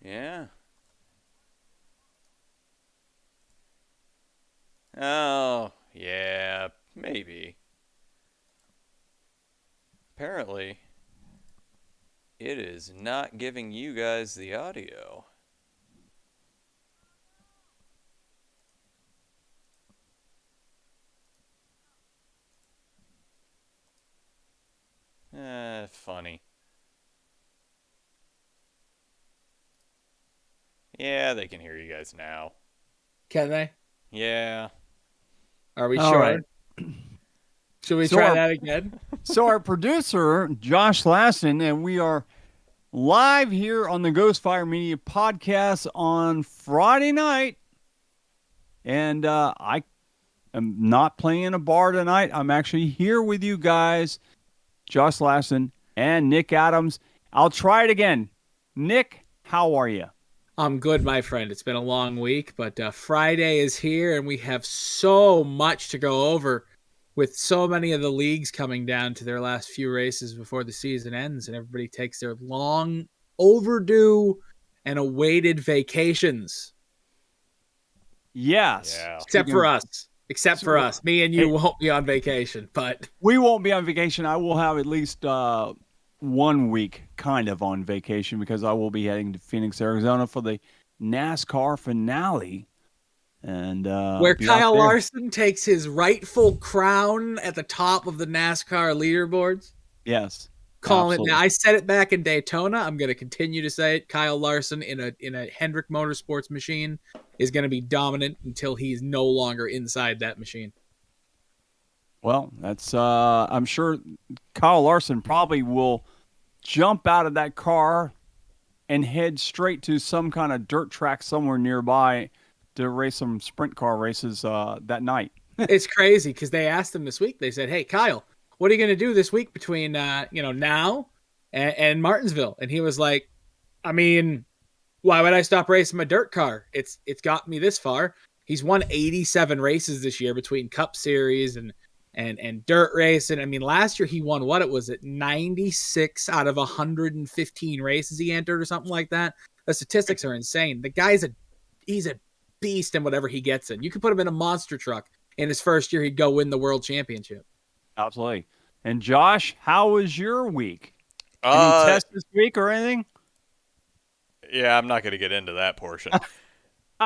Yeah. Oh, yeah, maybe. Apparently, it is not giving you guys the audio. Funny. Yeah, they can hear you guys now. Can they? Yeah. Are we All sure? right. Should we try that again? So our producer, Josh Lassen, and we are live here on the Ghostfire Media Podcast on Friday night. And I am not playing in a bar tonight. I'm actually here with you guys, Josh Lassen and Nick Adams. I'll try it again. Nick, how are you? I'm good, my friend. It's been a long week, but Friday is here, and we have so much to go over with so many of the leagues coming down to their last few races before the season ends, and everybody takes their long, overdue, and awaited vacations. Yes. Yeah. Except for us. Except for us. Me and you won't be on vacation, but we won't be on vacation. I will have at least 1 week kind of on vacation because I will be heading to Phoenix, Arizona for the NASCAR finale. And where Kyle Larson takes his rightful crown at the top of the NASCAR leaderboards. Yes. Calling it now. I said it back in Daytona. I'm going to continue to say it. Kyle Larson in a Hendrick Motorsports machine is going to be dominant until he's no longer inside that machine. Well, that's I'm sure Kyle Larson probably will jump out of that car and head straight to some kind of dirt track somewhere nearby to race some sprint car races that night. It's crazy because they asked him this week. They said, "Hey, Kyle, what are you going to do this week between now and Martinsville?" And he was like, "I mean, why would I stop racing my dirt car? It's got me this far." He's won 87 races this year between Cup Series and dirt racing. I mean, last year he won 96 out of 115 races he entered or something like that. The statistics are insane. The guy's he's a beast in whatever he gets in. You could put him in a monster truck. In his first year, he'd go win the world championship. Absolutely. And Josh, how was your week? Any tests this week or anything? Yeah, I'm not going to get into that portion.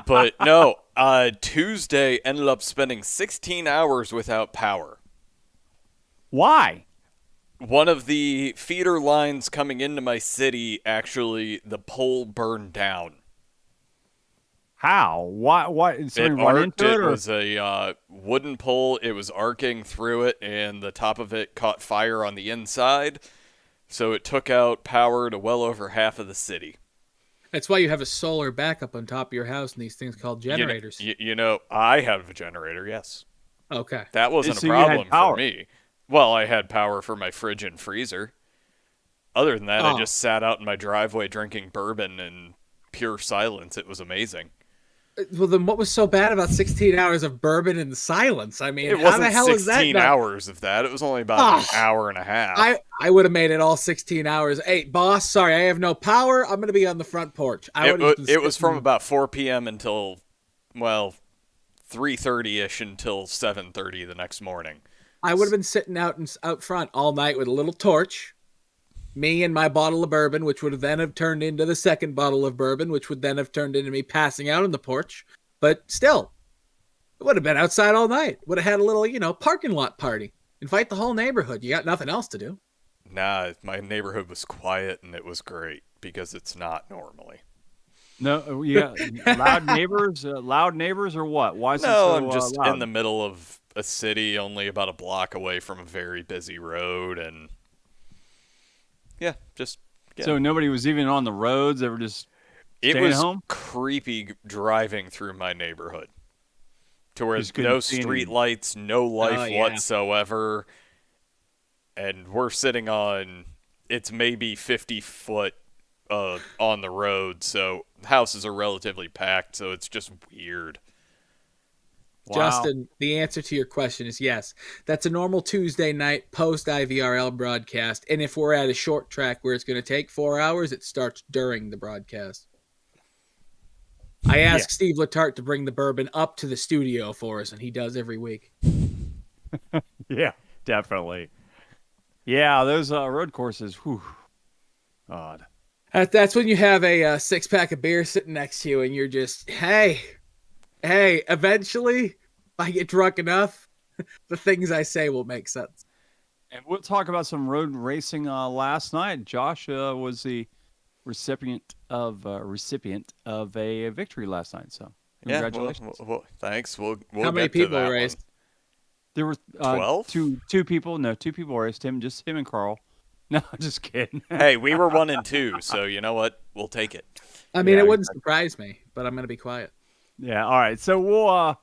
But no, Tuesday ended up spending 16 hours without power. Why? One of the feeder lines coming into my city, actually, the pole burned down. How? Why? Did somebody It run arced. into It or? was a wooden pole. It was arcing through it, and the top of it caught fire on the inside. So it took out power to well over half of the city. That's why you have a solar backup on top of your house and these things called generators. You know, I have a generator, yes. Okay. That wasn't So a you had problem power. for me. Well, I had power for my fridge and freezer. Other than that, I just sat out in my driveway drinking bourbon in pure silence. It was amazing. Well, then what was so bad about 16 hours of bourbon in silence? I mean, It how wasn't the hell is that 16 not... hours of that. It was only about an hour and a half. I would have made it all 16 hours. Hey, boss, sorry, I have no power. I'm going to be on the front porch. It was from about 4 p.m. until, 3:30-ish until 7:30 the next morning. I would have been sitting out front all night with a little torch, me and my bottle of bourbon, which would then have turned into the second bottle of bourbon, which would then have turned into me passing out on the porch. But still, it would have been outside all night. Would have had a little, parking lot party. Invite the whole neighborhood. You got nothing else to do. Nah, my neighborhood was quiet, and it was great, because it's not normally. No, yeah, loud neighbors. Loud neighbors, or what? Why is it No, so I'm just loud? in the middle of a city, only about a block away from a very busy road, and yeah. So nobody was even on the roads. They were just staying was home. Creepy driving through my neighborhood, to where Just couldn't no see street lights, no life yeah. whatsoever, and we're sitting on, it's maybe 50 foot on the road, so houses are relatively packed, so it's just weird. Wow. Justin, the answer to your question is yes. That's a normal Tuesday night post-IVRL broadcast, and if we're at a short track where it's going to take 4 hours, it starts during the broadcast. I asked Steve Letarte to bring the bourbon up to the studio for us, and he does every week. Yeah, definitely. Yeah, those road courses, whew, God. That's when you have a 6-pack of beer sitting next to you, and you're just, hey, eventually, if I get drunk enough, the things I say will make sense. And we'll talk about some road racing last night. Josh was the recipient of a victory last night. So congratulations. Yeah, well, thanks. We'll How many get to people that raced? one. There were 12? two people. No, two people raced him. Just him and Carl. No, just kidding. Hey, we were 1 and 2, so you know what? We'll take it. I mean, Yeah, it wouldn't surprise me, but I'm going to be quiet. Yeah. All right. So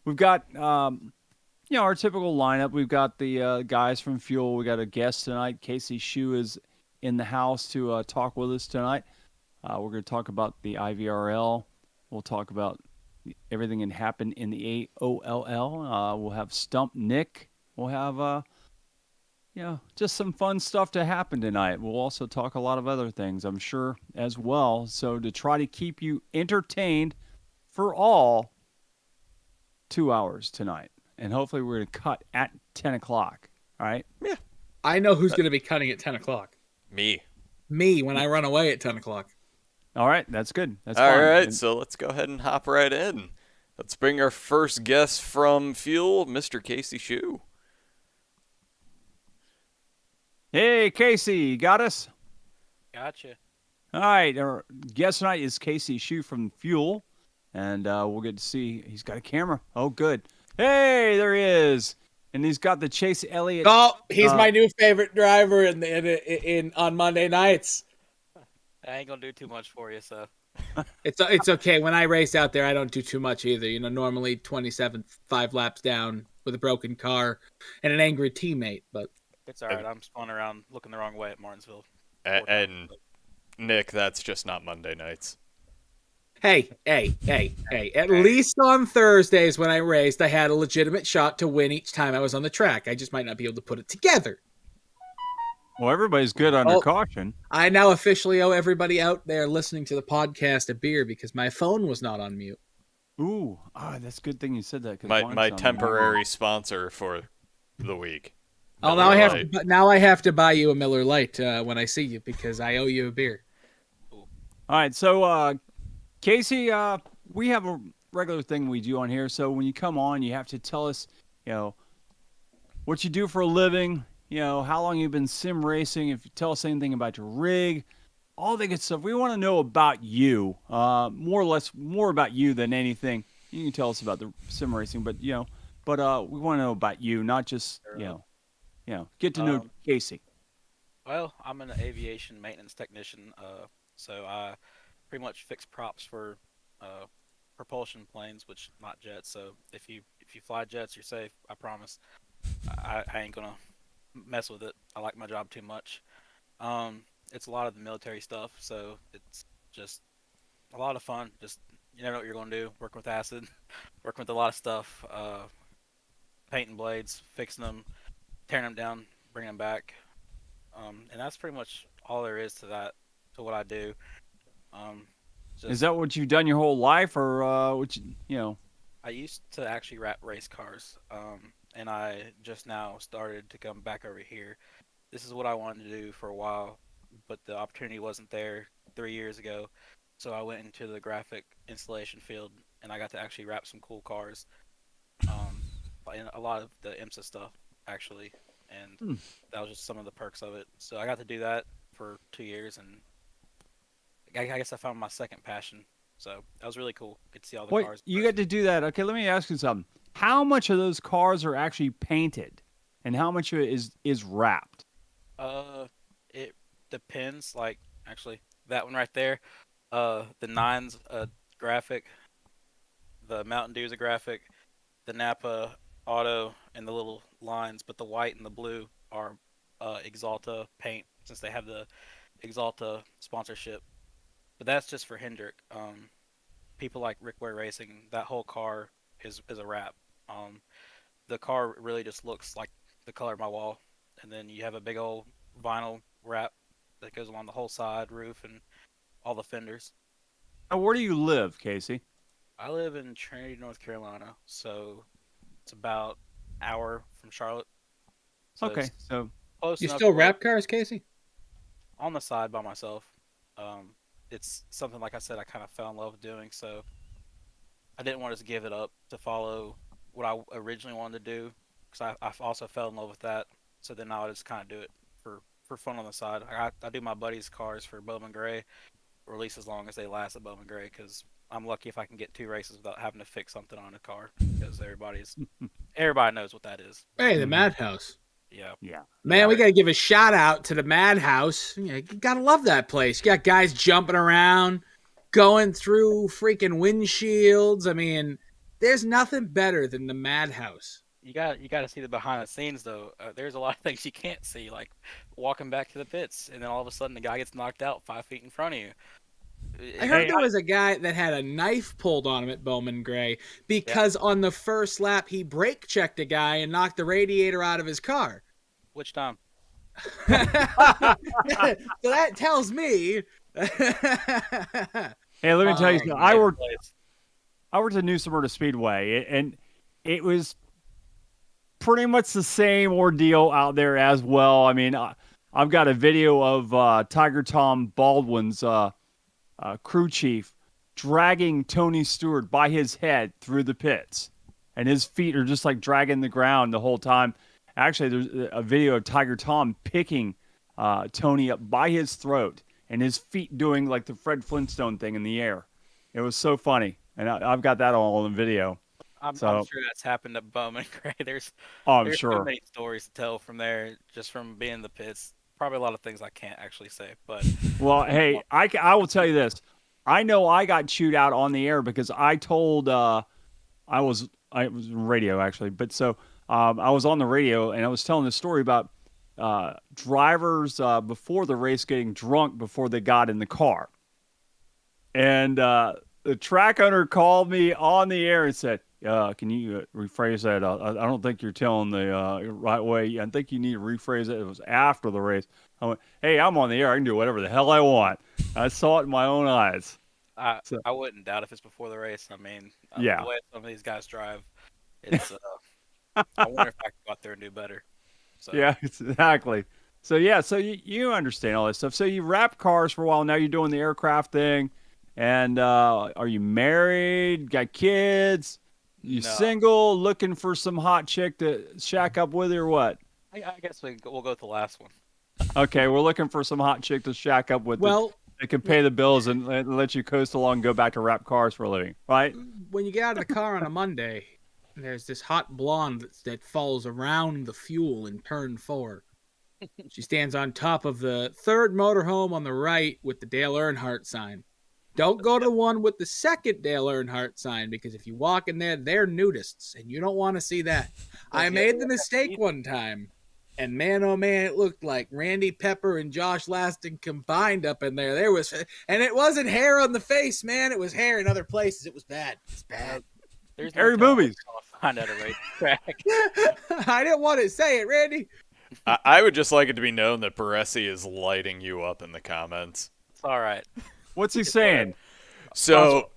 we've got our typical lineup. We've got the guys from Fuel. We got a guest tonight. Casey Shue is in the house to talk with us tonight. We're going to talk about the IVRL. We'll talk about everything that happened in the AOLL. We'll have Stump Nick. We'll have just some fun stuff to happen tonight. We'll also talk a lot of other things, I'm sure, as well. So to try to keep you entertained for all 2 hours tonight. And hopefully we're going to cut at 10 o'clock. All right? Yeah. I know who's going to be cutting at 10 o'clock. Me when I run away at 10 o'clock. All right. That's good. That's All fine. right, so let's go ahead and hop right in. Let's bring our first guest from Fuel, Mr. Casey Shue. Hey, Casey, you got us? Gotcha. All right. Our guest tonight is Casey Shue from Fuel. And we'll get to see. He's got a camera. Oh, good. Hey, there he is. And he's got the Chase Elliott. Oh, he's my new favorite driver in on Monday nights. I ain't gonna do too much for you, so. It's okay. When I race out there, I don't do too much either. Normally 27, 5 laps down with a broken car and an angry teammate. But It's all right. I'm spun around looking the wrong way at Martinsville. And Nick, that's just not Monday nights. Hey. At least on Thursdays when I raced, I had a legitimate shot to win each time I was on the track. I just might not be able to put it together. Well, everybody's good under caution. I now officially owe everybody out there listening to the podcast a beer because my phone was not on mute. Ooh, that's a good thing you said that. My temporary sponsor for the week. Oh, now I have to buy you a Miller Lite when I see you because I owe you a beer. All right, so Casey, we have a regular thing we do on here. So when you come on, you have to tell us, what you do for a living, how long you've been sim racing, if you tell us anything about your rig, all the good stuff. We want to know about you, more or less, more about you than anything. You can tell us about the sim racing, but we want to know about you, not just, get to know Casey. Well, I'm an aviation maintenance technician, so I pretty much fix props for propulsion planes, which not jets. So if you fly jets, you're safe. I promise. I ain't gonna mess with it. I like my job too much. It's a lot of the military stuff, so it's just a lot of fun. Just you never know what you're gonna do. Working with acid, working with a lot of stuff, painting blades, fixing them, tearing them down, bringing them back, and that's pretty much all there is to that. To what I do. Is that what you've done your whole life, or what you? I used to actually race cars, and I just now started to come back over here. This is what I wanted to do for a while, but the opportunity wasn't there 3 years ago. So I went into the graphic installation field, and I got to actually wrap some cool cars, in a lot of the IMSA stuff actually, and that was just some of the perks of it. So I got to do that for 2 years, and I guess I found my second passion. So that was really cool. Get to see all the cars. You get to do that. Okay, let me ask you something. How much of those cars are actually painted, and how much of it is wrapped? It depends. Like actually, that one right there, the Nine's a graphic, the Mountain Dew's a graphic, the Napa Auto and the little lines, but the white and the blue are Exalta paint since they have the Exalta sponsorship. But that's just for Hendrick. People like Rick Ware Racing, that whole car is a wrap. The car really just looks like the color of my wall, and then you have a big old vinyl wrap that goes along the whole side, roof, and all the fenders. Now, where do you live, Casey? I live in Trinity, North Carolina, so it's about an hour from Charlotte. So Okay, it's so close You enough still to where wrap cars, Casey? on the side by myself. It's something like I said I kind of fell in love with doing, so I didn't want to give it up to follow what I originally wanted to do because I also fell in love with that. So then I would just kind of do it for fun on the side. I do my buddies' cars for Bowman Gray, or at least as long as they last at Bowman Gray, because I'm lucky if I can get 2 races without having to fix something on a car because everybody knows what that is. Hey, the Mhm. Madhouse. Yeah. yeah. Man, Yeah. we got to give a shout out to the Madhouse. You gotta love that place. You got guys jumping around, going through freaking windshields. I mean, there's nothing better than the Madhouse. You got to see the behind the scenes though. There's a lot of things you can't see, like walking back to the pits, and then all of a sudden the guy gets knocked out 5 feet in front of you. I heard Hey, there was a guy that had a knife pulled on him at Bowman Gray because on the first lap he brake checked a guy and knocked the radiator out of his car. Which time? So that tells me. Hey, let me tell you something. I Right worked place. at New Smyrna Speedway, and it was pretty much the same ordeal out there as well. I mean, I've got a video of Tiger Tom Baldwin's crew chief dragging Tony Stewart by his head through the pits, and his feet are just like dragging the ground the whole time. Actually, there's a video of Tiger Tom picking Tony up by his throat and his feet doing like the Fred Flintstone thing in the air. It was so funny, and I've got that all in video. I'm So- sure that's happened at Bowman Gray. There's I'm so sure. many stories to tell from there, just from being in the pits. Probably a lot of things I can't actually say, but Well, hey, I will tell you this. I know I got chewed out on the air because I told I was radio actually, but so I was on the radio and I was telling the story about drivers before the race getting drunk before they got in the car, and the track owner called me on the air and said, can you rephrase that? I don't think you're telling the right way. I think you need to rephrase it. It was after the race. I went, hey, I'm on the air. I can do whatever the hell I want. I saw it in my own eyes. I So- I wouldn't doubt if it's before the race. I mean, Yeah. the way some of these guys drive, it's I wonder if I could go out there and do better. So Yeah, exactly. So yeah, so you understand all this stuff. So you wrap cars for a while. Now you're doing the aircraft thing. And are you married? Got kids? You No. single? Looking for some hot chick to shack up with you or what? I guess we'll go with the last one. Okay, we're looking for some hot chick to shack up with. Well, That can pay the bills and let you coast along and go back to wrap cars for a living, right? when you get out of the car on a Monday, there's this hot blonde that falls around the fuel in turn 4. She stands on top of the third motorhome on the right with the Dale Earnhardt sign. Don't go to the one with the second Dale Earnhardt sign because if you walk in there, they're nudists, and you don't want to see that. I made the mistake one time, and man, oh man, it looked like Randy Pepper and Josh Laston combined up in there. And it wasn't hair on the face, man. It was hair in other places. It was bad. It's bad. There's Harry telling movies. what I'll find out a race track. I didn't want to say it, Randy. I would just like it to be known that Baresi is lighting you up in the comments. It's all right. What's he saying? So,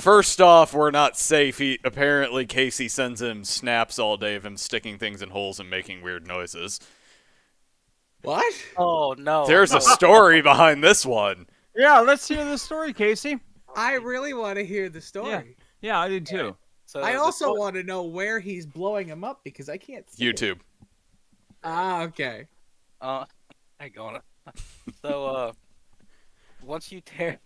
first off, we're not safe. Apparently, Casey sends him snaps all day of him sticking things in holes and making weird noises. What? Oh no. There's a story behind this one. Yeah, let's hear the story, Casey. I really want to hear the story. Yeah, I did too. So I the also story- want to know where he's blowing him up because I can't see it. YouTube. Ah, okay. hang on. So once you tear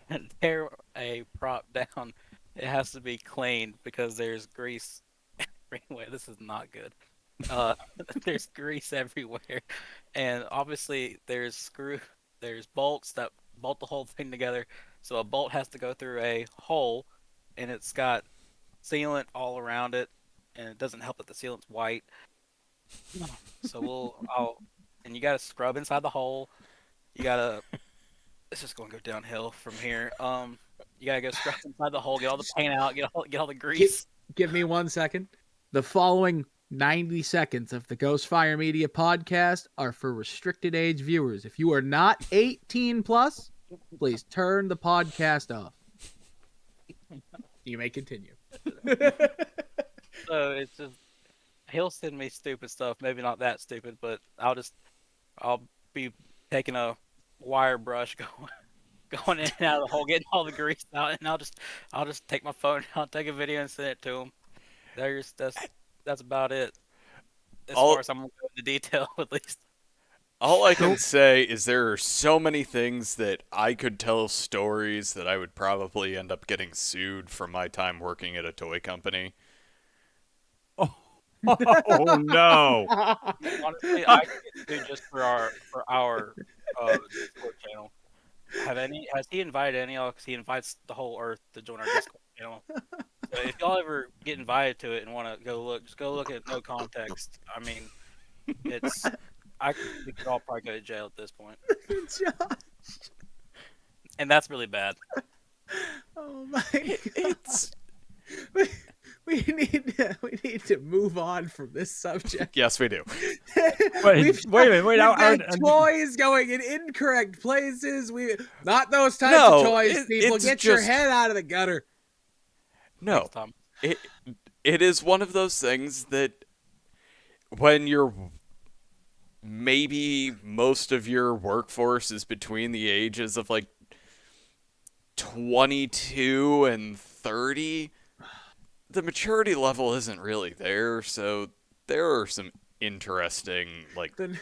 a prop down, it has to be cleaned because there's grease everywhere. This is not good. There's grease everywhere, and obviously there's bolts that bolt the whole thing together. So a bolt has to go through a hole, and it's got sealant all around it, and it doesn't help that the sealant's white. So and you gotta scrub inside the hole. You gotta. It's just gonna go downhill from here. You gotta go scrub inside the hole, get all the paint out, get all the grease. Give me 1 second. The following 90 seconds of the Ghost Fire Media podcast are for restricted age viewers. If you are not 18 plus, please turn the podcast off. You may continue. So it's just he'll send me stupid stuff. Maybe not that stupid, but I'll be taking a wire brush going in and out of the hole, getting all the grease out, and I'll just take my phone, I'll take a video and send it to him. That's about it. As All- far as I'm gonna go into detail, at least. All I can say is there are so many things that I could tell stories that I would probably end up getting sued from my time working at a toy company. Oh no! Honestly, I could do just for our Discord channel. Has he invited any of y'all? Because he invites the whole Earth to join our Discord channel. So if y'all ever get invited to it and want to go look, just go look at No Context. I mean, we could all probably go to jail at this point, Josh. and that's really bad. Oh my god. It's We need to move on from this subject. yes, we do. Wait a minute. We've got toys going in incorrect places. Not those types No, of toys. People, it's get your just- head out of the gutter. No, Thanks, Tom. it is one of those things that when you're maybe most of your workforce is between the ages of like 22 and 30, the maturity level isn't really there, so there are some interesting like The,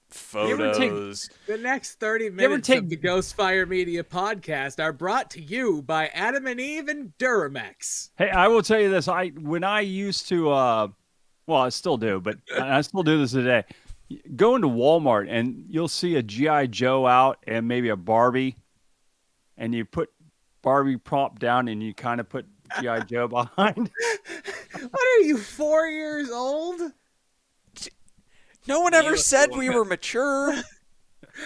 photos. the next 30 ever minutes take- of the Ghostfire Media podcast are brought to you by Adam and Eve and Duramex. Hey, I will tell you this. When I used to, well, I still do, but I still do this today. Go into Walmart and you'll see a G.I. Joe out and maybe a Barbie, and you put Barbie prop down and you kind of put G.I. Joe behind. What are you, 4 years old? No one ever said we were mature.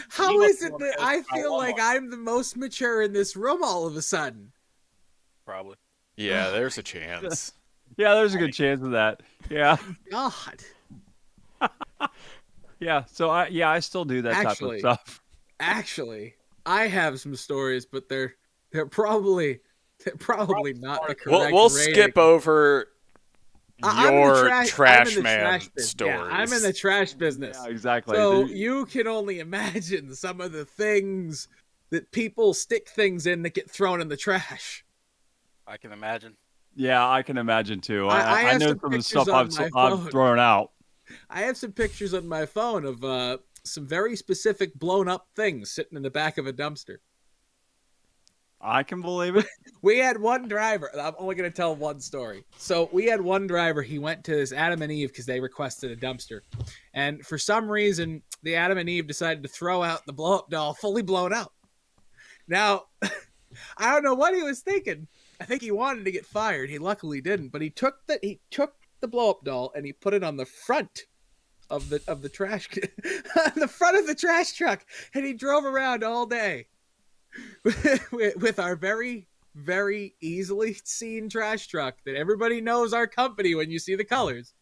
How You is must it wanna that go I to feel like Walmart. I'm the most mature in this room all of a sudden? Probably. Yeah, there's a chance. Yeah, there's a good chance of that. Yeah, God. yeah. So I still do that Actually, type of stuff. Actually, I have some stories, but they're probably not the We'll, correct we'll rating. skip over I'm in the your I'm in trash the man trash business. stories. Yeah, I'm in the trash business. Yeah, exactly. So you can only imagine some of the things that people stick things in that get thrown in the trash. I can imagine. Yeah, I can imagine too. I I have know some some of the pictures stuff on my I've phone. thrown out. I have some pictures on my phone of some very specific blown up things sitting in the back of a dumpster. I can believe it. We had one driver. I'm only going to tell one story. So we had one driver. He went to this Adam and Eve because they requested a dumpster. And for some reason, the Adam and Eve decided to throw out the blow up doll fully blown out. Now, I don't know what he was thinking. I think he wanted to get fired. He luckily didn't. But he took the blow up doll and he put it on the front of the trash on the front of the trash truck, and he drove around all day with our very, very easily seen trash truck that everybody knows our company when you see the colors,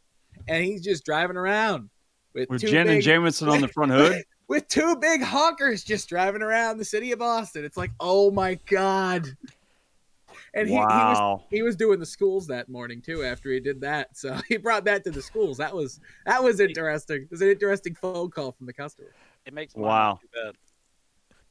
and he's just driving around with two Jen and big, Jameson on the front hood. with two big honkers just driving around the city of Boston. It's like, oh my god. And Wow. he was doing the schools that morning too after he did that. So he brought that to the schools. That was interesting. It was an interesting phone call from the customer. It makes mine Wow. not too bad.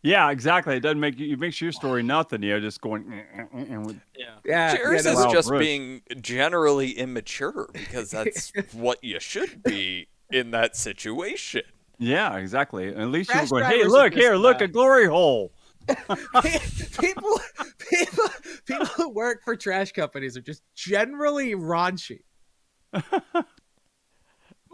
Yeah, exactly. It doesn't make you. It makes your story nothing. Just going. With, Yeah. Yeah, Cheers yeah, is Wow, just Bruce. being generally immature because that's what you should be in that situation. yeah, exactly. At least you were Trash going. Hey, drivers look are just, here! Look, a glory hole. people who work for trash companies are just generally raunchy.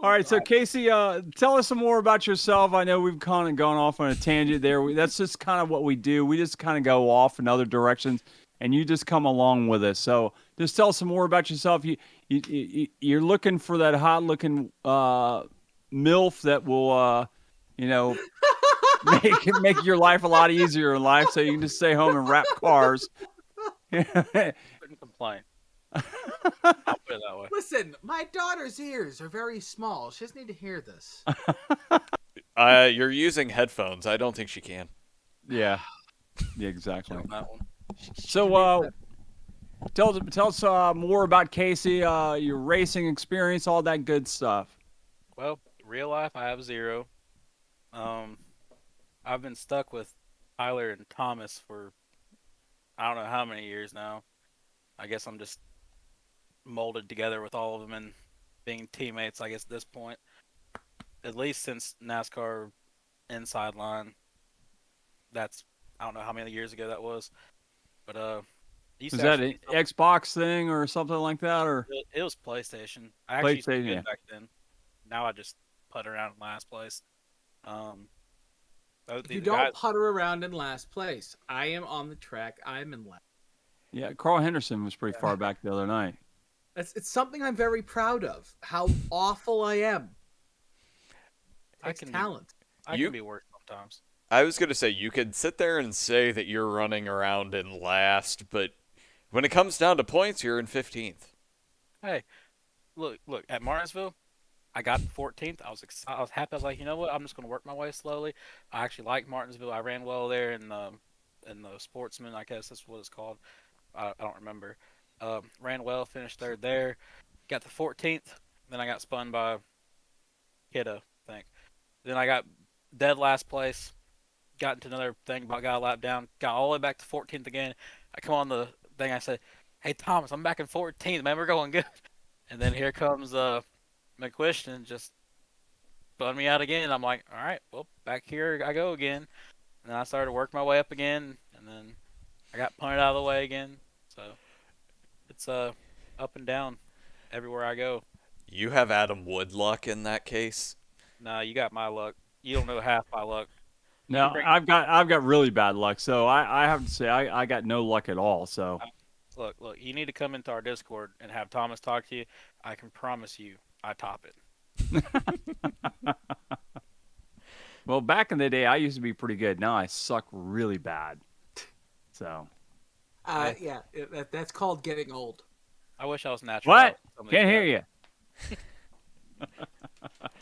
All right, so Casey, tell us some more about yourself. I know we've kind of gone off on a tangent there. That's just kind of what we do. We just kind of go off in other directions, and you just come along with us. So just tell us some more about yourself. You're looking for that hot-looking MILF that will, make your life a lot easier in life, so you can just stay home and wrap cars. Couldn't complain. I'll put it that way. Listen, my daughter's ears are very small. She doesn't need to hear this. You're using headphones. I don't think she can. Yeah, exactly. On that one. So, Tell us more about Casey, your racing experience, all that good stuff. Well, real life, I have zero. Um, I've been stuck with Tyler and Thomas for I don't know how many years now. I guess I'm just molded together with all of them and being teammates. I guess at this point, at least since NASCAR Inside Line. That's I don't know how many years ago that was, but used Was to that actually an Xbox thing or something like that, or it was PlayStation. I actually used to be PlayStation? good Yeah. back then. Now I just put around in last place. Um, You the guys, don't putter around in last place. I am on the track. I'm in last. Yeah, Carl Henderson was pretty far back the other night. It's something I'm very proud of. How awful I am. I Takes can talent. I You- can be worse sometimes. I was going to say, you could sit there and say that you're running around in last, but when it comes down to points, you're in 15th. Hey, look at Martinsville. I got 14th. I was happy. I was like, you know what? I'm just going to work my way slowly. I actually like Martinsville. I ran well there in the Sportsman. I guess that's what it's called. I don't remember. Ran well. Finished third there. Got the 14th. Then I got spun by Kiddo, I think. Then I got dead last place. Got into another thing, but got a lap down. Got all the way back to 14th again. I come on the thing. I said, "Hey Thomas, I'm back in 14th. Man, we're going good." And then here comes McQuiston just spun me out again. I'm like, all right, well, back here I go again. And then I started working my way up again, and then I got punted out of the way again. So it's up and down everywhere I go. You have Adam Wood luck in that case. Nah, you got my luck. You don't know half my luck. No, bring- I've got really bad luck. So I have to say I got no luck at all. So Look, you need to come into our Discord and have Thomas talk to you. I can promise you, I top it. well, back in the day, I used to be pretty good. Now I suck really bad. So Yeah, that's called getting old. I wish I was natural. what? Some of these Can't hear guys. you.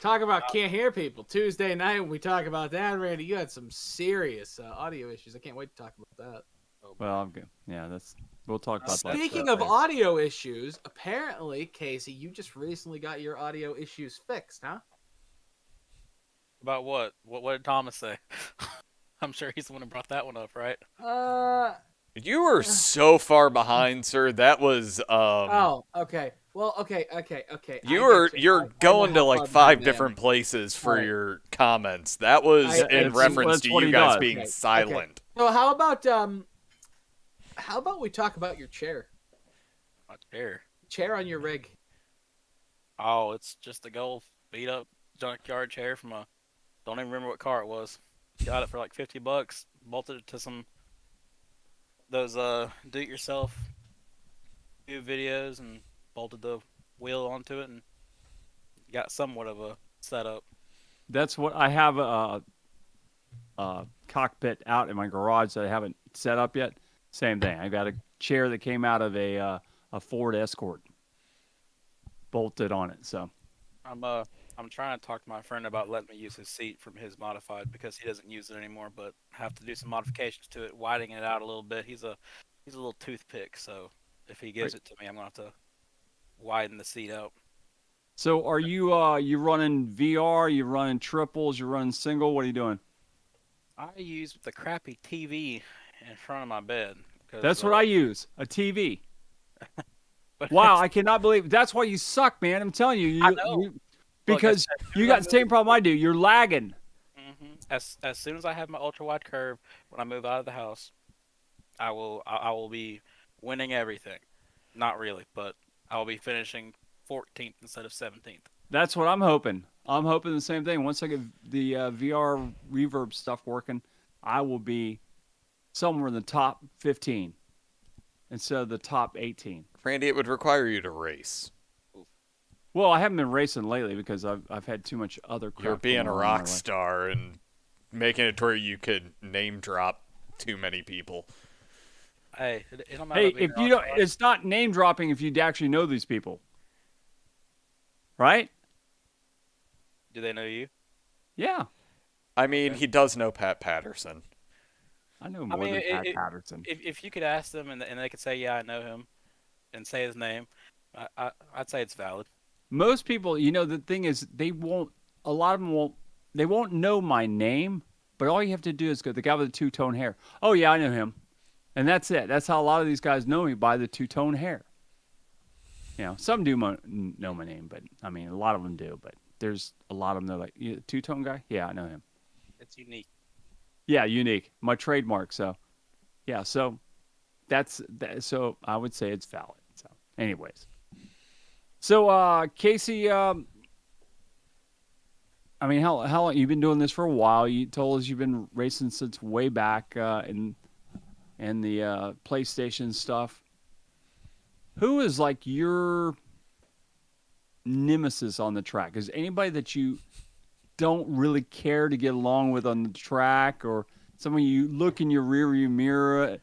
Talk about can't hear people. Tuesday night when we talk about that, Randy, you had some serious audio issues. I can't wait to talk about that. Well, I'm good. Yeah, we'll talk about that. Speaking of audio issues, apparently, Casey, you just recently got your audio issues fixed, huh? About what? What did Thomas say? I'm sure he's the one who brought that one up, right? You were so far behind, sir. That was Oh, okay. Well, okay. You're going to like 5 different places for Alright. your comments. That was in reference that's to what you he guys does. being Okay, silent. So how about we talk about your chair? My chair. Chair on your rig. Oh, it's just a gold beat up junkyard chair from a don't even remember what car it was. Got it for like $50. Bolted it to some those do it yourself videos and bolted the wheel onto it and got somewhat of a setup. That's what I have a cockpit out in my garage that I haven't set up yet. Same thing. I got a chair that came out of a Ford Escort bolted on it. So I'm trying to talk to my friend about letting me use his seat from his modified because he doesn't use it anymore, but have to do some modifications to it, widening it out a little bit. He's a little toothpick, so if he gives it to me, I'm gonna have to widen the seat out. So are you you running VR? You running triples? You running single? What are you doing? I use the crappy TV in front of my bed. That's what I use. A TV. But Wow, I cannot believe that's why you suck, man. I'm telling you. I know. Because you got the same problem I do. You're lagging. As soon as I have my ultra wide curve, when I move out of the house, I will be winning everything. Not really, but I will be finishing 14th instead of 17th. That's what I'm hoping. I'm hoping the same thing. Once I get the VR reverb stuff working, I will be somewhere in the top 15 instead of the top 18. Randy, it would require you to race. Well, I haven't been racing lately because I've had too much other crap. You're being going a on in my rock life. star and making it to where you could name drop too many people. Hey, it don't Hey, matter being if a you rock don't, star. it's not name dropping if you actually know these people, right? Do they know you? Yeah, I mean, he does know Pat Patterson. I know more mean, than Pat it- Patterson. If you could ask them and they could say, yeah, I know him, and say his name, I'd say it's valid. Most people, the thing is, a lot of them they won't know my name, but all you have to do is go, the guy with the two-tone hair. Oh, yeah, I know him. And that's it. That's how a lot of these guys know me, by the two-tone hair. Some do know my name, but I mean, a lot of them do. But there's a lot of them, they're like, two-tone guy? Yeah, I know him. It's unique. Yeah, unique. My trademark. So, yeah, so so I would say it's valid. So, anyways. So, Casey, I mean, how long you've been doing this for a while? You told us you've been racing since way back in the PlayStation stuff. Who is like your nemesis on the track? Is anybody that you don't really care to get along with on the track, or someone you look in your rearview mirror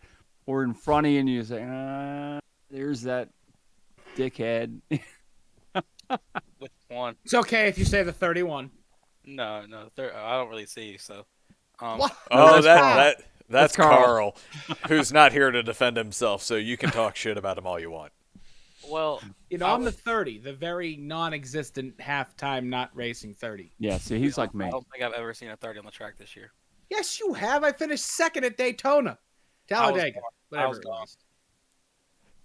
or in front of you and you say, there's that dickhead. Which one? It's okay if you say the 31. No, I don't really see you, so. What? Oh, that's Carl. that's Carl. Carl, who's not here to defend himself, so you can talk shit about him all you want. Well, I'm the 30, the very non-existent half-time not racing 30. Yeah, see, he's like me. I don't think I've ever seen a 30 on the track this year. Yes, you have. I finished second at Daytona. Talladega. I was Whatever it gone. was.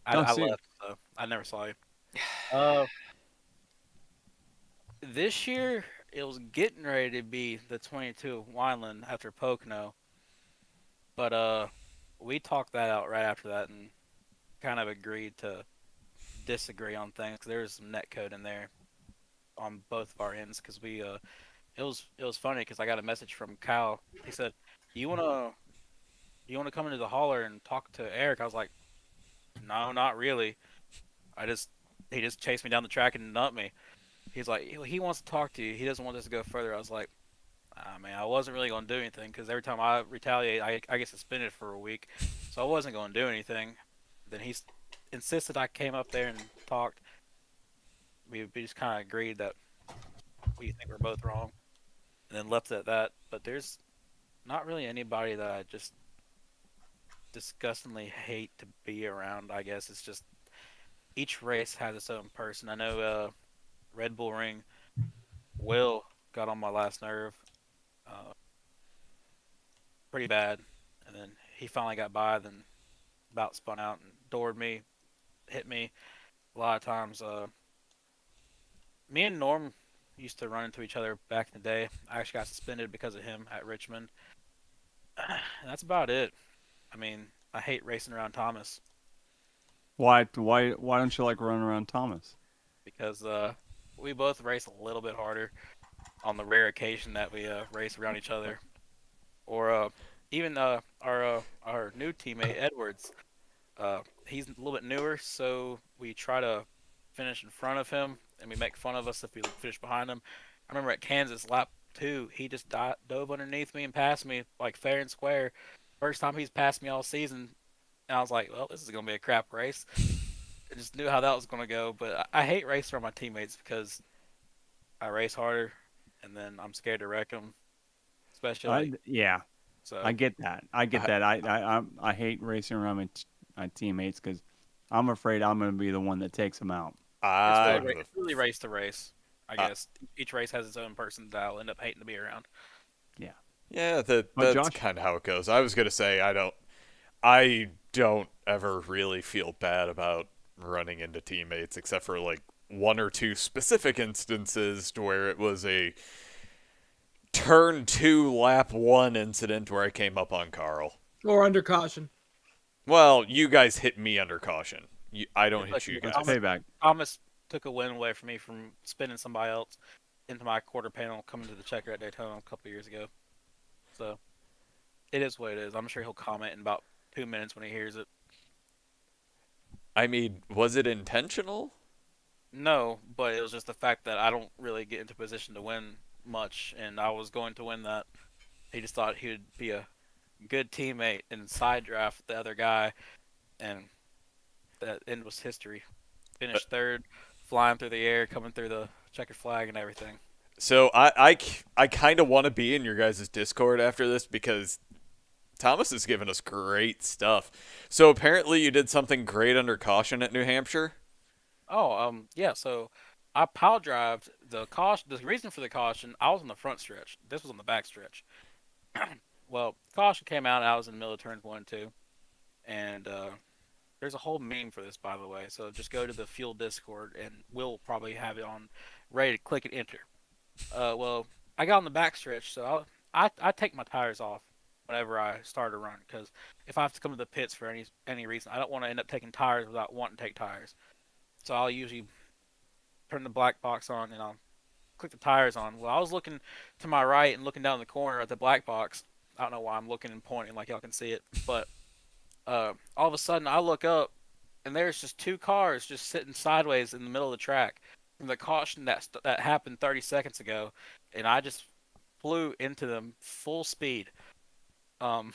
I see it. left, so I never saw you. This year, it was getting ready to be the 22 Wineland after Pocono, but we talked that out right after that and kind of agreed to disagree on things. 'Cause there was some net code in there on both of our ends because it was funny because I got a message from Kyle. He said, "You wanna come into the hauler and talk to Eric?" I was like, "No, not really. He just chased me down the track and nut me." He's like, he wants to talk to you. He doesn't want this to go further. I was like, man, I wasn't really going to do anything because every time I retaliate, I get suspended for a week. So I wasn't going to do anything. Then he insisted I came up there and talked. We just kind of agreed that we think we're both wrong and then left it at that. But there's not really anybody that I just disgustingly hate to be around, I guess. It's just each race has its own person. I know Red Bull Ring, Will got on my last nerve pretty bad, and then he finally got by, then about spun out and doored me, hit me a lot of times. Me and Norm used to run into each other back in the day. I actually got suspended because of him at Richmond. And that's about it. I mean, I hate racing around Thomas Why don't you like running around Thomas? because we both race a little bit harder on the rare occasion that we race around each other. Or even our new teammate Edwards, he's a little bit newer, so we try to finish in front of him, and we make fun of us if we finish behind him. I remember at Kansas lap 2, he just dove underneath me and passed me like fair and square. First time he's passed me all season, and I was like, well, this is gonna be a crap race. I just knew how that was gonna go, but I hate racing around my teammates because I race harder, and then I'm scared to wreck them, especially. Yeah, So I get that. I hate racing around my teammates because I'm afraid I'm going to be the one that takes them out. it's really race to race. I guess each race has its own person that I'll end up hating to be around. Yeah, that's Josh? kind of how it goes. I was gonna say I don't ever really feel bad about running into teammates, except for like one or two specific instances to where it was a turn 2 lap 1 incident where I came up on Carl. Or under caution. Well, you guys hit me under caution. I don't It's hit you like- guys. Payback. Thomas took a win away from me from spinning somebody else into my quarter panel coming to the checker at Daytona a couple years ago. So it is what it is. I'm sure he'll comment in about 2 minutes when he hears it. I mean, was it intentional? No, but it was just the fact that I don't really get into position to win much, and I was going to win that. He just thought he would be a good teammate and side draft the other guy, and that end was history. Finished third, flying through the air, coming through the checkered flag and everything. So I kind of want to be in your guys' Discord after this because Thomas has given us great stuff. So apparently you did something great under caution at New Hampshire? Oh, yeah. So I pile drived the caution. The reason for the caution, I was on the front stretch. This was on the back stretch. Well, caution came out. I was in the middle of turns 1 and 2, and there's a whole meme for this, by the way. So just go to the Fuel Discord, and we'll probably have it on ready to click and enter. Well, I got on the back stretch, so I take my tires off whenever I start a run, because if I have to come to the pits for any reason, I don't want to end up taking tires without wanting to take tires. So I'll usually turn the black box on and I'll click the tires on. Well, I was looking to my right and looking down the corner at the black box. I don't know why I'm looking and pointing like y'all can see it, but all of a sudden I look up and there's just two cars just sitting sideways in the middle of the track from the caution that happened 30 seconds ago, and I just flew into them full speed. Um,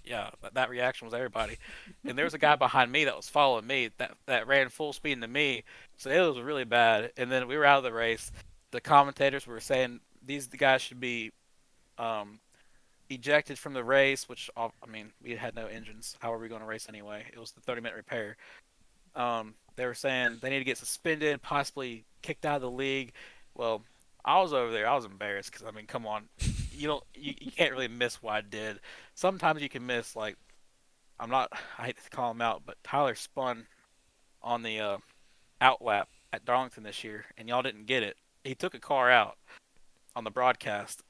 yeah, that reaction was everybody. And there was a guy behind me that was following me that ran full speed into me, so it was really bad. And then we were out of the race. The commentators were saying the guys should be ejected from the race, which, I mean, we had no engines. How were we going to race anyway? It was the 30-minute repair. They were saying they need to get suspended, possibly kicked out of the league. Well, I was over there. I was embarrassed because, I mean, come on, you can't really miss what I did. Sometimes you can miss, like, I hate to call him out, but Tyler spun on the outlap at Darlington this year, and y'all didn't get it. He took a car out on the broadcast,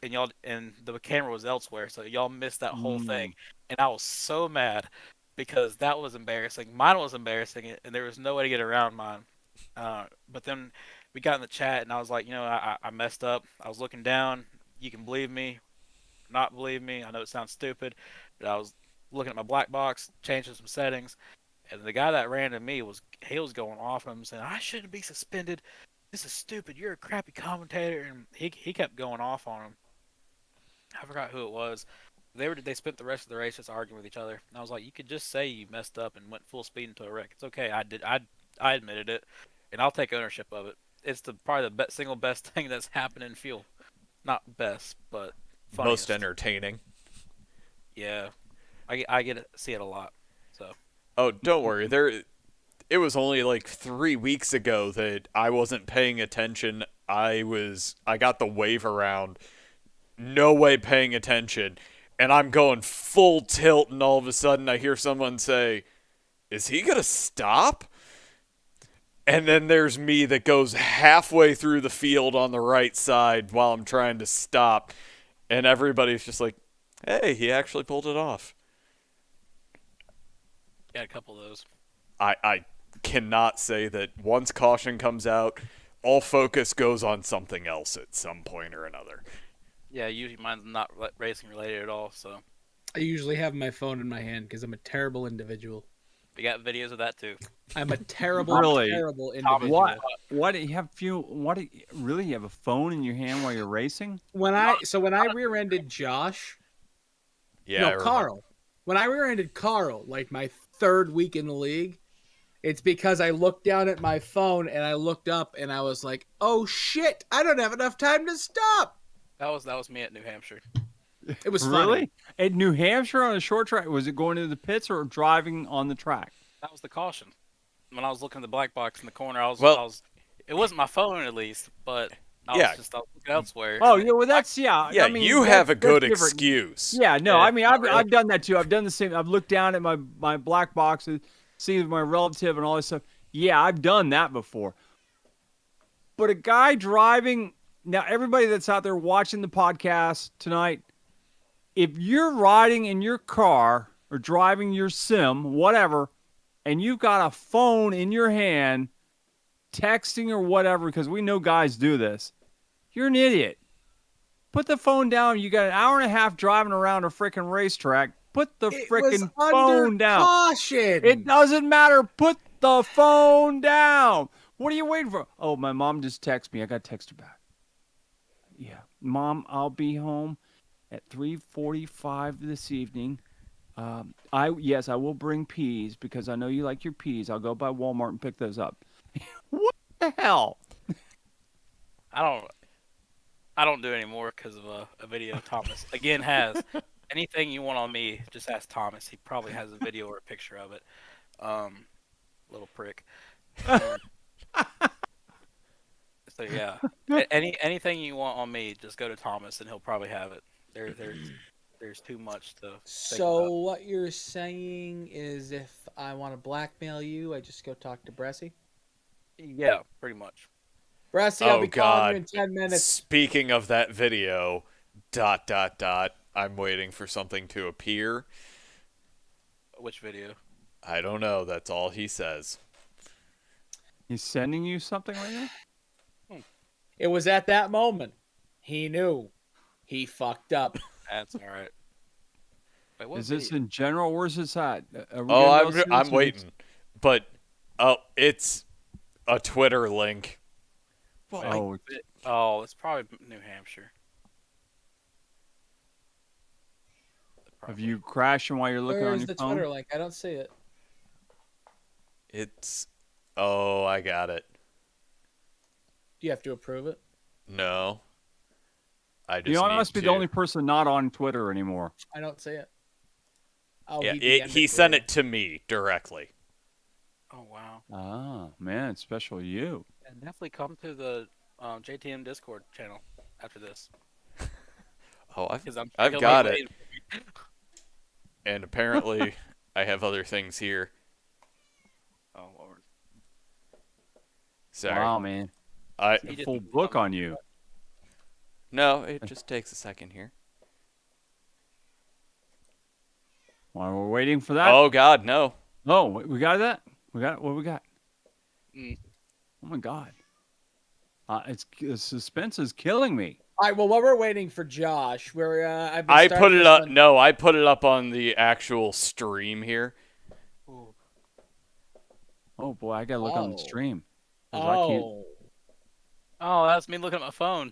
and the camera was elsewhere, so y'all missed that whole thing. And I was so mad because that was embarrassing. Mine was embarrassing, and there was no way to get around mine. But then we got in the chat, and I was like, I messed up. I was looking down. You can believe me, not believe me. I know it sounds stupid, but I was looking at my black box, changing some settings, and the guy that ran to me was going off on him, saying I shouldn't be suspended. This is stupid. You're a crappy commentator, and he kept going off on him. I forgot who it was. They spent the rest of the race just arguing with each other. And I was like, you could just say you messed up and went full speed into a wreck. It's okay. I admitted it, and I'll take ownership of it. It's probably the single best thing that's happened in fuel. Not best, but funniest. Most entertaining. Yeah, I get to see it a lot. So. Oh, don't worry. It was only like 3 weeks ago that I wasn't paying attention. I got the wave around, no way paying attention, and I'm going full tilt, and all of a sudden I hear someone say, "Is he gonna stop?" And then there's me that goes halfway through the field on the right side while I'm trying to stop, and everybody's just like, "Hey, he actually pulled it off." Yeah, a couple of those. I cannot say that once caution comes out, all focus goes on something else at some point or another. Yeah, usually mine's not racing related at all, so. I usually have my phone in my hand because I'm a terrible individual. We got videos of that too. I'm a terrible, Really? terrible individual. What you have really you have a phone in your hand while you're racing? When I rear-ended Josh, Yeah, Carl. When I rear-ended Carl, like my third week in the league, it's because I looked down at my phone and I looked up and I was like, "Oh shit! I don't have enough time to stop." That was me at New Hampshire. It was funny. Really? At New Hampshire on a short track, was it going to the pits or driving on the track? That was the caution. When I was looking at the black box in the corner, it wasn't my phone at least, but I was looking elsewhere. Oh, yeah, well that's yeah. Yeah, I mean, you have a good different. excuse. Yeah, no, Yeah, I mean I've done that too. I've done the same. I've looked down at my black boxes, see my relative and all this stuff. Yeah, I've done that before. But a guy driving now, everybody that's out there watching the podcast tonight, if you're riding in your car or driving your sim, whatever, and you've got a phone in your hand, texting or whatever, because we know guys do this, you're an idiot. Put the phone down. You got an hour and a half driving around a freaking racetrack. Put the freaking phone down. Caution. It doesn't matter. Put the phone down. What are you waiting for? Oh, my mom just texted me. I got to text her back. Yeah. Mom, I'll be home at 3:45 this evening. I will bring peas because I know you like your peas. I'll go by Walmart and pick those up. What the hell? I don't do it anymore because of a video Thomas again has. anything you want on me, just ask Thomas. He probably has a video or a picture of it. Little prick. Um, so yeah, anything you want on me, just go to Thomas and he'll probably have it. There's too much to think So about. what you're saying is, if I want to blackmail you, I just go talk to Bressy. Yeah, pretty much. Bressy, I'll Oh be calling you in God. 10 minutes. Speaking of that video, ... I'm waiting for something to appear. Which video? I don't know. That's all he says. He's sending you something right now? It was at that moment he knew he fucked up. That's all right. Wait, what Is this video? in general? Where's this at? Are we Oh, gonna be able to see I'm this? waiting. But it's a Twitter link. Oh, Oh, it's probably New Hampshire. have you crashing while you're looking on Where's your the phone? Twitter link? I don't see it. It's Oh, I got it. Do you have to approve it? No. I just You need must be to. the only person not on Twitter anymore. I don't see it. Oh, Yeah, DM'd he to sent you. it to me directly. Oh wow. Ah, man, it's special to you. And definitely come to the JTM Discord channel after this. Oh, Because I've he'll got be it. waiting for me. And apparently I have other things here. Oh Lord. Sorry. Wow, man. I He A didn't- full book on you. No, it just takes a second here. While we're waiting for that. Oh God, no. Oh, we got that? We got what we got? Mm. Oh my God. The suspense is killing me. All right. Well, while we're waiting for Josh, I've been I starting put it this up. one- No, I put it up on the actual stream here. Ooh. Oh boy, I gotta look on the Oh. stream. 'Cause I can't. Oh, Oh, that's me looking at my phone.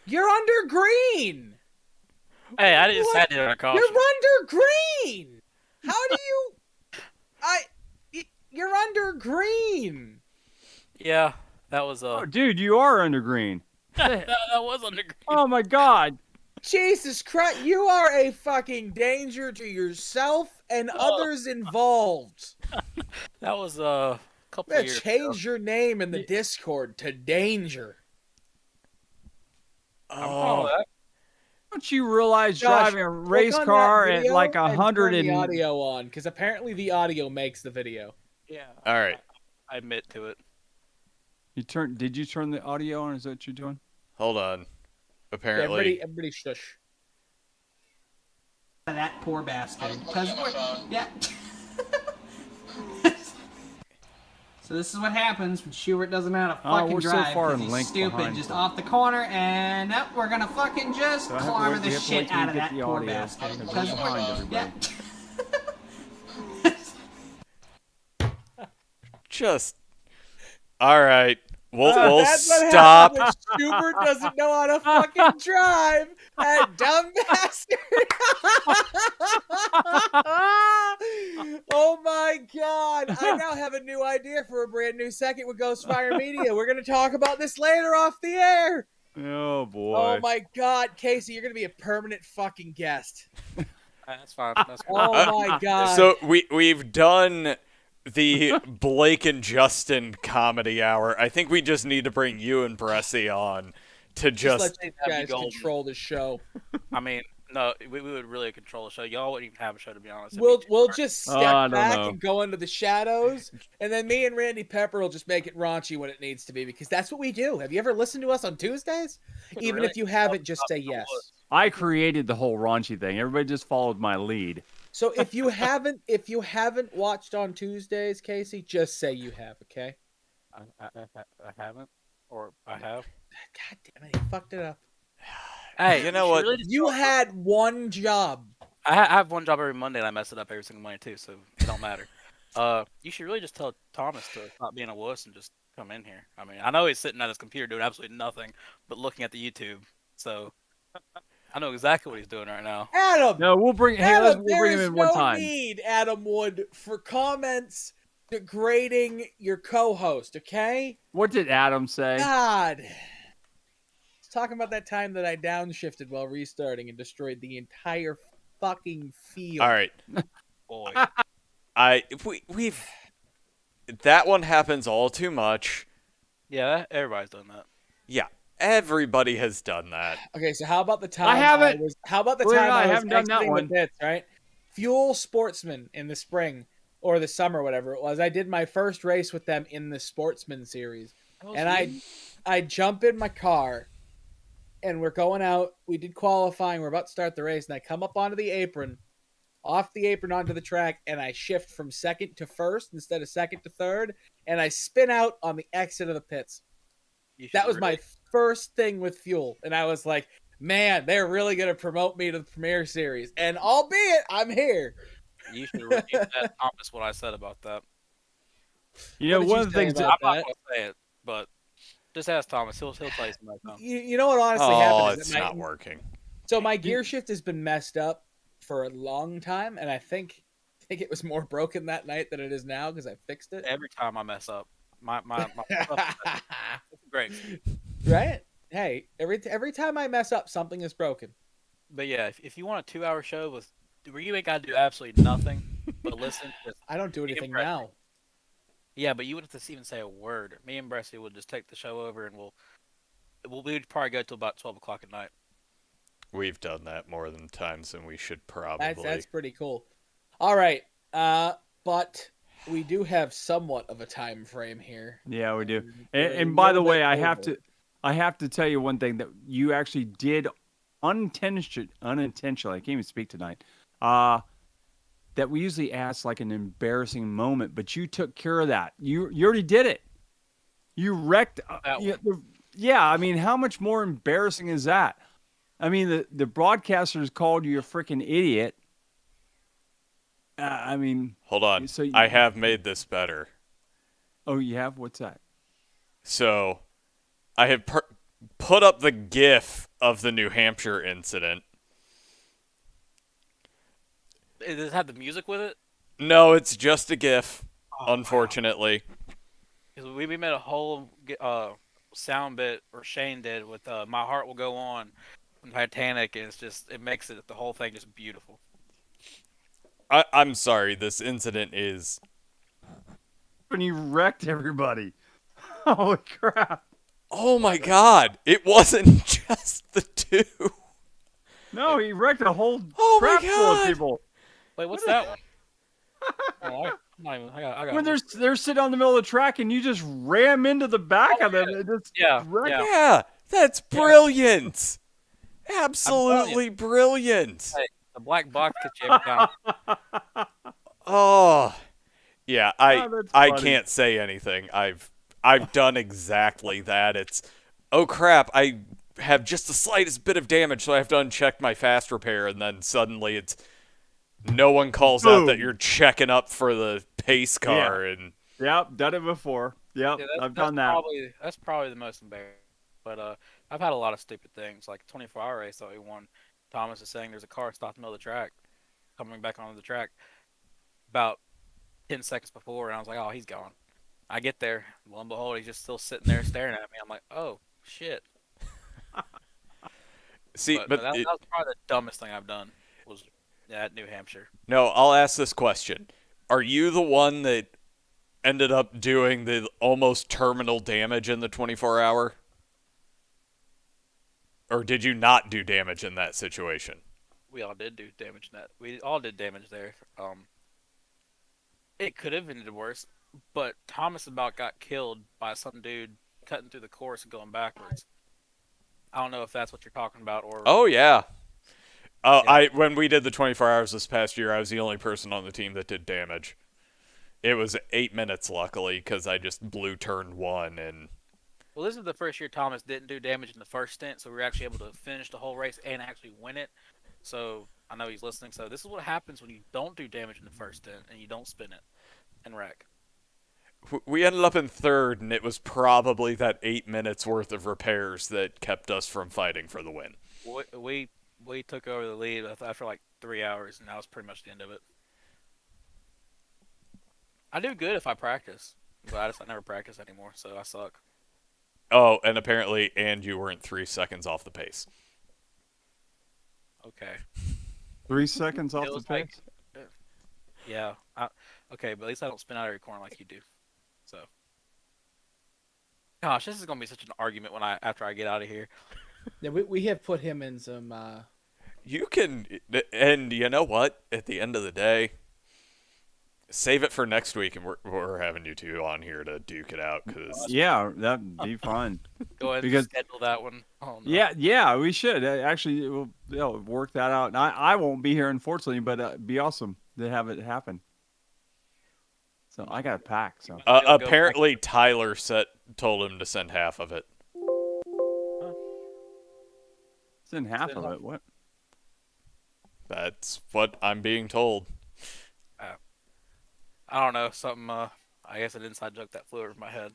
you're under green. Hey, I just What? had it on a caution. You're under green. How do you? You're under green. Yeah, that was Oh, dude, you are under green. that was under green. Oh my God. Jesus Christ, you are a fucking danger to yourself and others involved. That was a couple I'm of gonna years change your name in the Discord to Danger. ago. Oh, Don't you realize Josh, driving a click race on that car at video like and 100 turn the and audio on, because apparently the audio makes the video. Yeah. all right. I admit to it. did you turn the audio on? Is that what you're doing? Hold on. Yeah, Apparently, everybody shush. That poor bastard. Because yeah. So this is what happens when Schubert doesn't know how to fucking we're so drive. far 'Cause in he's length stupid, behind. just off the corner, and nope, we're gonna fucking just So I have to clobber wait- the we have to wait shit till you out of get that the poor audio, bastard. because we're Because behind yeah. just all right. We'll That's what stop. happens when Schubert doesn't know how to fucking drive. That dumb bastard. Oh my God. I now have a new idea for a brand new segment with Ghostfire Media. We're going to talk about this later off the air. Oh boy. Oh my God. Casey, you're going to be a permanent fucking guest. That's fine. That's fine. Oh my God. So we've done the Blake and Justin comedy hour. I think we just need to bring you and Bressy on to just let just you that'd be guys golden. control the show. I mean, no, we would really control the show. Y'all wouldn't even have a show, to be honest. It'd We'll be too we'll hard. just I step don't back know. and go into the shadows, and then me and Randy Pepper will just make it raunchy when it needs to be, because that's what we do. Have you ever listened to us on Tuesdays? Even Really? if you haven't, just say yes. I created the whole raunchy thing. Everybody just followed my lead. So if you haven't watched on Tuesdays, Casey, just say you have, okay? I haven't, or I have. God damn it, he fucked it up. Hey, You know should what? really just You tell- had one job. I have one job every Monday, and I mess it up every single Monday too, so it don't matter. You should really just tell Thomas to stop being a wuss and just come in here. I mean, I know he's sitting at his computer doing absolutely nothing but looking at the YouTube, so I know exactly what he's doing right now. Adam, No, we'll bring. Hey, Adam, we'll bring him there is in one no time. need, Adam Wood, for comments degrading your co-host, okay? What did Adam say? God. talking about that time that I downshifted while restarting and destroyed the entire fucking field. All right. Boy, We've that one happens all too much. yeah, everybody's done that. Yeah, everybody has done that. Okay, so how about the time I haven't. how about the Believe it or time not, I I was haven't done that exiting the one. pits, right? Fuel Sportsman in the spring or the summer, whatever it was. I did my first race with them in the Sportsman series. That was And you? I jump in my car and we're going out. We did qualifying. We're about to start the race, and I come up onto the apron, off the apron onto the track, and I shift from second to first instead of second to third, and I spin out on the exit of the pits. You should That was really- my first thing with Fuel, and I was like, man, they're really going to promote me to the Premier Series. And albeit I'm here. You should review that, Thomas, what I said about that. You know, What did one you of the say things about that I'm not that? going to say it, but just ask Thomas. He'll tell you some other time. You know what honestly Oh, happened? it's Is that not working. So my gear shift has been messed up for a long time, and I think it was more broken that night than it is now because I fixed it. Every time I mess up, my stuff is great. Right? Hey, every time I mess up, something is broken. But yeah, if you want a 2-hour show where you ain't got to do absolutely nothing but listen, just, I don't do Me and anything Brett. now. yeah, but you wouldn't have to even say a word. Me and Bressy would just take the show over, and we'd probably go till about 12 o'clock at night. We've done that more than times than we should probably. That's pretty cool. All right, but we do have somewhat of a time frame here. Yeah, we do. We're a And by the little way, bit I over. have to tell you one thing that you actually did unintentionally. I can't even speak tonight. That we usually ask like an embarrassing moment, but you took care of that. You already did it. You wrecked. That Yeah, I mean, how much more embarrassing is that? I mean, the broadcasters called you a freaking idiot. I mean, Hold on. So I have made this better. oh, you have? What's that? So, I have put up the GIF of the New Hampshire incident. Does it have the music with it? No, it's just a GIF, Oh, unfortunately. Because we made a whole sound bit, or Shane did, with "My Heart Will Go On" from Titanic, and it makes the whole thing just beautiful. I'm sorry, this incident is... When you wrecked everybody. Holy crap. Oh my god, it wasn't just the two. No, he wrecked a whole Oh my crap full of God. people. Wait, what's that one? Oh, I'm not even, I got When one. they're sitting on the middle of the track and you just ram into the back of them. And just Yeah, wreck- yeah. Yeah, that's brilliant. Absolutely brilliant. Hey, the black box gets you every time. Oh, yeah. Oh, that's I funny. can't say anything. I've done exactly that. It's, oh crap, I have just the slightest bit of damage, so I have to uncheck my fast repair, and then suddenly it's no one calls out that Boom. you're checking up for the pace car, and Yep, done it before. Yep, Yeah, I've done that. That's probably the most embarrassing. But I've had a lot of stupid things, like 24-hour race that we won. Thomas is saying there's a car stopped in the middle of the track, coming back onto the track about 10 seconds before, and I was like, oh, he's gone. I get there, lo and behold, he's just still sitting there staring at me. I'm like, oh, shit. see, but that was probably the dumbest thing I've done, was at New Hampshire. no, I'll ask this question. Are you the one that ended up doing the almost terminal damage in the 24-hour? Or did you not do damage in that situation? We all did do damage in that. We all did damage there. It could have ended worse, but Thomas about got killed by some dude cutting through the course and going backwards. I don't know if that's what you're talking about, or Oh, yeah. Yeah. When we did the 24 hours this past year, I was the only person on the team that did damage. It was 8 minutes, luckily, because I just blew turn one, and well, this is the first year Thomas didn't do damage in the first stint, so we were actually able to finish the whole race and actually win it. So I know he's listening. So this is what happens when you don't do damage in the first stint and you don't spin it and wreck. we ended up in third, and it was probably that 8 minutes worth of repairs that kept us from fighting for the win. We took over the lead after like 3 hours, and that was pretty much the end of it. I do good if I practice, but I never practice anymore, so I suck. Oh, and apparently, and you weren't 3 seconds off the pace. Okay. 3 seconds off the Feels like- pace. Yeah. Okay, but at least I don't spin out every corner like you do. So. Gosh, this is gonna be such an argument after I get out of here. Yeah, we have put him in some. You can, and you know what? At the end of the day, save it for next week, and we're having you two on here to duke it out. Cause Yeah, that'd be fun. Go ahead Because- and schedule that one. Oh, no. Yeah, we should. Actually, we'll work that out. And I won't be here, unfortunately, but it'd be awesome to have it happen. So I got to pack. So apparently, Tyler told him to send half of it. send half of it. What? That's what I'm being told. I don't know. Something. I guess an inside joke that flew over my head.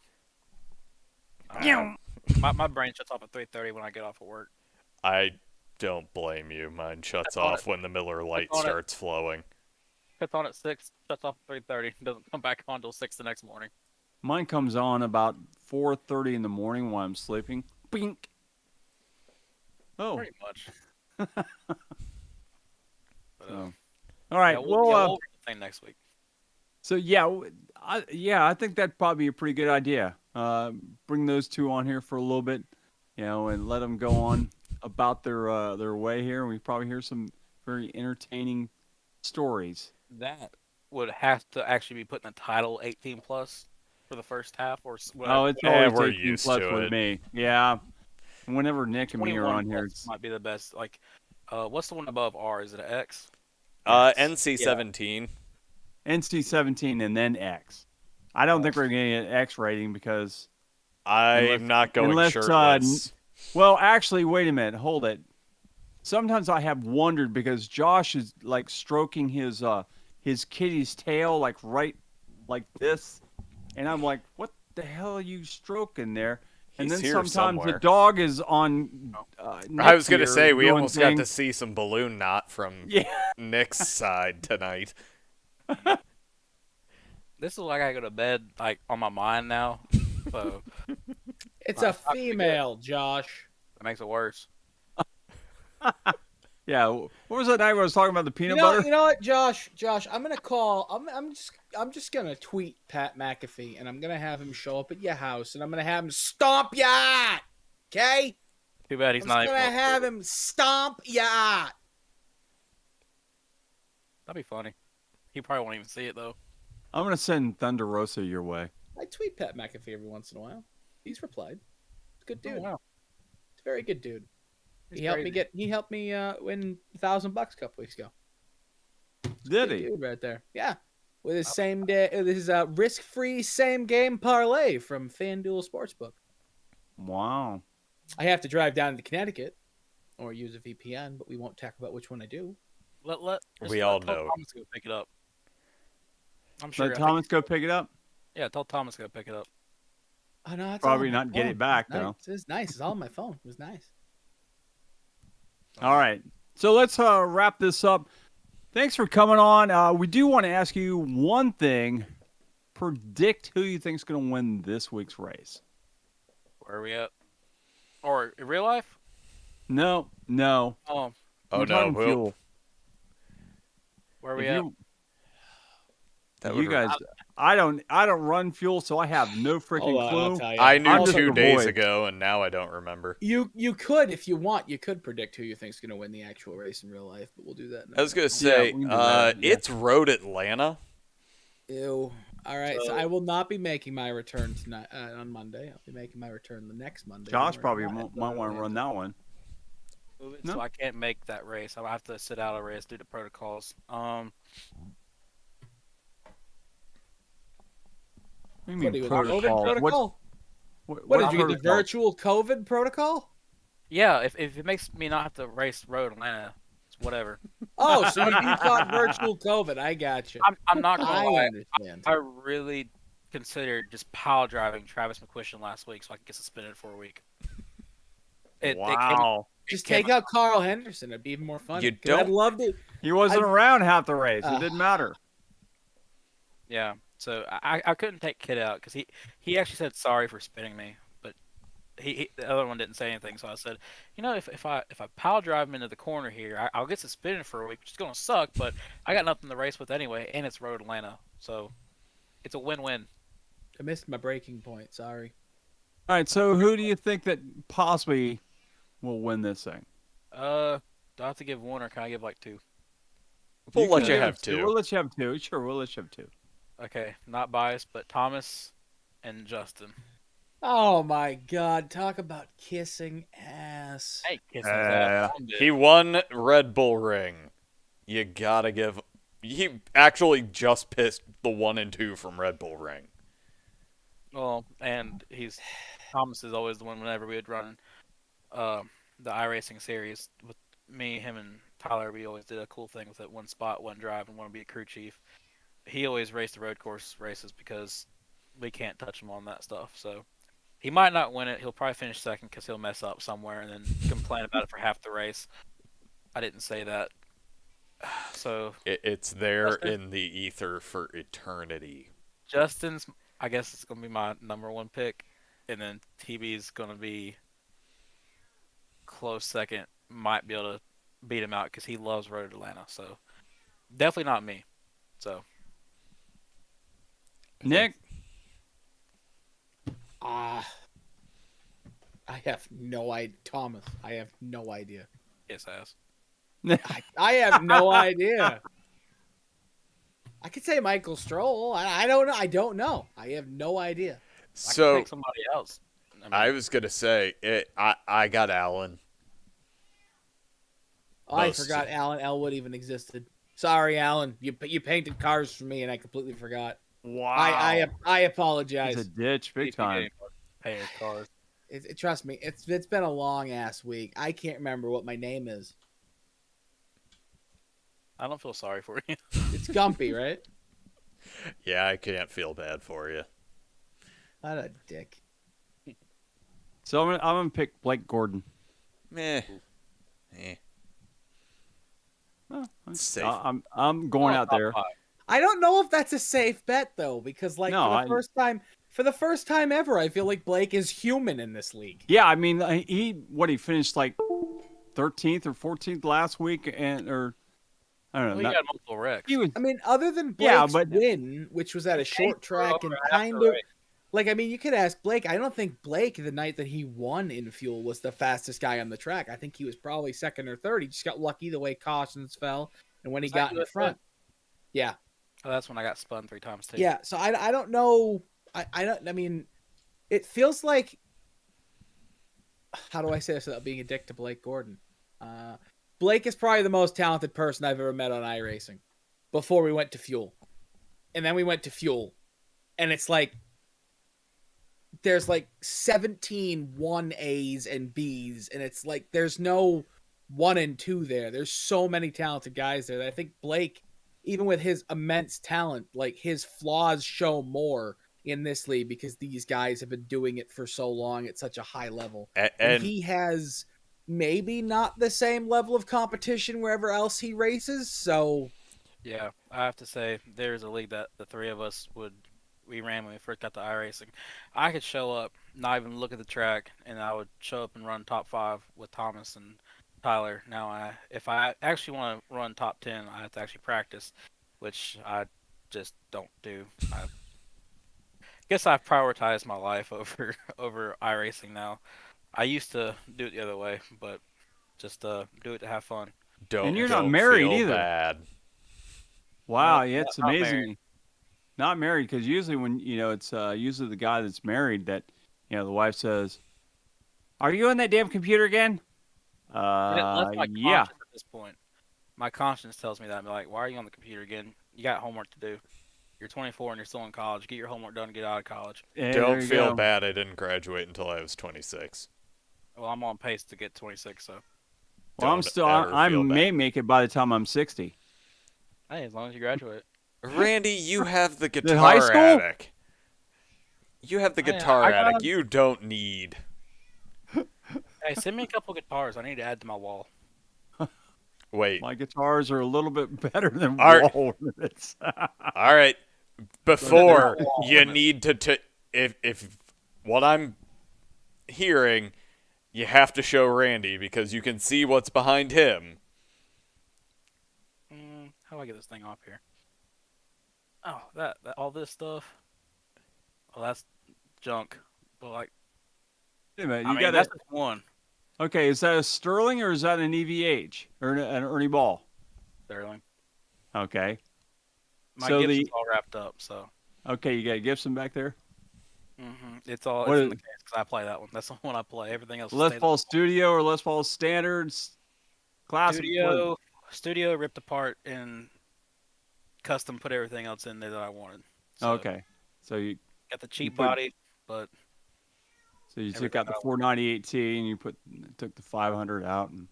My brain shuts off at 3:30 when I get off of work. I don't blame you. Mine shuts off when the Miller Lite on it. starts flowing. Shuts on at 6. Shuts off at 3:30. Doesn't come back on until 6 the next morning. Mine comes on about 4:30 in the morning while I'm sleeping. Bink. Oh. Pretty much. But, So. All right. yeah, Well, we'll run the thing next week. so yeah, I think that'd probably be a pretty good idea. Bring those two on here for a little bit, and let them go on about their way here. We probably hear some very entertaining stories. That would have to actually be put in the title 18 plus for the first half, or whatever. Oh, it's Yeah, always we're 18 used plus to with it. me. Yeah. Whenever Nick and me are 21 on here, plus it's might be the best. Like, what's the one above R? Is it an X? NC-17. NC-17 and then X. I don't think we're getting an X rating because, I'm not going unless, shirtless. well, actually, wait a minute, hold it. Sometimes I have wondered because Josh is like stroking his kitty's tail right like this, and I'm like, what the hell are you stroking there? And He's then here sometimes somewhere. the dog is on. I was going gonna say we almost got to see some balloon knot from Yeah. Nick's side tonight. This is like I go to bed like on my mind now, so It's a female, Josh. that makes it worse. Yeah. What was that night where I was talking about the peanut You know, butter? you know what, Josh? I'm gonna call. I'm just gonna tweet Pat McAfee, and I'm gonna have him show up at your house, and I'm gonna have him stomp ya out. Okay? Too bad he's I'm not just even. gonna have him stomp ya out. That'd be funny. He probably won't even see it though. I'm gonna send Thunder Rosa your way. I tweet Pat McAfee every once in a while. He's replied. He's a good dude. Oh, wow. He's a very good dude. He's He helped crazy. me win $1,000 a couple weeks ago. Did Good he? dude right there. Yeah. With his same day, his risk-free same game parlay from FanDuel Sportsbook. Wow. I have to drive down to Connecticut or use a VPN, but we won't talk about which one I do. We all know. Thomas go pick it up. I'm sure. Let Thomas go pick it up. Yeah, tell Thomas to go pick it up. Oh no, it's Probably all on my not get phone. it back, It's nice. though. It's nice. It's all on my phone. It was nice. All right. So let's wrap this up. Thanks for coming on. We do want to ask you one thing. Predict who you think is going to win this week's race. Where are we at? Or in real life? No. Oh, Oh We're no, talking we'll, fuel. where are If we at? that you would- guys, I don't run fuel, so I have no freaking Hold on, I'll clue. tell you. I knew I'm just 2 a days void. ago, and now I don't remember. You could, if you want, you could predict who you think's going to win the actual race in real life, but we'll do that. I was gonna Yeah, say, we can do that, yeah. it's Road Atlanta. Ew. All right, so I will not be making my return tonight on Monday. I'll be making my return the next Monday. Josh We're probably not might at want to run that one. Move it No. So I can't make that race. I'll have to sit out a race due to protocols. What do you What, mean are you, protocol? COVID protocol? What What did you get the protocol? virtual COVID protocol? Yeah, if it makes me not have to race Road Atlanta, it's whatever. Oh, so you thought virtual COVID? I got you. I'm not gonna I lie. understand. I really considered just pile driving Travis McQuistion last week so I could get suspended for a week. Wow. Just came take out Carl Henderson. It'd be even more fun. You 'Cause don't- I'd love to. He wasn't around half the race. It didn't matter. Yeah, so I couldn't take Kid out because he actually said sorry for spinning me, but the other one didn't say anything, so I said, if I pile drive him into the corner here, I'll get suspended for a week, which is gonna suck, but I got nothing to race with anyway, and it's Road Atlanta, so it's a win-win. I missed my breaking point. Sorry. All right, so who do you think that possibly will win this thing? Do I have to give one, or can I give like two? We'll let can you give have us two. two. We'll let you have two. Sure, we'll let you have two. Okay, not biased, but Thomas and Justin. Oh my God! Talk about kissing ass. Hey, kiss his ass. He won Red Bull Ring. You gotta give. He actually just pissed the 1 and 2 from Red Bull Ring. Well, and Thomas is always the one whenever we would run the iRacing series with me, him, and Tyler. We always did a cool thing with it: one spot, one drive, and want to be a crew chief. He always raced the road course races because we can't touch him on that stuff. So he might not win it. He'll probably finish second because he'll mess up somewhere and then complain about it for half the race. I didn't say that. So It's there Justin? in the ether for eternity. Justin's, I guess it's going to be my number one pick. And then TB's going to be close second. Might be able to beat him out because he loves Road Atlanta. So definitely not me. So Nick, I have no idea. Thomas, I have no idea. kiss ass. I have no idea. I could say Michael Stroll. I don't know. I don't know. I have no idea. I can So pick somebody else. I was gonna say it. I got Allen. Oh, I Most- forgot Alan Elwood even existed. Sorry, Alan. You painted cars for me, and I completely forgot. wow. I He's apologize. a ditch, big time. Pay your cars. Trust me, it's been a long ass week. I can't remember what my name is. I don't feel sorry for you. It's Gumpy, right? Yeah, I can't feel bad for you. What a dick. So I'm gonna pick Blake Gordon. Meh. Eh. Oh, Safe. I'm going out there. I don't know if that's a safe bet though, because like No, for the first time ever, I feel like Blake is human in this league. Yeah, I mean he finished like 13th or 14th last week, or I don't know. Well, you got multiple wrecks. He was I mean, other than Yeah, Blake's but- win, which was at a short track and Over kind after of race. like, I mean, you could ask Blake. I don't think Blake, the night that he won in Fuel, was the fastest guy on the track. I think he was probably second or third. He just got lucky the way cautions fell and when he Was that got in USA? front. Yeah. Oh, that's when I got spun 3 times too. Yeah. So I don't know. I mean, it feels like, how do I say this without being a dick to Blake Gordon? Blake is probably the most talented person I've ever met on iRacing before we went to Fuel. And then we went to Fuel. And it's like, there's like 17 1As and Bs. And it's like, there's no 1 and 2 there. There's so many talented guys there that I think Blake, even with his immense talent, like his flaws show more in this league because these guys have been doing it for so long at such a high level. And And he has maybe not the same level of competition wherever else he races. So Yeah, I have to say, there's a league that the 3 of us we ran when we first got to iRacing. I could show up, not even look at the track, and I would show up and run top 5 with Thomas and Tyler. Now, if I actually want to run top 10, I have to actually practice, which I just don't do. I guess I've prioritized my life over iRacing now. I used to do it the other way, but just do it to have fun. don't. And you're not don't married feel either. Bad. wow. No, Yeah, it's not amazing. married. Not married, because usually when it's usually the guy that's married that the wife says, "Are you on that damn computer again?" That's my Yeah. conscience at this point. My conscience tells me that. I'm like, why are you on the computer again? You got homework to do. You're 24 and you're still in college. Get your homework done and get out of college. Hey, Don't there you feel go. bad. I didn't graduate until I was 26. Well, I'm on pace to get 26, so Well, I'm Don't still. ever I feel may bad. make it by the time I'm 60. hey, as long as you graduate. Randy, you have the high guitar school? attic. You have the I- guitar I got attic. a- You don't need. Hey, send me a couple guitars. I need to add to my wall. Wait. My guitars are a little bit better than Art- wall ornaments. All right. Before Wall you ornaments. need to if what I'm hearing, you have to show Randy because you can see what's behind him. How do I get this thing off here? Oh, that all this stuff. Well, that's junk. But like, Wait a minute, I you mean, got that's just one. Okay, is that a Sterling or is that an EVH or an Ernie Ball? Sterling. Okay. My So Gibson's all wrapped up, so. Okay, you got Gibson back there? It's What in is- the case because I play that one. That's the one I play. Everything else Les stays Paul Studio or Les Paul Standards? Classic. Studio ripped apart and custom put everything else in there that I wanted. So Okay. So you got the cheap put- body, but took everything out the I want. 498T and you took the 500 out and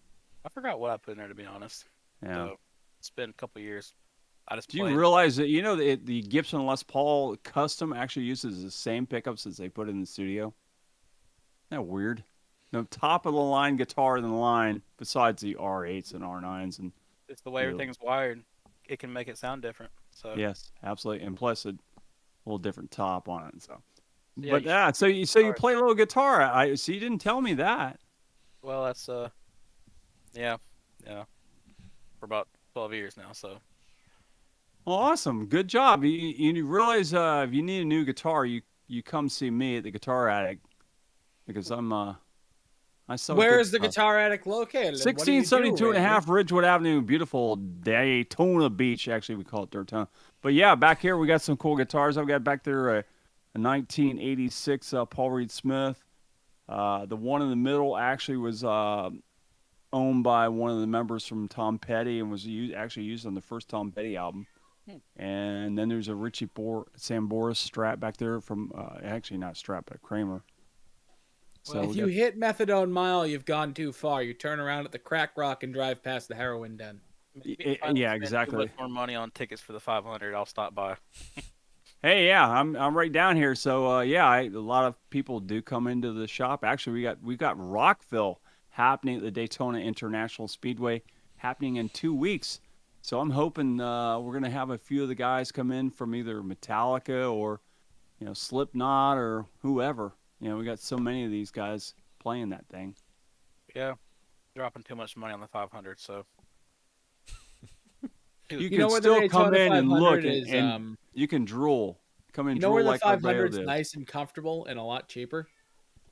I forgot what I put in there to be honest. yeah. So it's been a couple years. I just Do you played. realize that the Gibson Les Paul custom actually uses the same pickups as they put in the studio? Isn't that weird? The top of the line guitar in the line, besides the R8s and R9s, and It's the way everything's wired. It can make it sound different. So yes, absolutely, and plus a little different top on it. So, Yeah, but you yeah, so you play a little guitar. So you didn't tell me that. well, that's yeah, for about 12 years now. So Well, awesome, good job. You realize if you need a new guitar, you come see me at the Guitar Attic because I sell. Where good is the stuff. Guitar Attic located? and what do you do, 1672 and a half Randy? Ridgewood Avenue, beautiful Daytona Beach. Actually, we call it Daytona. But yeah, back here we got some cool guitars. I've got back there a 1986 Paul Reed Smith. The one in the middle actually was owned by one of the members from Tom Petty and was actually used on the first Tom Petty album. And then there's a Richie Sam Boris Strat back there from actually not Strat but Kramer. So If we you got- hit Methadone Mile, you've gone too far. You turn around at the Crack Rock and drive past the heroin den. Yeah, If I spend exactly. Too much more money on tickets for the 500. I'll stop by. Hey, yeah, I'm right down here. So yeah, a lot of people do come into the shop. Actually, we got Rockville happening at the Daytona International Speedway happening in 2 weeks. So I'm hoping we're gonna have a few of the guys come in from either Metallica or Slipknot or whoever. We got so many of these guys playing that thing. Yeah, dropping too much money on the 500. So You know can where the still come Daytona in and look 500 is, and you can drool. Come in, You know drool where the like everybody 500 is else. nice and comfortable and a lot cheaper?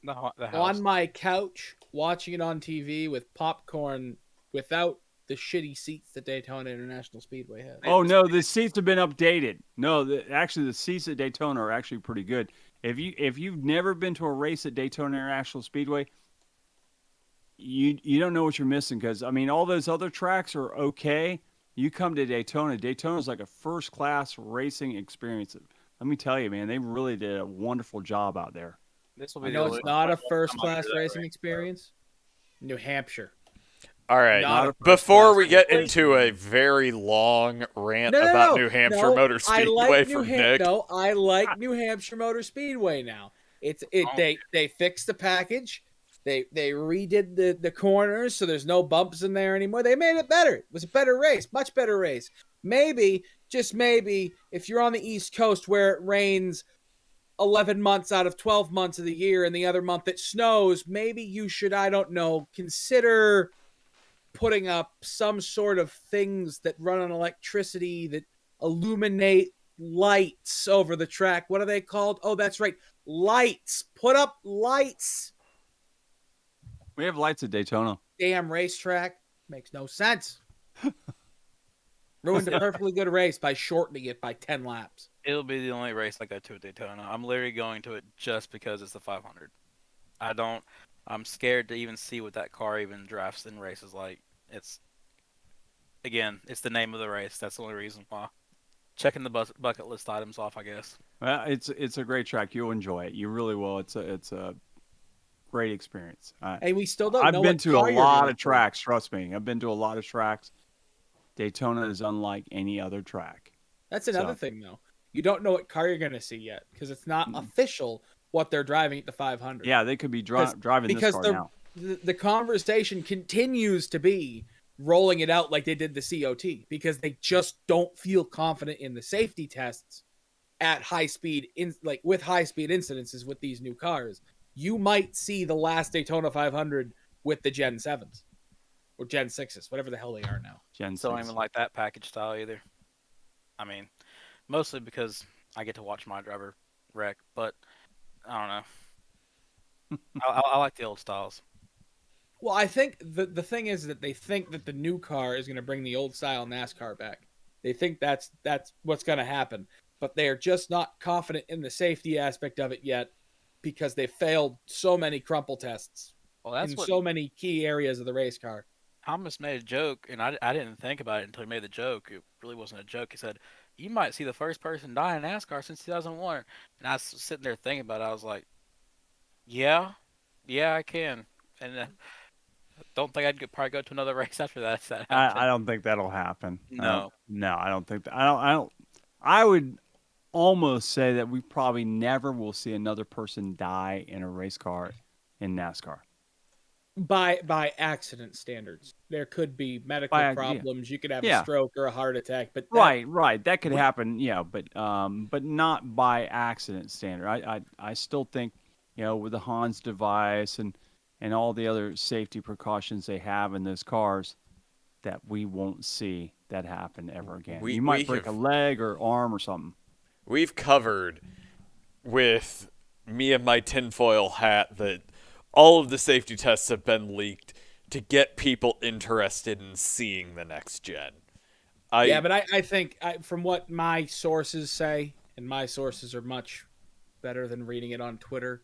the house. On my couch, watching it on TV with popcorn without the shitty seats that Daytona International Speedway has. Oh no, the seats have been updated. No, actually the seats at Daytona are actually pretty good. If you've never been to a race at Daytona International Speedway, you don't know what you're missing because I mean all those other tracks are okay. You come to Daytona. Daytona's like a first class racing experience. Let me tell you, man, they really did a wonderful job out there. This will be You the know only it's not a time I first do class that racing race, experience? New Hampshire. All right. Not a Before first-class we get race. into a very long rant No, about no, New Hampshire no, Motor I Speedway like from Nick. No, I like New Hampshire Motor Speedway now. They fixed the package. They redid the corners so there's no bumps in there anymore. They made it better. It was a better race, much better race. Maybe, just maybe, if you're on the East Coast where it rains 11 months out of 12 months of the year and the other month it snows, maybe you should, I don't know, consider putting up some sort of things that run on electricity that illuminate lights over the track. What are they called? Oh, that's right. Lights. Put up lights. We have lights at Daytona. Damn racetrack. Makes no sense. Ruined a perfectly good race by shortening it by 10 laps. It'll be the only race I go to at Daytona. I'm literally going to it just because it's the 500. I'm scared to even see what that car even drafts in races like. It's the name of the race. That's the only reason why. Checking the bucket list items off, I guess. Well, it's a great track. You'll enjoy it. You really will. It's a great experience. And we still don't I've know been what to car a you're lot going of tracks. Trust me, I've been to a lot of tracks. Daytona is unlike any other track. That's another So- thing, though. You don't know what car you're going to see yet because it's not official what they're driving at the 500. Yeah, they could be driving this because car now. the conversation continues to be rolling it out like they did the COT because they just don't feel confident in the safety tests at high speed, with high speed incidences with these new cars. you might see the last Daytona 500 with the Gen 7s or Gen 6s, whatever the hell they are now. Gen So I don't 6. even like that package style either. I mean, mostly because I get to watch my driver wreck, but I don't know. I like the old styles. Well, I think the thing is that they think that the new car is going to bring the old style NASCAR back. They think that's what's going to happen, but they are just not confident in the safety aspect of it yet because they failed so many crumple tests Well, that's in what so many key areas of the race car. Thomas made a joke, and I didn't think about it until he made the joke. It really wasn't a joke. He said, "You might see the first person die in NASCAR since 2001." And I was sitting there thinking about it. I was like, "Yeah, yeah, I can." And don't think probably go to another race after that if that happened. I don't think that'll happen. No. I don't think that. I don't. I would almost say that we probably never will see another person die in a race car in NASCAR. By accident standards, there could be medical problems. You could have a stroke or a heart attack, but right, that could happen. Yeah, but not by accident standard. I still think, with the Hans device and all the other safety precautions they have in those cars, that we won't see that happen ever again. You might break a leg or arm or something. We've covered with me and my tinfoil hat that all of the safety tests have been leaked to get people interested in seeing the next gen. But I think from what my sources say, and my sources are much better than reading it on Twitter,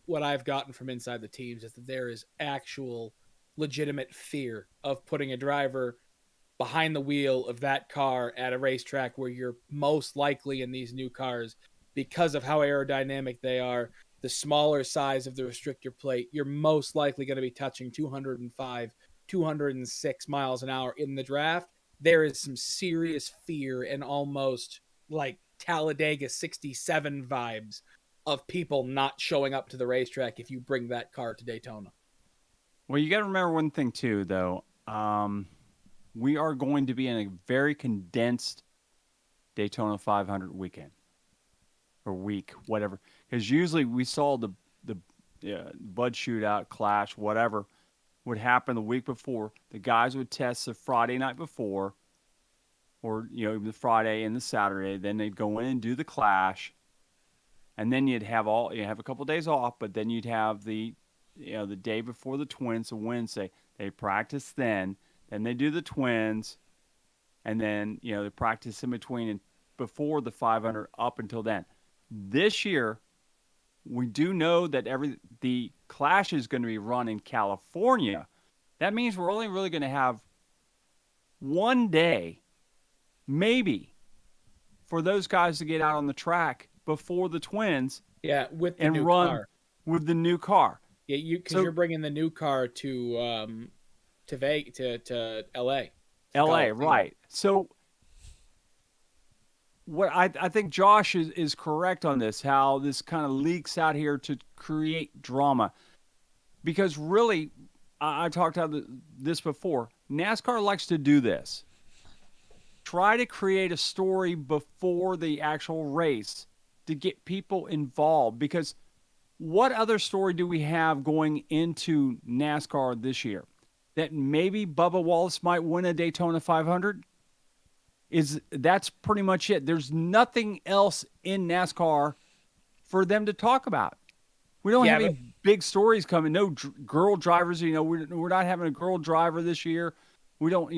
what I've gotten from inside the teams is that there is actual legitimate fear of putting a driver behind the wheel of that car at a racetrack where you're most likely in these new cars, because of how aerodynamic they are, the smaller size of the restrictor plate, you're most likely going to be touching 205, 206 miles an hour in the draft. There is some serious fear and almost like Talladega 67 vibes of people not showing up to the racetrack if you bring that car to Daytona. Well, you got to remember one thing too, though. We are going to be in a very condensed Daytona 500 weekend or week, whatever. Because usually we saw the Bud Shootout, Clash, whatever would happen the week before. The guys would test the Friday night before, or the Friday and the Saturday. Then they'd go in and do the Clash, and then you have a couple of days off. But then you'd have the day before the Twins, a Wednesday. They practice then they do the Twins, and then they practice in between and before the 500 up until then. This year, we do know that the Clash is going to be run in California. That means we're only really going to have one day, maybe, for those guys to get out on the track before the Twins. Yeah, with the and new run car. With the new car. Yeah, you're bringing the new car to LA. LA, right. So what I think Josh is correct on this, how this kind of leaks out here to create drama. Because really, I talked about this before, NASCAR likes to do this. Try to create a story before the actual race to get people involved. Because what other story do we have going into NASCAR this year? That maybe Bubba Wallace might win a Daytona 500? That's pretty much it. There's nothing else in NASCAR for them to talk about. We don't have any big stories coming. No girl drivers. We're not having a girl driver this year. We don't.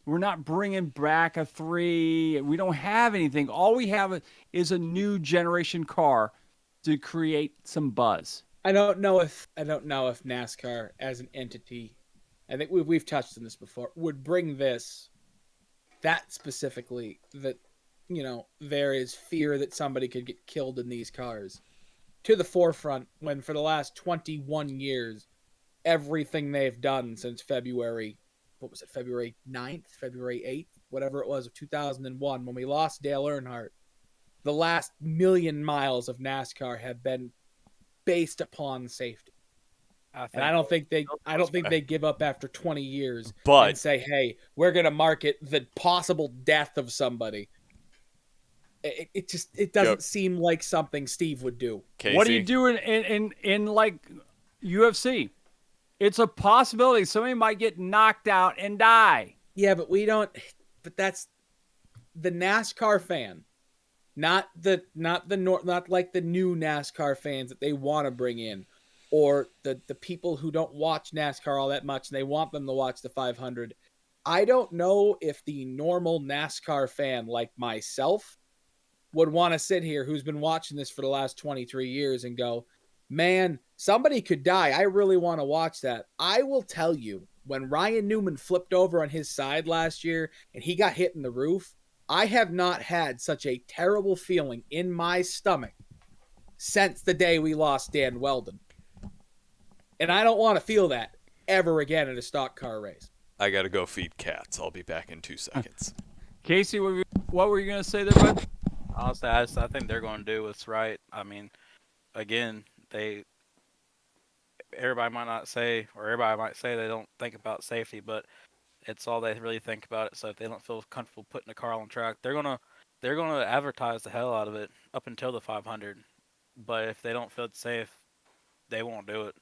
We're not bringing back a 3. We don't have anything. All we have is a new generation car to create some buzz. I don't know if NASCAR as an entity, I think we've touched on this before, would bring that specifically, that there is fear that somebody could get killed in these cars, to the forefront, when for the last 21 years everything they've done since February 9th, February 8th, whatever it was, of 2001, when we lost Dale Earnhardt, the last million miles of NASCAR have been based upon safety. And I don't think they give up after 20 years and say, hey, we're going to market the possible death of somebody. It doesn't seem like something Steve would do. Casey? What do you do in like UFC? It's a possibility somebody might get knocked out and die. Yeah, but we don't. But that's the NASCAR fan, not like the new NASCAR fans that they want to bring in, or the people who don't watch NASCAR all that much and they want them to watch the 500. I don't know if the normal NASCAR fan like myself would want to sit here, who's been watching this for the last 23 years, and go, man, somebody could die. I really want to watch that. I will tell you, when Ryan Newman flipped over on his side last year and he got hit in the roof, I have not had such a terrible feeling in my stomach since the day we lost Dan Weldon. And I don't want to feel that ever again in a stock car race. I gotta go feed cats. I'll be back in 2 seconds. Casey, what were you going to say there, bud? Honestly, I think they're going to do what's right. I mean, again, everybody might say they don't think about safety, but it's all they really think about it. So if they don't feel comfortable putting the car on track, they're gonna advertise the hell out of it up until the 500. But if they don't feel it's safe, they won't do it.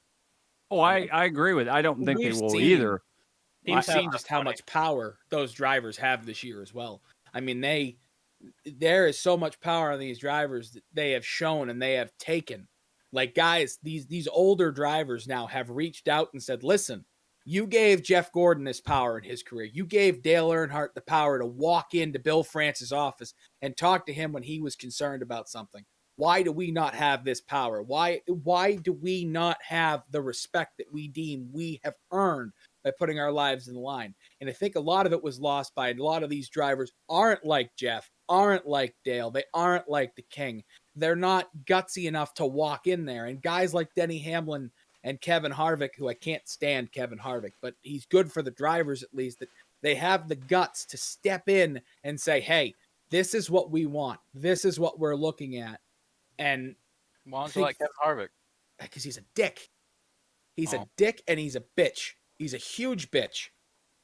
Oh, I agree with it. I don't think they will either. We've seen just how much power those drivers have this year as well. I mean, there is so much power on these drivers that they have shown and they have taken. Like, guys, these older drivers now have reached out and said, listen, you gave Jeff Gordon this power in his career. You gave Dale Earnhardt the power to walk into Bill France's office and talk to him when he was concerned about something. Why do we not have this power? Why do we not have the respect that we deem we have earned by putting our lives in the line? And I think a lot of it was lost by a lot of these drivers aren't like Jeff, aren't like Dale. They aren't like the King. They're not gutsy enough to walk in there. And guys like Denny Hamlin and Kevin Harvick, who I can't stand Kevin Harvick, but he's good for the drivers at least, that they have the guts to step in and say, hey, this is what we want. This is what we're looking at. And why don't you like Kevin Harvick? Because he's a dick. He's a dick and he's a bitch. He's a huge bitch.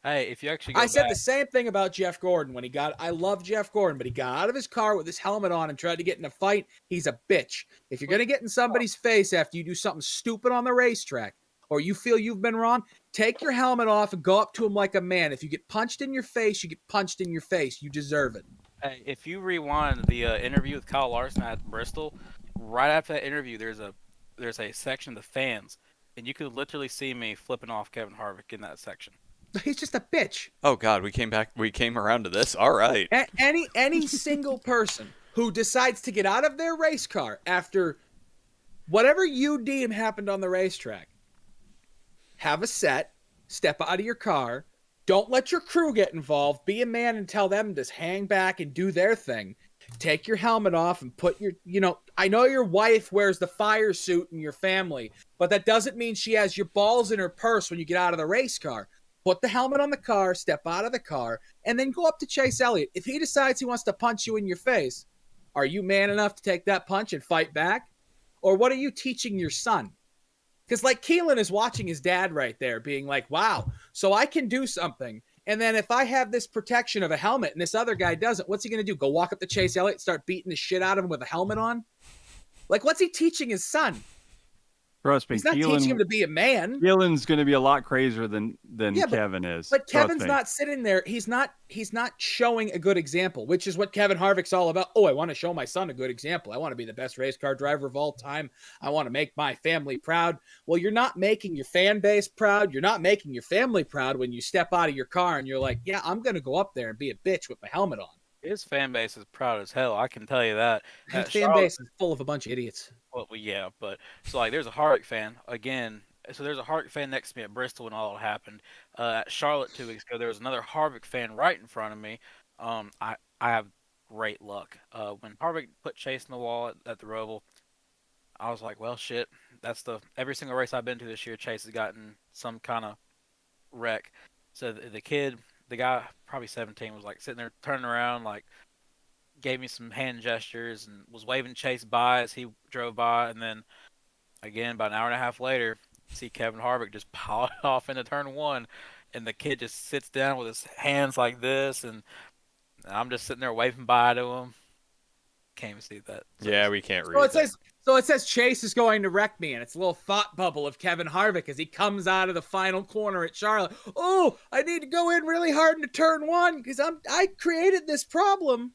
Hey, if you actually said the same thing about Jeff Gordon when I love Jeff Gordon, but he got out of his car with his helmet on and tried to get in a fight. He's a bitch. If you're going to get in somebody's face after you do something stupid on the racetrack, or you feel you've been wrong, take your helmet off and go up to him like a man. If you get punched in your face, you get punched in your face. You deserve it. Hey, if you rewind the interview with Kyle Larson at Bristol, right after that interview, there's a section of the fans, and you could literally see me flipping off Kevin Harvick in that section. He's just a bitch. Oh God, we came around to this. All right. Any single person who decides to get out of their race car after whatever you deem happened on the racetrack, have a set, step out of your car, don't let your crew get involved, be a man and tell them to just hang back and do their thing. Take your helmet off and put your, I know your wife wears the fire suit in your family, but that doesn't mean she has your balls in her purse when you get out of the race car. Put the helmet on the car, step out of the car, and then go up to Chase Elliott. If he decides he wants to punch you in your face, are you man enough to take that punch and fight back? Or what are you teaching your son? Because like Keelan is watching his dad right there being like, wow, so I can do something. And then if I have this protection of a helmet and this other guy doesn't, what's he going to do? Go walk up to Chase Elliott, start beating the shit out of him with a helmet on? Like, what's he teaching his son? Trust me, he's not teaching him to be a man. Keelan's going to be a lot crazier than Kevin is. But Kevin's not sitting there. He's not showing a good example, which is what Kevin Harvick's all about. Oh, I want to show my son a good example. I want to be the best race car driver of all time. I want to make my family proud. Well, you're not making your fan base proud. You're not making your family proud when you step out of your car and you're like, yeah, I'm going to go up there and be a bitch with my helmet on. His fan base is proud as hell. I can tell you that. His fan base is full of a bunch of idiots. Well, yeah, but so like there's a Harvick fan again. So there's a Harvick fan next to me at Bristol when all happened. At Charlotte 2 weeks ago, there was another Harvick fan right in front of me. I have great luck. When Harvick put Chase in the wall at the Roval, I was like, well, shit. That's every single race I've been to this year, Chase has gotten some kind of wreck. So the guy, probably 17, was like sitting there turning around, like gave me some hand gestures and was waving Chase by as he drove by. And then again, about an hour and a half later, see Kevin Harvick just pile off into turn 1, and the kid just sits down with his hands like this, and I'm just sitting there waving bye to him. can't see that. Yeah, we can't So read it says. So it says Chase is going to wreck me, and it's a little thought bubble of Kevin Harvick as he comes out of the final corner at Charlotte. Oh, I need to go in really hard into turn one because I created this problem.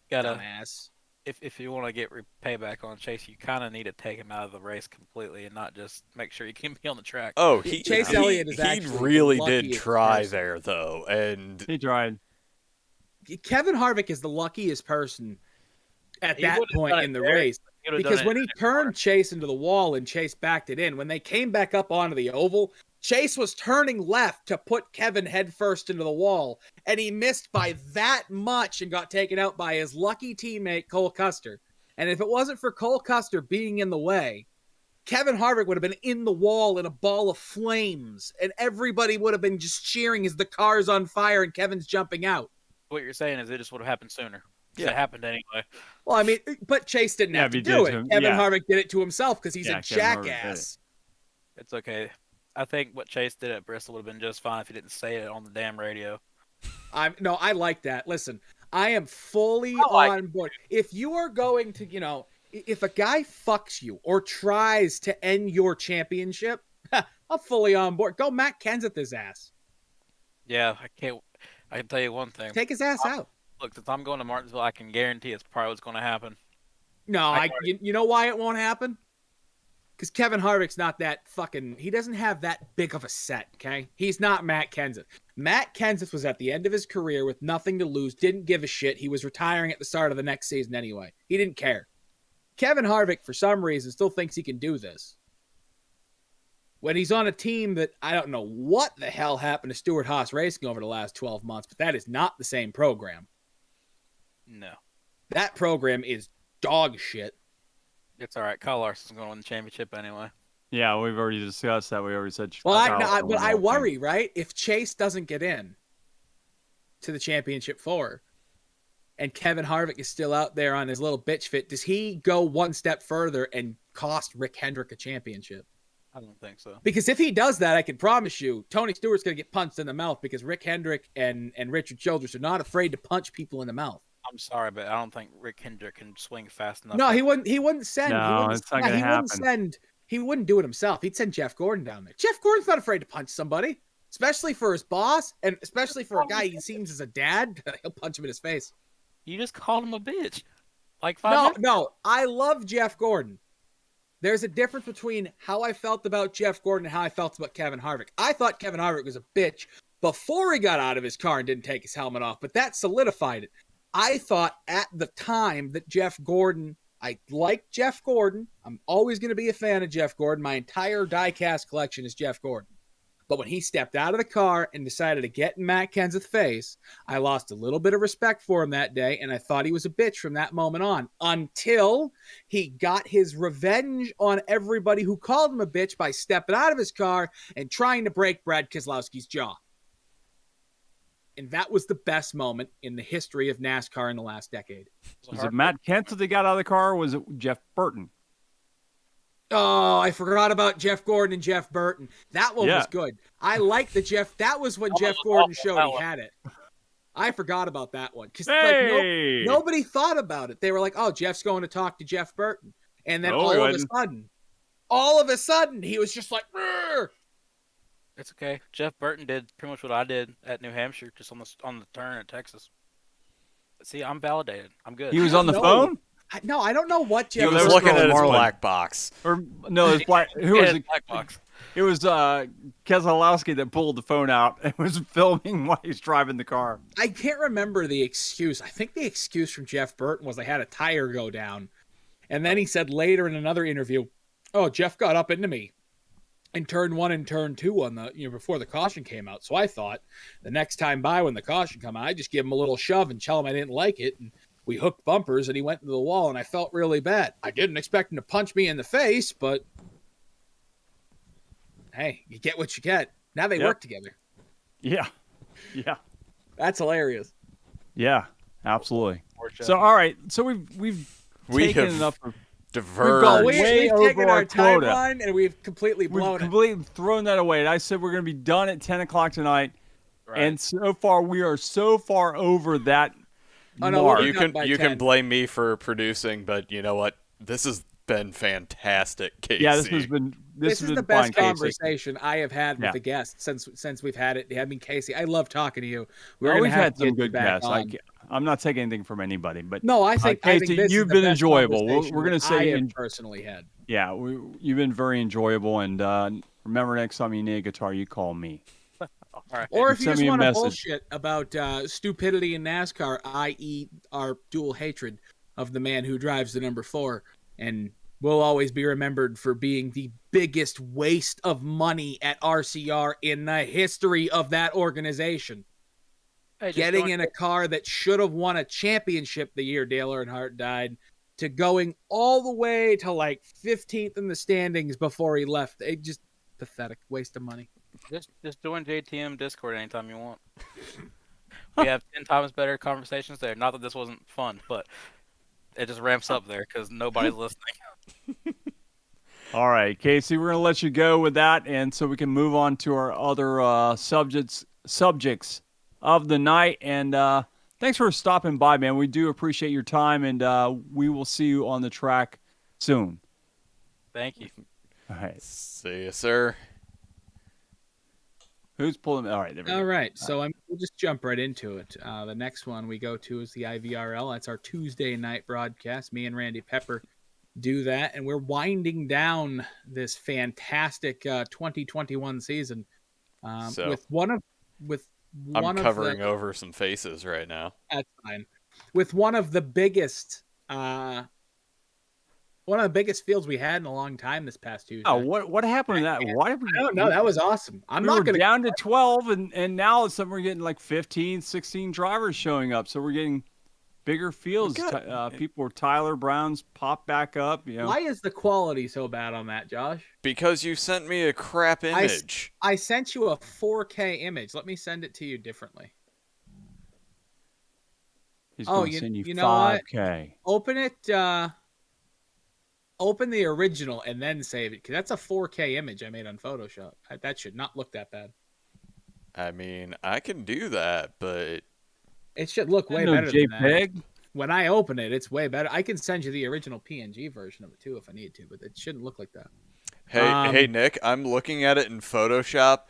Gotta, Dumbass. if you want to get payback on Chase, you kind of need to take him out of the race completely and not just make sure you can be on the track. Oh, Chase Elliott is actually he really the did luckiest try person. there though, and He tried. Kevin Harvick is the luckiest person at He that would've done point it in the there. race. He would've Because done when it he turned Chase into the wall and Chase backed it in, when they came back up onto the oval, Chase was turning left to put Kevin headfirst into the wall, and he missed by that much and got taken out by his lucky teammate, Cole Custer. And if it wasn't for Cole Custer being in the way, Kevin Harvick would have been in the wall in a ball of flames, and everybody would have been just cheering as the car's on fire and Kevin's jumping out. What you're saying is it just would have happened sooner. Yeah. It happened anyway. Well, I mean, but Chase didn't Yeah, have but to he do did it. to him. Kevin Yeah. Harvick did it to himself because he's Yeah, a Kevin Harvick did it. jackass. It's okay. I think what Chase did at Bristol would have been just fine if he didn't say it on the damn radio. I like that. Listen, I am fully I like on board. If you are going to, if a guy fucks you or tries to end your championship, I'm fully on board. Go Matt Kenseth his ass. Yeah, I can't. I can tell you one thing. Take his ass out. Look, since I'm going to Martinsville, I can guarantee it's probably what's going to happen. No, you know why it won't happen? Because Kevin Harvick's not that fucking. He doesn't have that big of a set. Okay, he's not Matt Kenseth. Matt Kenseth was at the end of his career with nothing to lose, didn't give a shit. He was retiring at the start of the next season anyway. He didn't care. Kevin Harvick, for some reason, still thinks he can do this. When he's on a team that I don't know what the hell happened to Stewart Haas Racing over the last 12 months, but that is not the same program. No, That program is dog shit. it's all right. Kyle Larson's going to win the championship anyway. Yeah, we've already discussed that. We already said. Well, Chicago but I won the whole thing. worry, right? If Chase doesn't get in to the championship four and Kevin Harvick is still out there on his little bitch fit, does he go one step further and cost Rick Hendrick a championship? I don't think so. Because if he does that, I can promise you, Tony Stewart's going to get punched in the mouth because Rick Hendrick and Richard Childress are not afraid to punch people in the mouth. I'm sorry, but I don't think Rick Hendrick can swing fast enough. No, he wouldn't send. No, it's not gonna happen. He wouldn't do it himself. He'd send Jeff Gordon down there. Jeff Gordon's not afraid to punch somebody, especially for his boss, and especially for a guy he seems as a dad. He'll punch him in his face. You just called him a bitch. Like 5 No, minutes. no, I love Jeff Gordon. There's a difference between how I felt about Jeff Gordon and how I felt about Kevin Harvick. I thought Kevin Harvick was a bitch before he got out of his car and didn't take his helmet off, but that solidified it. I thought at the time that Jeff Gordon, I like Jeff Gordon. I'm always going to be a fan of Jeff Gordon. My entire diecast collection is Jeff Gordon. But when he stepped out of the car and decided to get in Matt Kenseth's face, I lost a little bit of respect for him that day, and I thought he was a bitch from that moment on, until he got his revenge on everybody who called him a bitch by stepping out of his car and trying to break Brad Keselowski's jaw. And that was the best moment in the history of NASCAR in the last decade. Was it Matt Kenseth that got out of the car, or was it Jeff Burton? Oh, I forgot about Jeff Gordon and Jeff Burton. That one Yeah. was good. I like the Jeff. That was when That Jeff was Gordon awful, showed that he one. had it. I forgot about that one because Hey! nobody thought about it. They were like, "Oh, Jeff's going to talk to Jeff Burton," and then No, all he of a sudden, he was just like, "Rrr." It's okay. Jeff Burton did pretty much what I did at New Hampshire, just on the turn at Texas. See, I'm validated. I'm good. He was on the No. phone, "No, I don't know what he Jeff." was was looking Earl at his Marlin. black box. or no? It was black. Who Yeah, was it? black box. It was Keselowski that pulled the phone out and was filming while he's driving the car. I can't remember the excuse. I think the excuse from Jeff Burton was they had a tire go down. And then he said later in another interview, "Oh, Jeff got up into me in turn 1 and turn 2 on the, before the caution came out." So I thought the next time by when the caution come out, I just give him a little shove and tell him I didn't like it. And we hooked bumpers and he went into the wall and I felt really bad. I didn't expect him to punch me in the face, but hey, you get what you get. Now they Yep. work together. Yeah, yeah, That's hilarious. yeah, absolutely. Poor Jeff. So all right, so we've We taken have enough. Of, Diverged. way We've taken over our our quota. timeline and we've completely blown we've it. completely thrown that away. I said we're going to be done at 10 o'clock tonight, Right. and so far we are so far over that Oh, no, we'll Mark. be You done by can 10. blame me for producing, but you know what? This has been fantastic, Casey. Yeah, this has been This is been the fine, best Casey. conversation I have had with Yeah. a guest since we've had it. I mean, Casey, I love talking to you. We're Well, gonna we've have had to some get you good back guests. on. I'm not taking anything from anybody, but No, I think Casey, this you've is the been best enjoyable. conversation We're going to that I say, have personally had. yeah, you've been very enjoyable. And remember, next time you need a guitar, you call me. All right. Or if you Send just me a want to message. bullshit about stupidity in NASCAR, i.e., our dual hatred of the man who drives the number 4, and will always be remembered for being the biggest waste of money at RCR in the history of that organization. Hey, just Getting going- in a car that should have won a championship the year Dale Earnhardt died, to going all the way to like 15th in the standings before he left. It just pathetic waste of money. Just join JTM Discord anytime you want. We have 10 times better conversations there. Not that this wasn't fun, but it just ramps up there because nobody's listening. All right, Casey, we're going to let you go with that, and so we can move on to our other subjects of the night. And thanks for stopping by, man. We do appreciate your time, and we will see you on the track soon. Thank you. All right. See you, sir. Who's pulling? All right, there we go. All right, so we'll just jump right into it. The next one we go to is the IVRL. That's our Tuesday night broadcast. Me and Randy Pepper do that, and we're winding down this fantastic 2021 season So, with one of I'm covering the, over some faces right now. that's fine, with one of the biggest fields we had in a long time this past Tuesday. Oh, what happened to that? Why did we? I don't know. That was awesome. I'm we not were going to down to 12, and now all of a sudden we're getting like 15, 16 drivers showing up. So we're getting bigger fields. People were Tyler Brown's pop back up. You know, Why is the quality so bad on that, Josh? Because you sent me a crap image. I sent you a 4K image. Let me send it to you differently. he's Oh, going to send you you know what? 5K. Open it. Open the original and then save it, because that's a 4K image I made on Photoshop. That should not look that bad. I mean, I can do that, but It should look way No better than that. JPEG. When I open it, it's way better. I can send you the original PNG version of it too if I need to, but it shouldn't look like that. hey, Nick, I'm looking at it in Photoshop.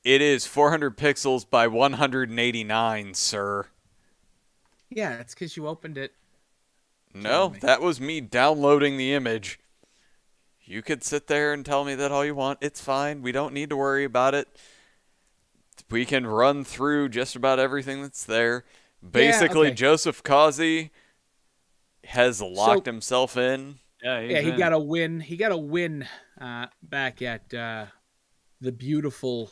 It is 400 pixels by 189, sir. Yeah, it's because you opened it. No, me. that was me downloading the image. You could sit there and tell me that all you want. It's fine. We don't need to worry about it. We can run through just about everything that's there. Basically, okay. Joseph Causey has locked himself in. Yeah, He got a win. He got a win back at the beautiful,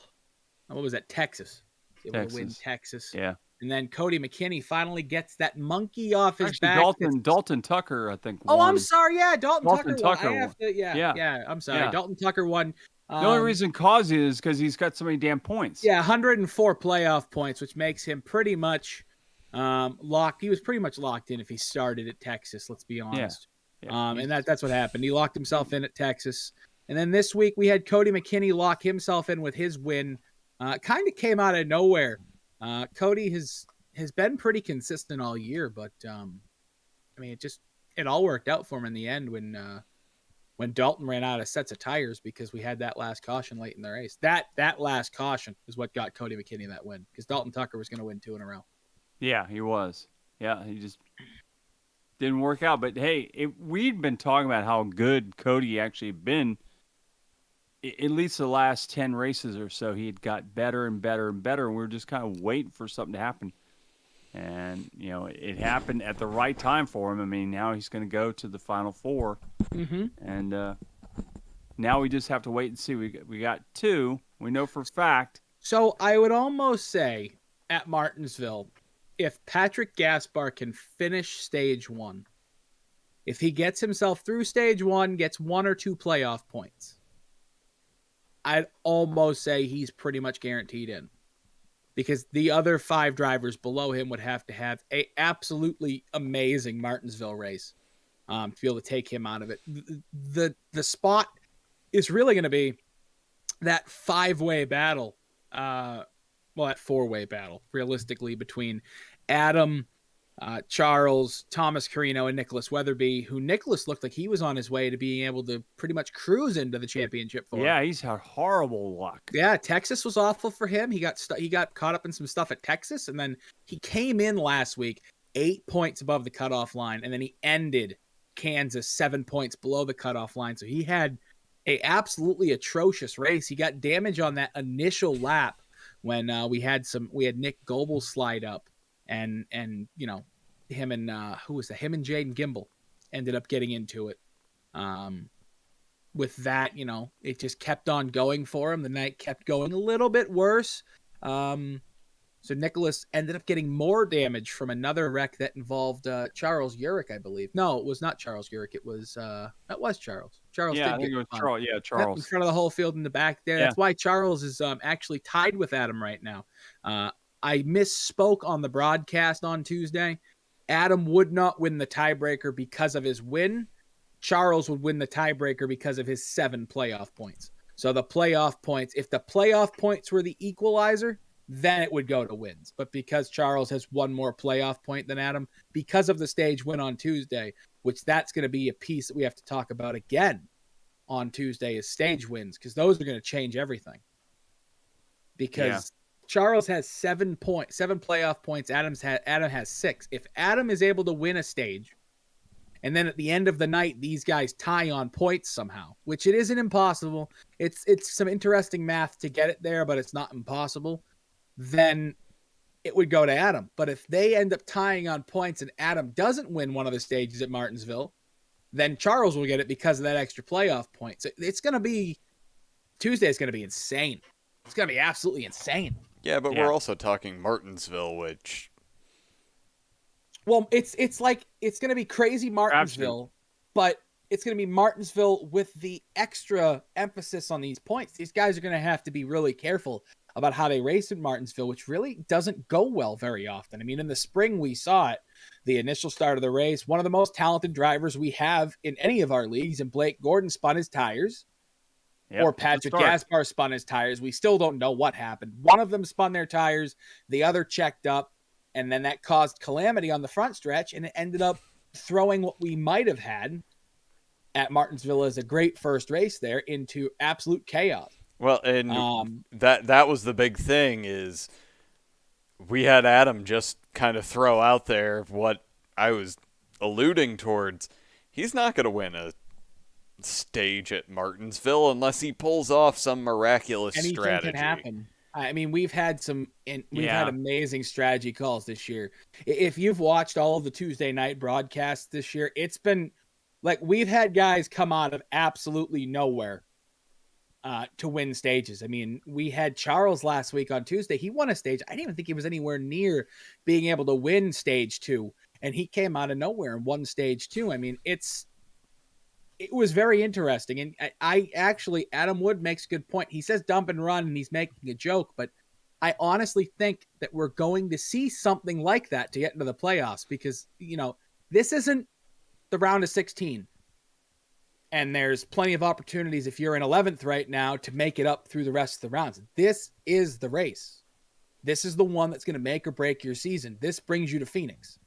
what was that, Texas. He able to win Texas. Yeah. And then Cody McKinney finally gets that monkey off his Actually, back. Dalton Tucker, I think. Oh, won. I'm sorry. Yeah, Dalton Tucker won. Tucker I have to, yeah. I'm sorry. Yeah. Dalton Tucker won. The only reason Causey is because he's got so many damn points. Yeah, 104 playoff points, which makes him pretty much locked. He was pretty much locked in if he started at Texas. Let's be honest. Yeah, and that's what happened. He locked himself in at Texas. And then this week we had Cody McKinney lock himself in with his win. Kind of came out of nowhere. Cody has been pretty consistent all year, but I mean, it all worked out for him in the end when Dalton ran out of sets of tires because we had that last caution late in the race. That last caution is what got Cody McKinney that win, because Dalton Tucker was going to win 2 in a row. Yeah, he was. Yeah, he just didn't work out. But hey, we'd been talking about how good Cody actually had been. At least the last 10 races or so, he had got better and better and better, and we were just kind of waiting for something to happen. And, you know, it happened at the right time for him. I mean, now he's going to go to the Final Four. Mm-hmm. And now we just have to wait and see. We got 2. We know for a fact. So I would almost say at Martinsville, if Patrick Gaspar can finish stage 1, if he gets himself through stage 1, gets 1 or 2 playoff points, I'd almost say he's pretty much guaranteed in, because the other 5 drivers below him would have to have a absolutely amazing Martinsville race to be able to take him out of it. The spot is really going to be that 5-way battle, that 4-way battle, realistically, between Adam, Charles, Thomas Carino, and Nicholas Weatherby, who Nicholas looked like he was on his way to being able to pretty much cruise into the championship for. Yeah, he's had horrible luck. Yeah, Texas was awful for him. He got caught up in some stuff at Texas, and then he came in last week 8 points above the cutoff line, and then he ended Kansas 7 points below the cutoff line. So he had a absolutely atrocious race. He got damage on that initial lap when we had Nick Goebel slide up, and you know, him and him and Jaden Gimbel ended up getting into it. With that, you know, it just kept on going for him. The night kept going a little bit worse. So Nicholas ended up getting more damage from another wreck that involved Charles Urich, I believe. No, it was not Charles Urich. It was Charles. Charles. Yeah, did I think get it was fun. Charles. Yeah, Yep, Charles. in front of the whole field in the back there. Yeah. That's why Charles is actually tied with Adam right now. I misspoke on the broadcast on Tuesday. Adam would not win the tiebreaker because of his win. Charles would win the tiebreaker because of his 7 playoff points. So the playoff points, if the playoff points were the equalizer, then it would go to wins. But because Charles has one more playoff point than Adam, because of the stage win on Tuesday, which that's going to be a piece that we have to talk about again on Tuesday, is stage wins, because those are going to change everything. Because Charles has 7 playoff points. Adam has 6. If Adam is able to win a stage, and then at the end of the night, these guys tie on points somehow, which it isn't impossible. It's some interesting math to get it there, but it's not impossible. Then it would go to Adam. But if they end up tying on points and Adam doesn't win one of the stages at Martinsville, then Charles will get it because of that extra playoff point. So it's going to be, Tuesday is going to be insane. It's going to be absolutely insane. Yeah, but we're also talking Martinsville, which... Well, it's like, it's going to be crazy Martinsville, but it's going to be Martinsville with the extra emphasis on these points. These guys are going to have to be really careful about how they race in Martinsville, which really doesn't go well very often. I mean, in the spring, we saw it, the initial start of the race. One of the most talented drivers we have in any of our leagues, and Blake Gordon spun his tires, or Patrick Gaspar spun his tires. We still don't know what happened. One of them spun their tires, the other checked up, and then that caused calamity on the front stretch, and it ended up throwing what we might have had at Martinsville as a great first race there into absolute chaos. Well, and that was the big thing, is we had Adam just kind of throw out there what I was alluding towards. He's not going to win a stage at Martinsville unless he pulls off some miraculous strategy. Anything can happen. I mean, we've had had amazing strategy calls this year. If you've watched all of the Tuesday night broadcasts this year, it's been like we've had guys come out of absolutely nowhere to win stages. I mean, we had Charles last week on Tuesday. He won a stage. I didn't even think he was anywhere near being able to win stage 2, and he came out of nowhere and won stage 2. I mean, it was very interesting. And I actually, Adam Wood makes a good point. He says dump and run, and he's making a joke, but I honestly think that we're going to see something like that to get into the playoffs, because, you know, this isn't the round of 16. And there's plenty of opportunities if you're in 11th right now to make it up through the rest of the rounds. This is the race. This is the one that's going to make or break your season. This brings you to Phoenix.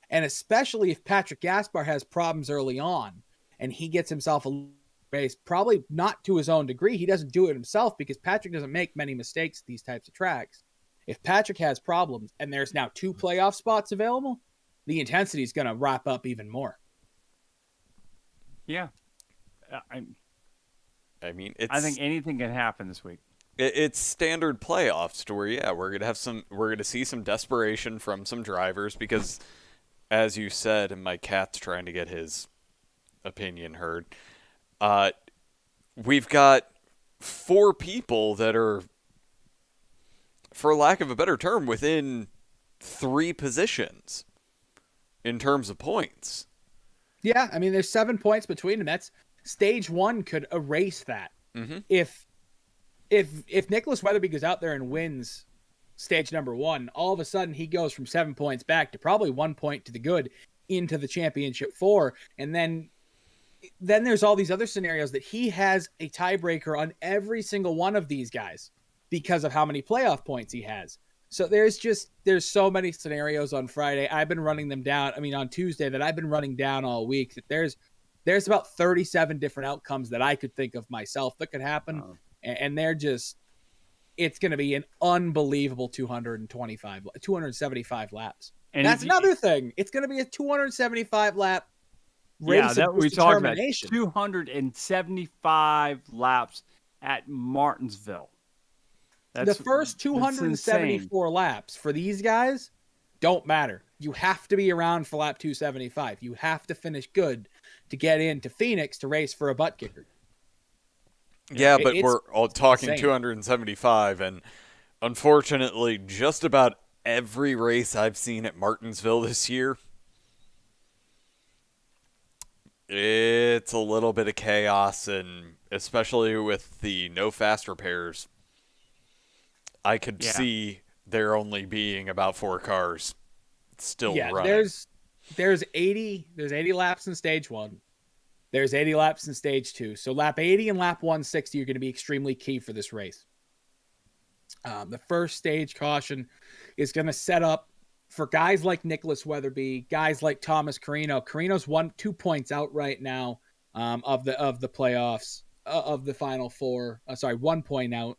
And especially if Patrick Gaspar has problems early on and he gets himself a race, probably not to his own degree. He doesn't do it himself because Patrick doesn't make many mistakes at these types of tracks. If Patrick has problems and there's now 2 playoff spots available, the intensity is going to wrap up even more. Yeah. I mean, I think anything can happen this week. It's standard playoffs where, we're going to see some desperation from some drivers because, as you said, and my cat's trying to get his opinion heard, we've got 4 people that are, for lack of a better term, within 3 positions in terms of points. Yeah, I mean, there's 7 points between them. That's stage 1 could erase that. Mm-hmm. If Nicholas Weatherby goes out there and wins stage number 1, all of a sudden he goes from 7 points back to probably 1 point to the good into the championship 4. And then there's all these other scenarios that he has a tiebreaker on every single one of these guys because of how many playoff points he has. So there's so many scenarios on Friday. I've been running them down. I mean, on Tuesday that I've been running down all week. That there's about 37 different outcomes that I could think of myself that could happen, and they're just. It's going to be an unbelievable 275 laps. And that's another thing. It's going to be a 275 lap race. Yeah, that we talked about 275 laps at Martinsville. The first 274 laps for these guys don't matter. You have to be around for lap 275. You have to finish good to get into Phoenix to race for a butt kicker. Yeah, but we're all talking insane. 275, and unfortunately, just about every race I've seen at Martinsville this year, it's a little bit of chaos, and especially with the no fast repairs, I could see there only being about 4 cars still running. There's 80 laps in stage 1. There's 80 laps in stage 2. So lap 80 and lap 160 are going to be extremely key for this race. The first stage caution is going to set up for guys like Nicholas Weatherby, guys like Thomas Carino. Carino's 2 points out right now of the playoffs of the final 4. 1 point out.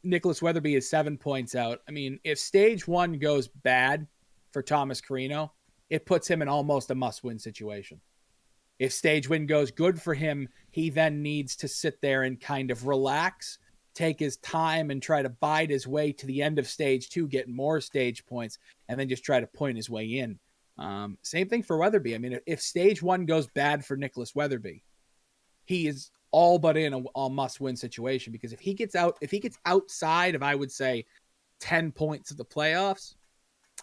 Nicholas Weatherby is 7 points out. I mean, if stage 1 goes bad for Thomas Carino, it puts him in almost a must-win situation. If stage 1 goes good for him, he then needs to sit there and kind of relax, take his time, and try to bide his way to the end of stage 2, get more stage points, and then just try to point his way in. Same thing for Weatherby. I mean, if stage 1 goes bad for Nicholas Weatherby, he is all but in a must-win situation, because if he gets outside of, I would say, 10 points of the playoffs,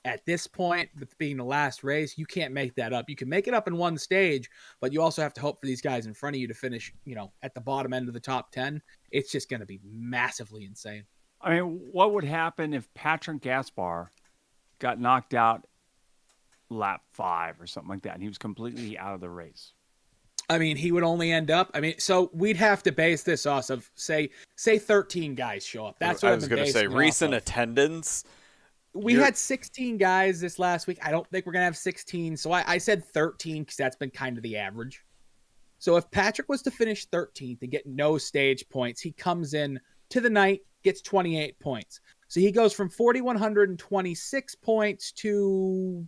at this point, with being the last race, you can't make that up. You can make it up in one stage, but you also have to hope for these guys in front of you to finish, at the bottom end of the top 10. It's just going to be massively insane. I mean, what would happen if Patrick Gaspar got knocked out lap 5 or something like that, and he was completely out of the race? I mean, he would only end up. I mean, so we'd have to base this off of say 13 guys show up. That's what I was going to say. Recent attendance. We had 16 guys this last week. I don't think we're going to have 16. So I said 13 because that's been kind of the average. So if Patrick was to finish 13th and get no stage points, he comes in to the night, gets 28 points. So he goes from 4,126 points to,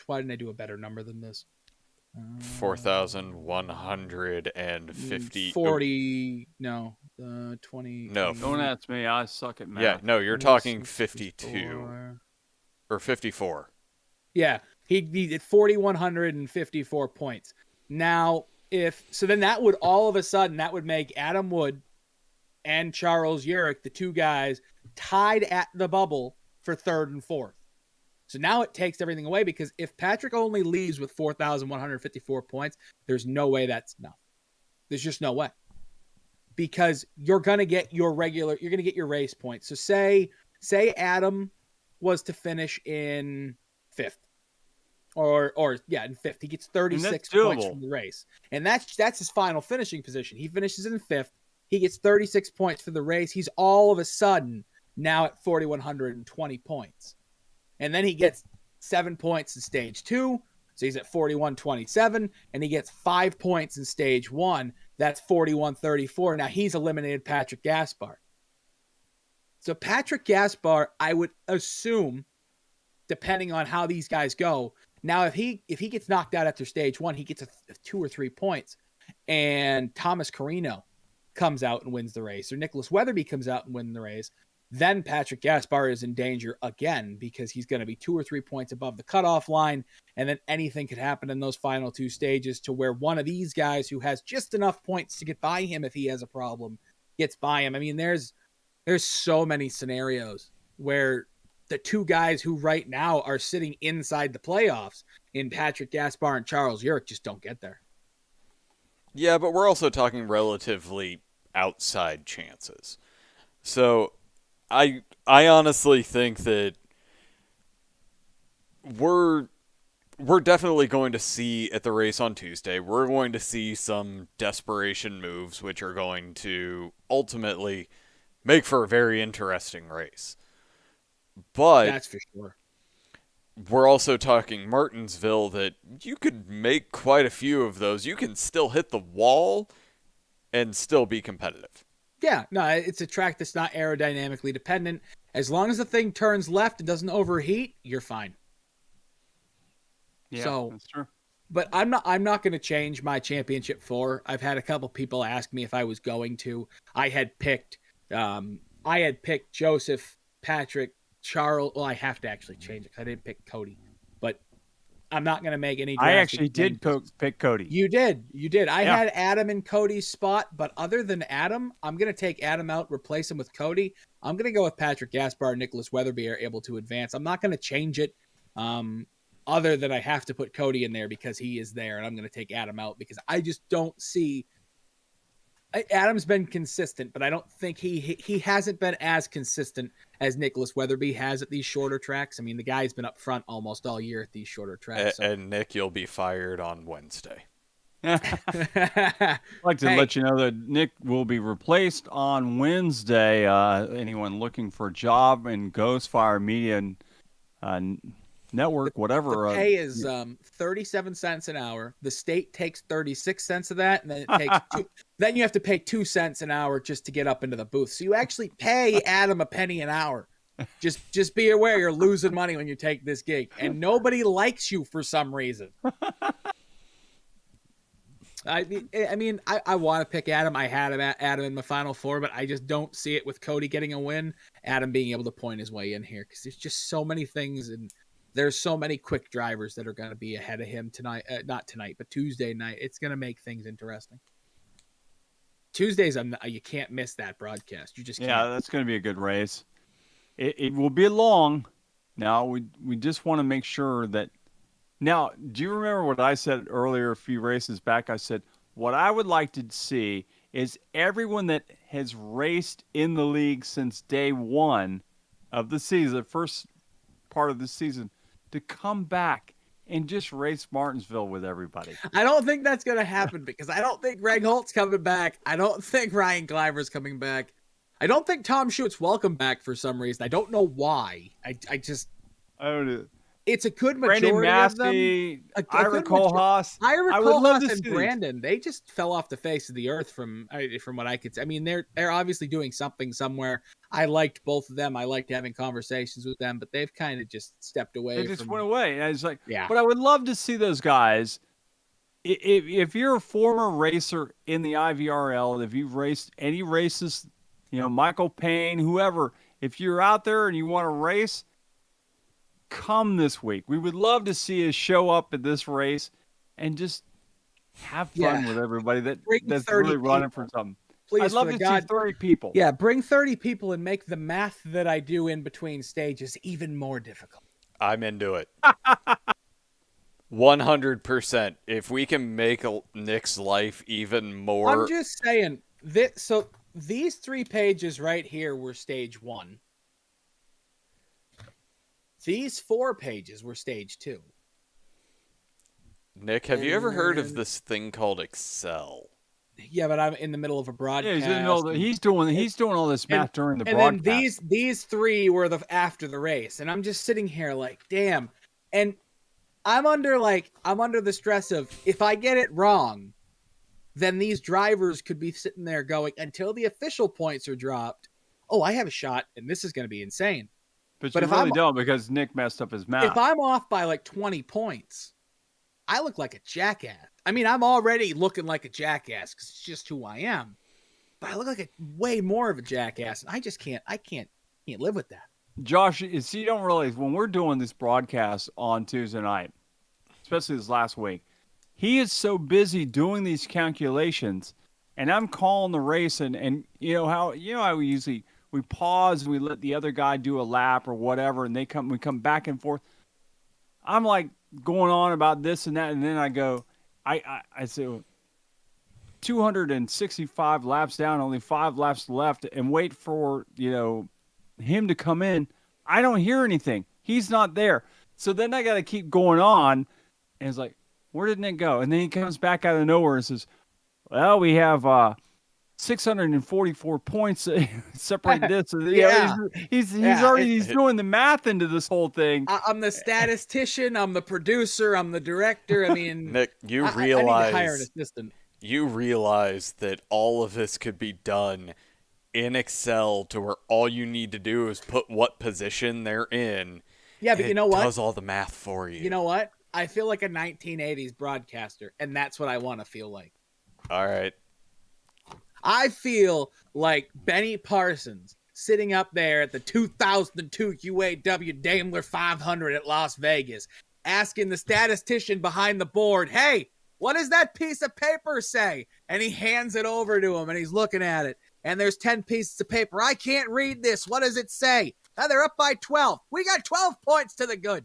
why didn't I do a better number than this? 4,150. 40, no, 20. No. Don't ask me. I suck at math. Yeah, no, you're talking 52 or 54. Yeah, he did 4,154 points. Now, then that would all of a sudden, that would make Adam Wood and Charles Urick, the two guys, tied at the bubble for 3rd and 4th. So now it takes everything away, because if Patrick only leaves with 4,154 points, there's no way that's enough. There's just no way. Because you're going to get your race points. So say Adam was to finish in 5th. Or in 5th. He gets 36 points from the race. And that's his final finishing position. He finishes in 5th. He gets 36 points for the race. He's all of a sudden now at 4,120 points. And then he gets 7 points in stage 2. So he's at 41.27, and he gets 5 points in stage 1. That's 41.34. Now he's eliminated Patrick Gaspar. So Patrick Gaspar, I would assume, depending on how these guys go. Now, if he gets knocked out after stage 1, he gets 2 or 3 points, and Thomas Carino comes out and wins the race, or Nicholas Weatherby comes out and wins the race. Then Patrick Gaspar is in danger again, because he's going to be 2 or 3 points above the cutoff line. And then anything could happen in those final 2 stages to where one of these guys who has just enough points to get by him if he has a problem gets by him. I mean, there's so many scenarios where the 2 guys who right now are sitting inside the playoffs in Patrick Gaspar and Charles Urick just don't get there. Yeah, but we're also talking relatively outside chances. So I honestly think that we're definitely going to see at the race on Tuesday, we're going to see some desperation moves, which are going to ultimately make for a very interesting race. But That's for sure. we're also talking Martinsville that you could make quite a few of those. You can still hit the wall and still be competitive. Yeah, no, it's a track that's not aerodynamically dependent. As long as the thing turns left and doesn't overheat, you're fine. Yeah, So, that's true. but I'm not going to change my championship 4. I've had a couple people ask me if I was going to. I had picked Joseph, Patrick, Charles. Well, I have to actually change it because I didn't pick Cody. But I'm not going to make any. I actually did pick Cody. You did. I Yeah. had Adam in Cody's spot, but other than Adam, I'm going to take Adam out, replace him with Cody. I'm going to go with Patrick Gaspar and Nicholas Weatherby are able to advance. I'm not going to change it. Other than I have to put Cody in there because he is there, and I'm going to take Adam out because I just don't see. Adam's been consistent, but I don't think he hasn't been as consistent as Nicholas Weatherby has at these shorter tracks. I mean, the guy's been up front almost all year at these shorter tracks. And Nick, you'll be fired on Wednesday. I'd like to let you know that Nick will be replaced on Wednesday. Anyone looking for a job in Ghostfire Media Network, whatever. The pay is 37 cents an hour. The state takes 36 cents of that, and then it takes then you have to pay 2 cents an hour just to get up into the booth. So you actually pay Adam a penny an hour. Just be aware you're losing money when you take this gig, and nobody likes you for some reason. I mean, I want to pick Adam. I had Adam in my final 4, but I just don't see it with Cody getting a win. Adam being able to point his way in here because there's just so many things, and there's so many quick drivers that are going to be ahead of him tonight. Not tonight, but Tuesday night. It's going to make things interesting. Tuesdays, you can't miss that broadcast. You just can't. Yeah, that's going to be a good race. It will be long. Now we just want to make sure that. Now, do you remember what I said earlier a few races back? I said, what I would like to see is everyone that has raced in the league since day 1 of the season, the first part of the season, to come back and just race Martinsville with everybody. I don't think that's going to happen because I don't think Greg Holt's coming back. I don't think Ryan Gleiver's coming back. I don't think Tom Schuett's welcome back for some reason. I don't know why. I don't know. It's a good majority of them. Ira Kohlhaas. Ira Kohlhaas and Brandon, they just fell off the face of the earth from what I could see. I mean, they're obviously doing something somewhere. I liked both of them. I liked having conversations with them, but they've kind of just stepped away. They just went away. And I was like, yeah. But I would love to see those guys. If you're a former racer in the IVRL, if you've raced any races, Michael Payne, whoever, if you're out there and you want to race, come this week. We would love to see us show up at this race and just have fun with everybody that's really running for something. Please, I'd love to see 30 people. Yeah, bring 30 people and make the math that I do in between stages even more difficult. I'm into it. 100%. If we can make Nick's life even more. I'm just saying, so these 3 pages right here were stage 1. These 4 pages were stage 2. Nick, have you ever heard of this thing called Excel? Yeah, but I'm in the middle of a broadcast. Yeah, he's doing all this math during the broadcast. And then these 3 were after the race, and I'm just sitting here like, damn. And I'm under the stress of if I get it wrong, then these drivers could be sitting there going until the official points are dropped. Oh, I have a shot, and this is going to be insane. But you really don't because Nick messed up his math. If I'm off by like 20 points, I look like a jackass. I mean, I'm already looking like a jackass because it's just who I am. But I look like way more of a jackass, and I just can't live with that. Josh, see, you don't realize when we're doing this broadcast on Tuesday night, especially this last week, he is so busy doing these calculations, and I'm calling the race, and how we pause and we let the other guy do a lap or whatever, and we come back and forth. I'm like going on about this and that, and then I go, I say 265 laps down, only 5 laps left, and wait for him to come in. I don't hear anything. He's not there. So then I got to keep going on, and it's like, where did Nick go? And then he comes back out of nowhere and says, well, we have 644 points separate this. Yeah. He's Yeah, already doing the math into this whole thing. I'm the statistician. I'm the producer. I'm the director. I mean, Nick, you I need to hire an realize assistant. that all of this could be done in Excel to where all you need to do is put what position they're in. Yeah, and but you it know what? does all the math for you. You know what? I feel like a 1980s broadcaster, and that's what I want to feel like. All right. I feel like Benny Parsons sitting up there at the 2002 UAW Daimler 500 at Las Vegas, asking the statistician behind the board, hey, what does that piece of paper say? And he hands it over to him, and he's looking at it. And there's 10 pieces of paper. I can't read this. What does it say? Oh, they're up by 12. We got 12 points to the good.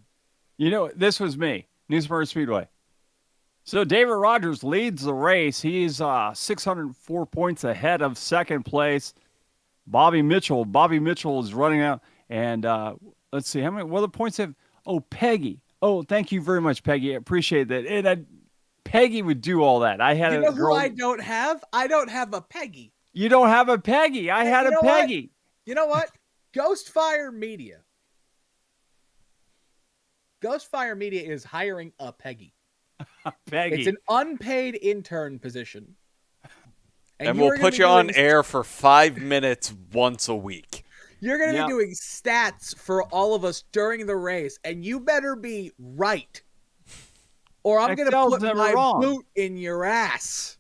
You know, this was me, Newsburg Speedway. So David Rogers leads the race. He's 604 points ahead of second place. Bobby Mitchell is running out. And let's see, what other points have? Oh, Peggy. Oh, thank you very much, Peggy. I appreciate that. And Peggy would do all that. I had you know who I don't have? I don't have a Peggy. You don't have a Peggy. I had a Peggy. You know what? Ghostfire Media. Ghostfire Media is hiring a Peggy. Peggy. It's an unpaid intern position. And we'll put you on air for 5 minutes once a week. You're going to be doing stats for all of us during the race, and you better be right. Or I'm going to put my boot in your ass.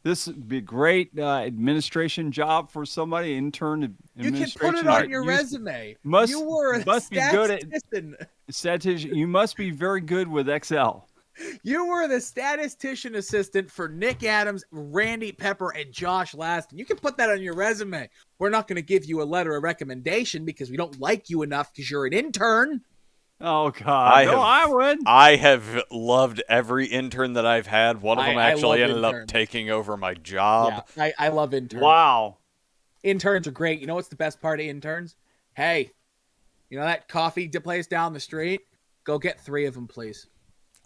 This would be a great administration job for somebody, intern administration. You can put it on your resume. You were a statistician. You must be very good with Excel. You were the statistician assistant for Nick Adams, Randy Pepper, and Josh Laston. You can put that on your resume. We're not going to give you a letter of recommendation because we don't like you enough because you're an intern. Oh, God. I would. I have loved every intern that I've had. One of them actually ended up taking over my job. Yeah, I love interns. Wow. Interns are great. You know what's the best part of interns? Hey, you know that coffee place down the street? Go get 3 of them, please.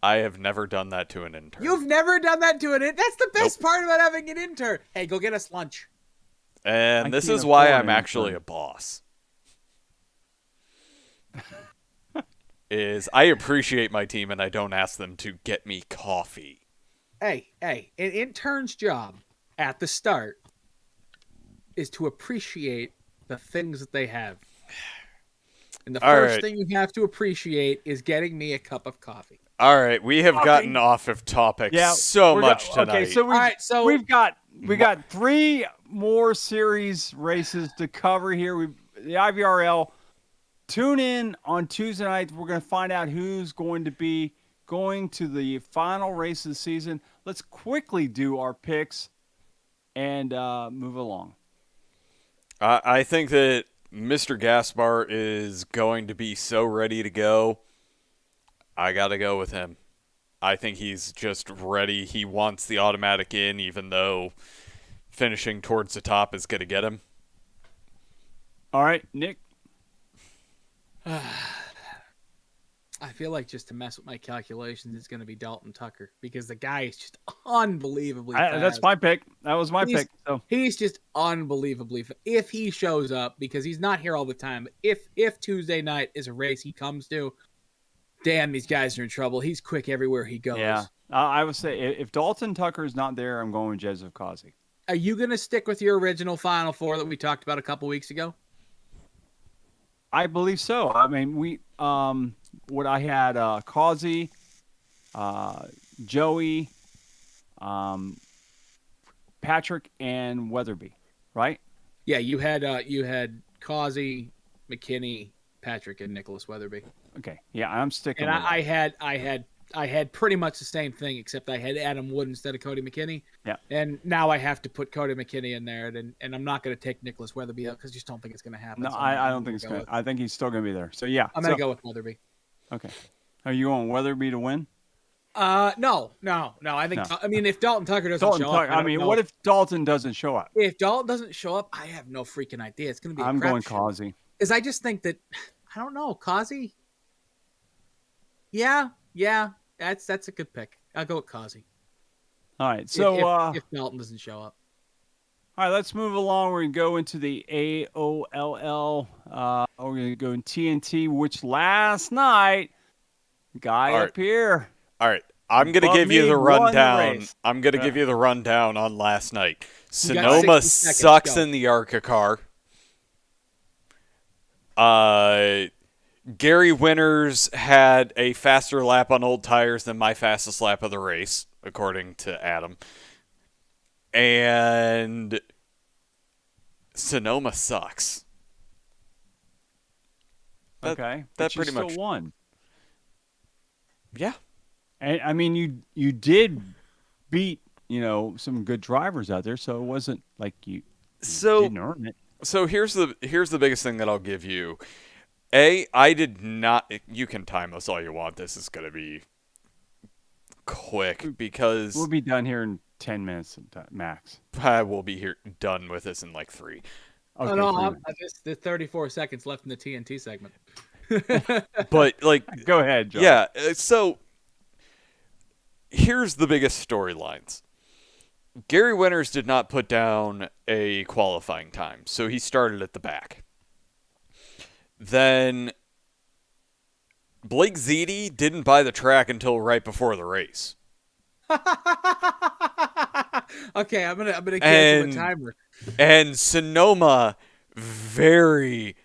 I have never done that to an intern. You've never done that to an intern? That's the best part about having an intern. Hey, go get us lunch. And this is why I'm actually a boss. I appreciate my team and I don't ask them to get me coffee. Hey, an intern's job at the start is to appreciate the things that they have. And the first thing you have to appreciate is getting me a cup of coffee. All right, we have gotten off of topic so much tonight. Okay, so we've got 3 more series races to cover here. The IVRL. Tune in on Tuesday night. We're going to find out who's going to be going to the final race of the season. Let's quickly do our picks and move along. I think that Mr. Gaspar is going to be so ready to go. I got to go with him. I think he's just ready. He wants the automatic in, even though finishing towards the top is going to get him. All right, Nick. I feel like just to mess with my calculations, it's going to be Dalton Tucker because the guy is just unbelievably fast. That's my pick. That was my pick. So he's just unbelievably fast. If he shows up, because he's not here all the time, if Tuesday night is a race he comes to, damn, these guys are in trouble. He's quick everywhere he goes. Yeah, I would say if Dalton Tucker is not there, I'm going with Joseph Causey. Are you going to stick with your original Final Four that we talked about a couple weeks ago? I believe so. I mean, I had Causey, Joey, Patrick, and Weatherby, right? Yeah, you had Causey, McKinney, Patrick, and Nicholas Weatherby. Okay, yeah, I'm sticking. And with I had pretty much the same thing, except I had Adam Wood instead of Cody McKinney. Yeah. And now I have to put Cody McKinney in there, and I'm not going to take Nicholas Weatherby out because I just don't think it's going to happen. No, so I don't think it's going to. I think he's still going to be there. So, yeah. I'm going to go with Weatherby. Okay. Are you going Weatherby to win? No. I think. No. I mean, if Dalton Tucker doesn't show up, what if Dalton doesn't show up? If Dalton doesn't show up, I have no freaking idea. It's going to be. I'm going Causey. Because I just think that I don't know Causey. Yeah. That's a good pick. I'll go with Causey. All right. So if Dalton doesn't show up. All right, let's move along. We're going to go into the AOLL. We're going to go in TNT, which last night, guy All right. up here. All right. I'm going to above give you me the won the rundown. race. I'm going to give you the rundown on last night. You got Sonoma 60 seconds, sucks go. in the ARCA car. Gary Winters had a faster lap on old tires than my fastest lap of the race, according to Adam. And Sonoma sucks. Okay. That but you pretty still much won. Yeah. And I mean, you did beat, some good drivers out there, so it wasn't like you didn't earn it. So here's the biggest thing that I'll give you. I did not. You can time this all you want. This is gonna be quick because We'll be done here in 10 minutes max. I will be here done with this in like 3. Okay, Oh, no, 3 minutes. there's 34 seconds left in the TNT segment. But like, Go ahead, John. yeah. So here's the biggest storylines. Gary Winters did not put down a qualifying time, so he started at the back. Then Blake Ziti didn't buy the track until right before the race. Okay, I'm gonna cancel And- the timer. And Sonoma very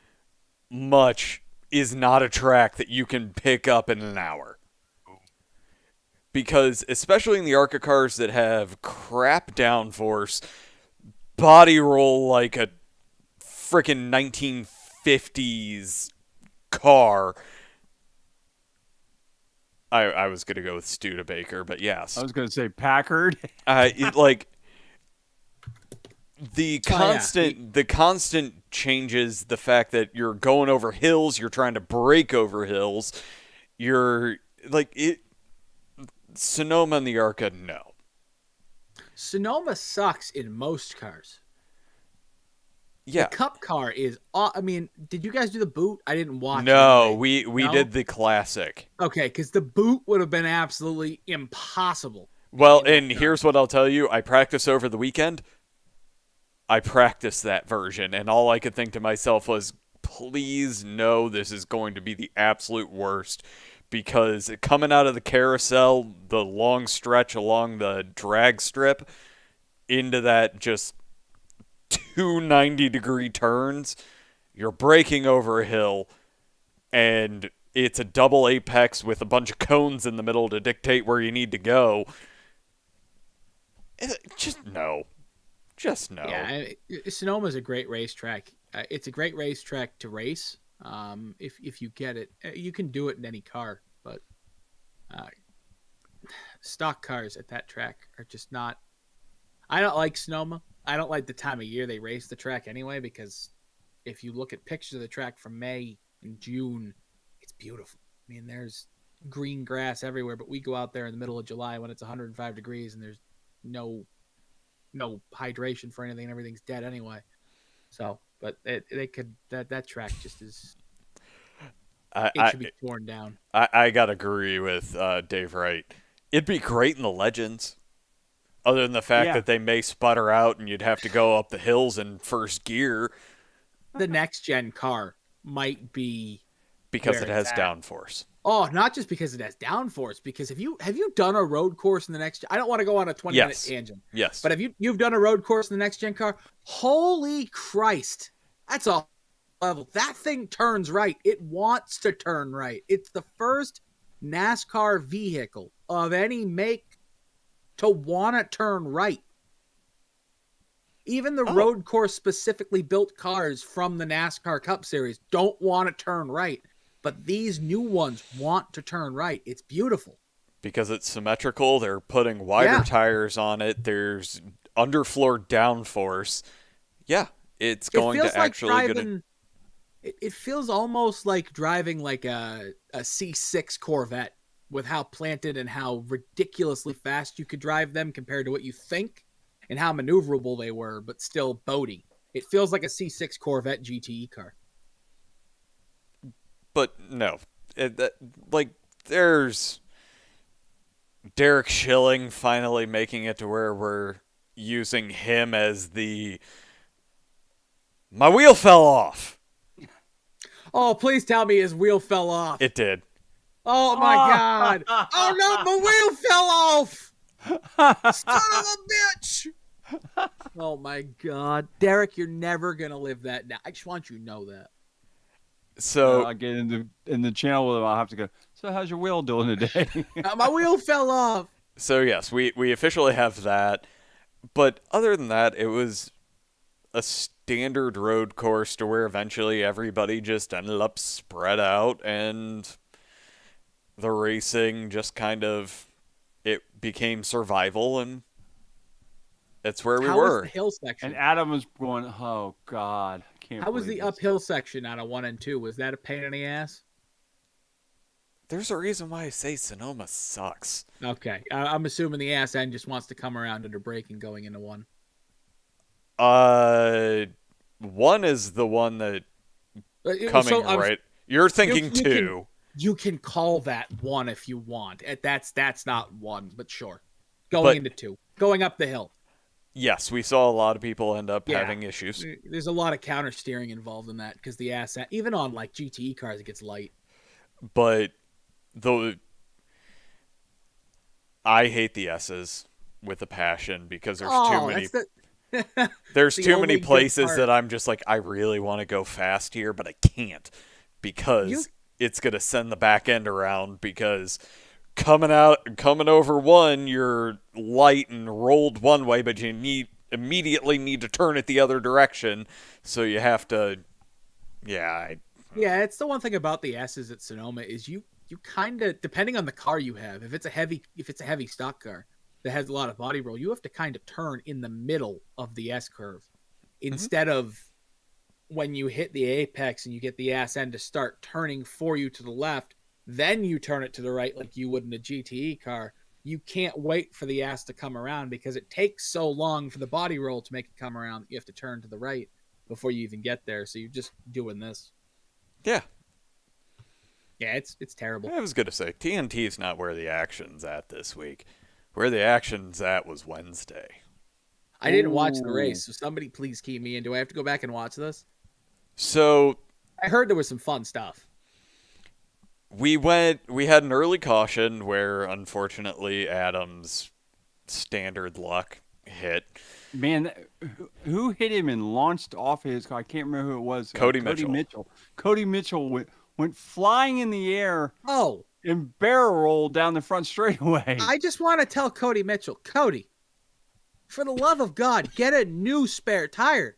much is not a track that you can pick up in an hour. Because especially in the ARCA cars that have crap downforce, body roll like a freaking 1950s car. I was going to go with Studebaker, but yes. I was going to say Packard. Like the Oh, yeah. constant changes, the fact that you're going over hills, you're trying to break over hills, you're like it. Sonoma and the ARCA, no. Sonoma sucks in most cars. Yeah. The Cup car is. I mean, did you guys do the boot? I didn't watch. No, it. we No? did the classic. Okay, because the boot would have been absolutely impossible. Well, In that and car. here's what I'll tell you. I practiced over the weekend. I practiced that version, and all I could think to myself was, please no, this is going to be the absolute worst. Because coming out of the carousel, the long stretch along the drag strip, into that just 290-degree turns, you're braking over a hill, and it's a double apex with a bunch of cones in the middle to dictate where you need to go. Just no. Just no. Yeah, Sonoma's a great racetrack. It's a great racetrack to race. If you get it, you can do it in any car, but stock cars at that track are just not. I don't like Sonoma. I don't like the time of year they race the track anyway, because if you look at pictures of the track from May and June, it's beautiful. I mean, there's green grass everywhere, but we go out there in the middle of July when it's 105 degrees and there's no hydration for anything, and everything's dead anyway. So, but that track just is. It should be torn down. I gotta agree with Dave Wright. It'd be great in the Legends, other than the fact that they may sputter out and you'd have to go up the hills in first gear. The next gen car might be Because where it has it's at. downforce. Oh, not just because it has downforce. Because have you done a road course in the next? I don't want to go on a 20-minute tangent. Yes. But you've done a road course in the next gen car? Holy Christ, that's a level. That thing turns right. It wants to turn right. It's the first NASCAR vehicle of any make to want to turn right. Even the road course specifically built cars from the NASCAR Cup Series don't want to turn right. But these new ones want to turn right. It's beautiful. Because it's symmetrical, they're putting wider tires on it. There's underfloor downforce. Yeah, it's going to actually It feels almost like driving like a C6 Corvette with how planted and how ridiculously fast you could drive them compared to what you think and how maneuverable they were, but still boaty. It feels like a C6 Corvette GTE car. But no, there's Derek Schilling finally making it to where we're using him as my wheel fell off. Oh, please tell me his wheel fell off. It did. Oh my God. Oh no, my wheel fell off. Son of a bitch. Oh my God. Derek, you're never going to live that down. I just want you to know that. So I get in the channel with him. I'll have to go. So how's your wheel doing today? My wheel fell off. So yes, we officially have that. But other than that, it was a standard road course to where eventually everybody just ended up spread out, and the racing just kind of, it became survival, and that's where we How were. was the hill section? And Adam was going, oh God, I can't. How was the believe this. uphill section out of 1 and 2? Was that a pain in the ass? There's a reason why I say Sonoma sucks. Okay. I'm assuming the ass end just wants to come around under braking going into 1. 1 is the one that coming So, right. You're thinking you 2. You can call that 1 if you want. That's not 1, but sure. Going into 2. Going up the hill. Yes, we saw a lot of people end up Yeah. having issues. There's a lot of counter steering involved in that because the ass end, even on like GTE cars, it gets light. But I hate the S's with a passion because there's too many. There's the too only many good places part. that I'm just like, I really want to go fast here, but I can't because it's gonna send the back end around. Because coming over 1, you're light and rolled one way, but you immediately need to turn it the other direction, so you have to. Yeah, it's the one thing about the S's at Sonoma is you kind of, depending on the car you have, if it's a heavy stock car that has a lot of body roll, you have to kind of turn in the middle of the S curve instead of when you hit the apex and you get the ass end to start turning for you to the left, then you turn it to the right like you would in a GTE car. You can't wait for the ass to come around because it takes so long for the body roll to make it come around. You have to turn to the right before you even get there. So you're just doing this. yeah. Yeah, it's terrible. I was gonna say TNT's not where the action's at this week. Where the action's at was Wednesday. I didn't watch the race, so somebody please key me in. Do I have to go back and watch this? So I heard there was some fun stuff. we had an early caution where unfortunately Adam's standard luck hit. Man, who hit him and launched off his car? I can't remember who it was. Cody Mitchell. Cody Mitchell went flying in the air Oh, and barrel rolled down the front straightaway. I just want to tell Cody Mitchell, Cody, for the love of God, get a new spare tire.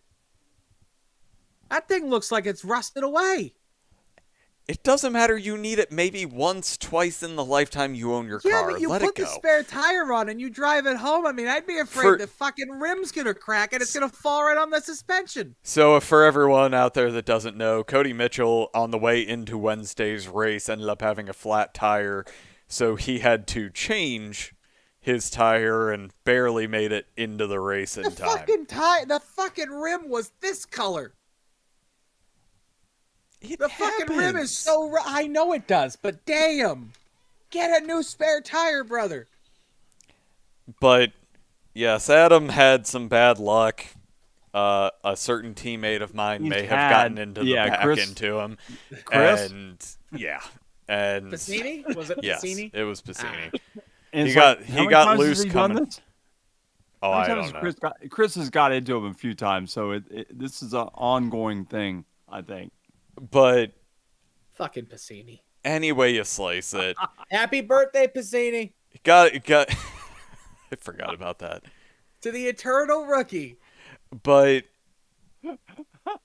That thing looks like it's rusted away. It doesn't matter. You need it maybe once, twice in the lifetime you own your Yeah, car. but you Let put it the go. spare tire on and you drive it home. I mean, I'd be afraid the fucking rim's going to crack and it's going to fall right on the suspension. So for everyone out there that doesn't know, Cody Mitchell on the way into Wednesday's race ended up having a flat tire, so he had to change his tire and barely made it into the race in time. The fucking rim was this color. The fucking rim is so... I know it does, but damn. Get a new spare tire, brother. But, yes, Adam had some bad luck. A certain teammate of mine may have gotten into the back into him. Chris? And, yeah. And Piscini? Was it yes, Piscini? it was Piscini. And He it's got how many got times has loose he done coming. this? Oh, How I many don't times know. has Chris has got into him a few times, so this is an ongoing thing, I think. But Fucking Piscini. any way you slice it, Happy birthday, Piscini. got I forgot about that. To the eternal rookie. But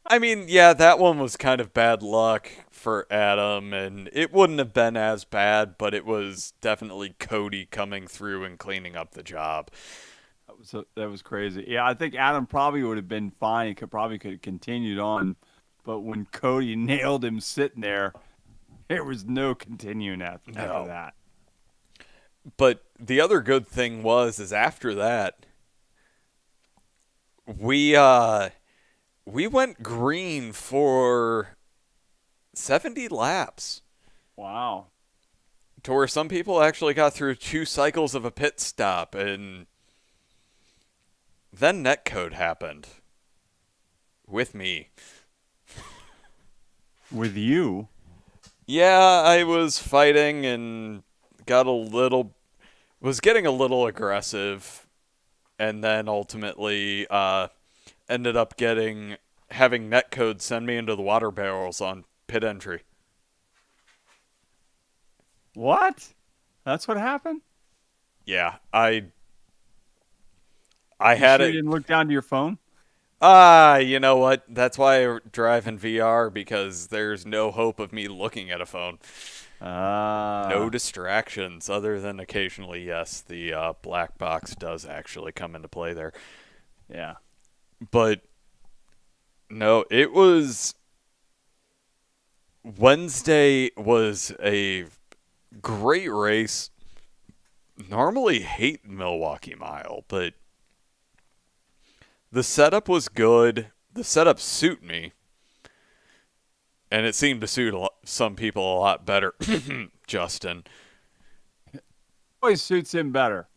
I mean, yeah, that one was kind of bad luck for Adam, and it wouldn't have been as bad, but it was definitely Cody coming through and cleaning up the job. That was crazy. Yeah, I think Adam probably would have been fine. He could have continued on, but when Cody nailed him sitting there, there was no continuing after that. But the other good thing is after that, we went green for 70 laps. Wow. To where some people actually got through 2 cycles of a pit stop, and Then netcode happened. With me. With you? Yeah, I was fighting and was getting a little aggressive, and then ultimately ended up having netcode send me into the water barrels on pit entry. What? That's what happened? Yeah, I You had sure it. you didn't look down to your phone? You know what? That's why I drive in VR, because there's no hope of me looking at a phone. No distractions other than occasionally, yes, the black box does actually come into play there. Yeah. But no, it was Wednesday was a great race. Normally hate Milwaukee Mile, but the setup was good. The setup suit me. And it seemed to suit some people a lot better. Justin. Always suits him better.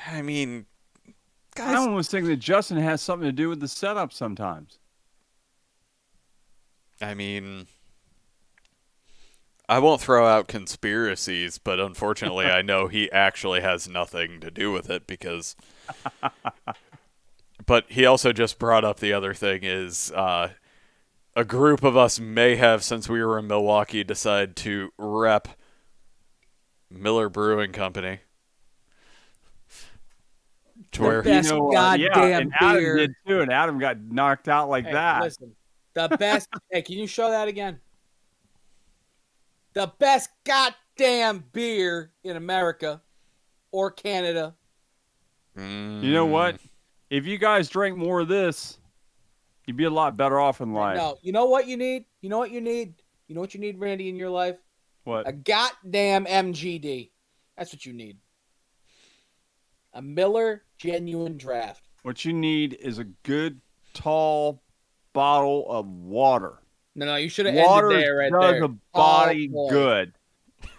I mean, I guys. almost think that Justin has something to do with the setup sometimes. I mean, I won't throw out conspiracies, but unfortunately I know he actually has nothing to do with it because... But he also just brought up the other thing is a group of us may have, since we were in Milwaukee, decided to rep Miller Brewing Company. To The where best goddamn and Adam beer. did too, and Adam got knocked out like Hey, that. Listen, the best. Hey, can you show that again? The best goddamn beer in America or Canada. You know what? If you guys drank more of this, you'd be a lot better off in life. No, you know what you need? You know what you need? You know what you need, Randy, in your life? What? A goddamn MGD. That's what you need. A Miller Genuine Draft. What you need is a good, tall bottle of water. No, you should have Water ended there right does there. a body Oh, boy. good.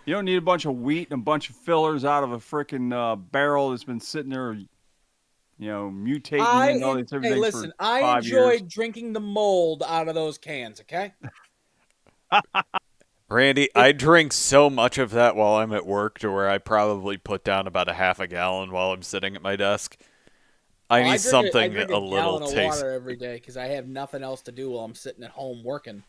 You don't need a bunch of wheat and a bunch of fillers out of a freaking barrel that's been sitting there, mutating into all these different things listen, for I 5 enjoyed years. drinking the mold out of those cans, okay? Randy, I drink so much of that while I'm at work to where I probably put down about a half a gallon while I'm sitting at my desk. I need something I drink a gallon little of taste. water every day because I have nothing else to do while I'm sitting at home working.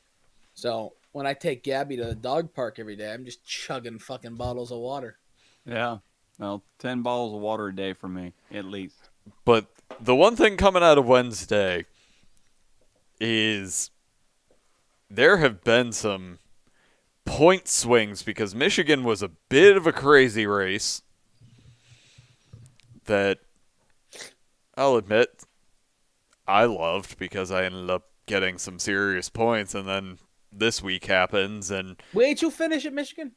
So when I take Gabby to the dog park every day, I'm just chugging fucking bottles of water. Yeah. Well, 10 bottles of water a day for me, at least. But the one thing coming out of Wednesday is there have been some point swings because Michigan was a bit of a crazy race that I'll admit I loved because I ended up getting some serious points, and then this week happens and Where'd you finish at Michigan?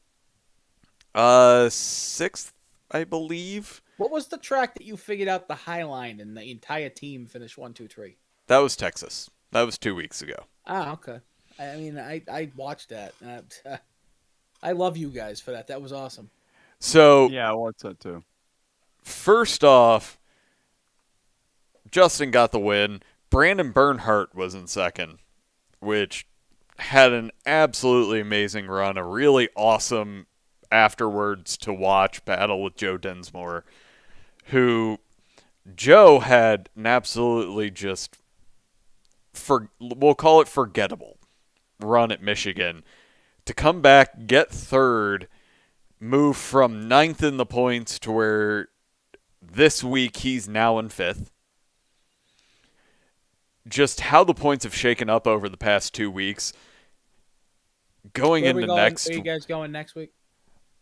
6th, I believe. What was the track that you figured out the high line and the entire team finished 1, 2, 3? That was Texas. That was 2 weeks ago. Ah, okay. I mean, I watched that. I love you guys for that. That was awesome. So Yeah, what's that too? first off, Justin got the win. Brandon Bernhardt was in second, which had an absolutely amazing run, a really awesome afterwards to watch battle with Joe Dinsmore, who Joe had an absolutely just, we'll call it forgettable run at Michigan. To come back, get third, move from 9th in the points to where this week he's now in 5th. Just how the points have shaken up over the past 2 weeks. Going into next... Where are you guys going next week?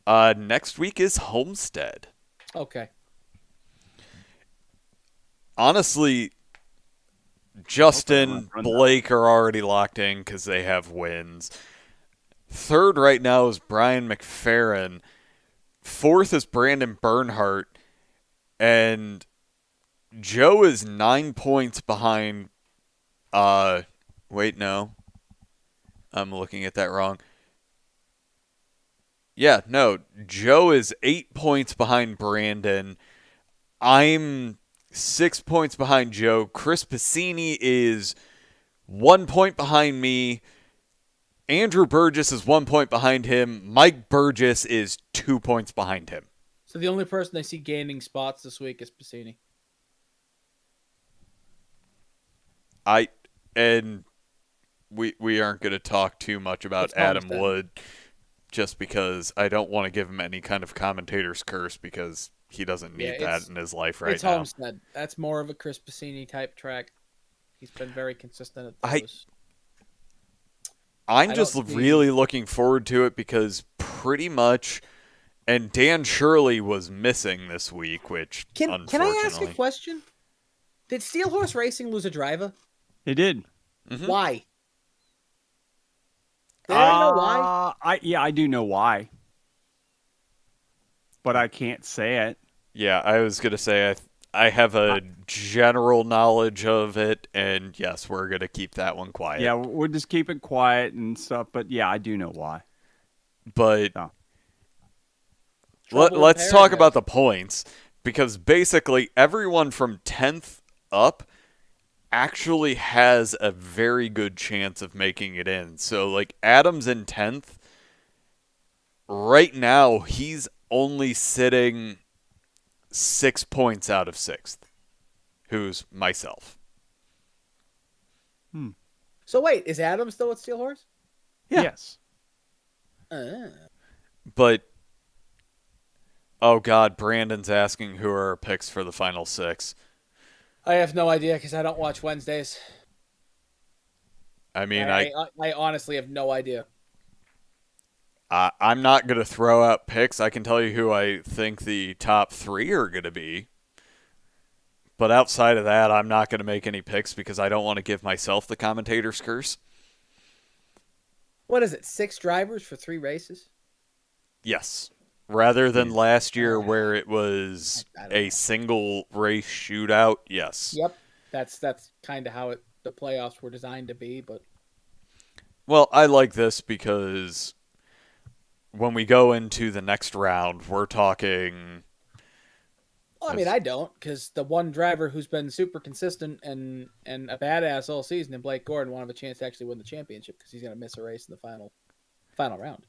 Next week is Homestead. Okay. Honestly, Justin, Blake are already locked in because they have wins. Third right now is Brian McFerrin. Fourth is Brandon Bernhardt. And Joe is 9 points behind... wait, no. I'm looking at that wrong. Yeah, no. Joe is 8 points behind Brandon. I'm 6 points behind Joe. Chris Piscini is 1 point behind me. Andrew Burgess is 1 point behind him. Mike Burgess is 2 points behind him. So the only person I see gaining spots this week is Piscini. We aren't going to talk too much about Adam Wood just because I don't want to give him any kind of commentator's curse because he doesn't need that in his life right it's now. Homestead. That's more of a Chris Piscini type track. He's been very consistent at those. I'm just really looking forward to it because pretty much, and Dan Shirley was missing this week, which Can I ask a unfortunately- question? Did Steel Horse Racing lose a driver? They did. Mhm. Why? Do you know why? I do know why, but I can't say it. Yeah, I was going to say I have a general knowledge of it, and yes, we're going to keep that one quiet. Yeah, we'll just keep it quiet and stuff. But yeah, I do know why. But Oh. let's talk about the points, because basically everyone from 10th up actually has a very good chance of making it in. So, like, Adam's in 10th. Right now, he's only sitting 6 points out of 6th, who's myself. So wait, is Adam still at Steel Horse? Yeah. Yes. But, oh God, Brandon's asking who are our picks for the final 6. I have no idea because I don't watch Wednesdays. I mean, I honestly have no idea. I'm not going to throw out picks. I can tell you who I think the top 3 are going to be. But outside of that, I'm not going to make any picks because I don't want to give myself the commentator's curse. What is it? 6 drivers for 3 races? Yes. Rather than last year where it was I don't a know. single race shootout, yes. Yep. That's kind of how the playoffs were designed to be, but Well, I like this because when we go into the next round, we're talking... well, I mean, I don't, because the one driver who's been super consistent and a badass all season, and Blake Gordon, won't have a chance to actually win the championship because he's going to miss a race in the final round.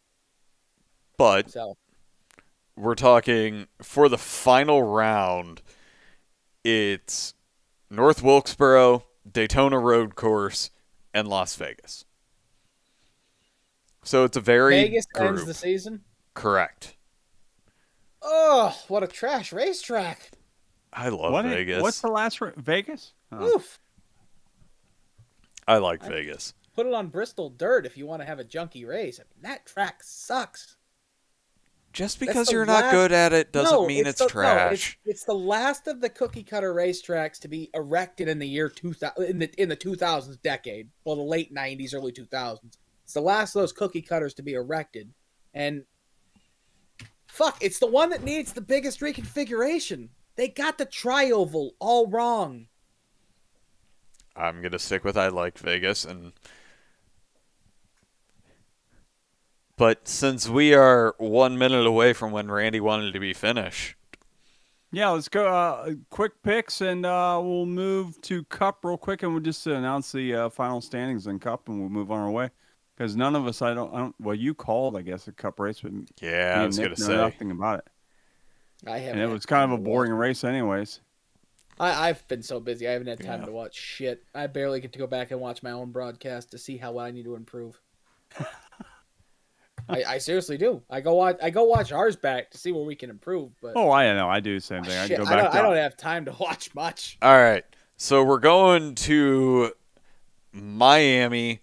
But So we're talking for the final round, it's North Wilkesboro, Daytona Road Course, and Las Vegas. So it's a very Vegas group. ends the season. Correct. Oh, what a trash racetrack! I love Vegas. What's the last Vegas? Oh. Oof. I like Vegas. Put it on Bristol dirt if you want to have a junky race. I mean, that track sucks. Just That's because the you're not last- good at it doesn't No, mean it's the- no, trash. it's the last of the cookie cutter racetracks to be erected in the year 2000 in the 2000s decade. Well, the late 90s, early 2000s. It's the last of those cookie cutters to be erected, and fuck, it's the one that needs the biggest reconfiguration. They got the tri-oval all wrong. I'm going to stick with I like Vegas. But since we are 1 minute away from when Randy wanted to be finished, Yeah, let's go. Quick picks, and we'll move to Cup real quick, and we'll just announce the final standings in Cup, and we'll move on our way. Because none of us, I don't. Well, you called, I guess, a Cup race, but yeah, me I and was Nick going to know say. nothing about it, I haven't. and it had was kind of time a to boring watch. race, anyways. I've been so busy. I haven't had time Yeah. to watch shit. I barely get to go back and watch my own broadcast to see how I need to improve. I seriously do. I go watch ours back to see where we can improve. But Oh, I know. I do the same thing. I shit, go back. I don't have time to watch much. All right. So we're going to Miami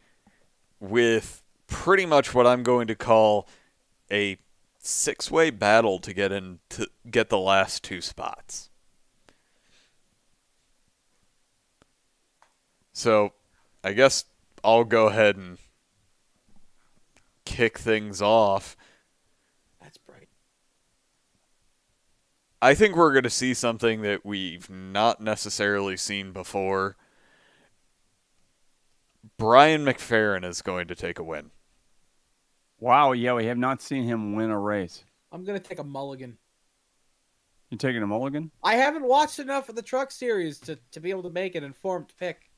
with pretty much what I'm going to call a 6-way battle to get the last 2 spots. So I guess I'll go ahead and kick things off. That's bright. I think we're going to see something that we've not necessarily seen before. Brian McFerrin is going to take a win. Wow. Yeah, we have not seen him win a race. I'm gonna take a mulligan. You taking a mulligan? I haven't watched enough of the Truck Series to be able to make an informed pick,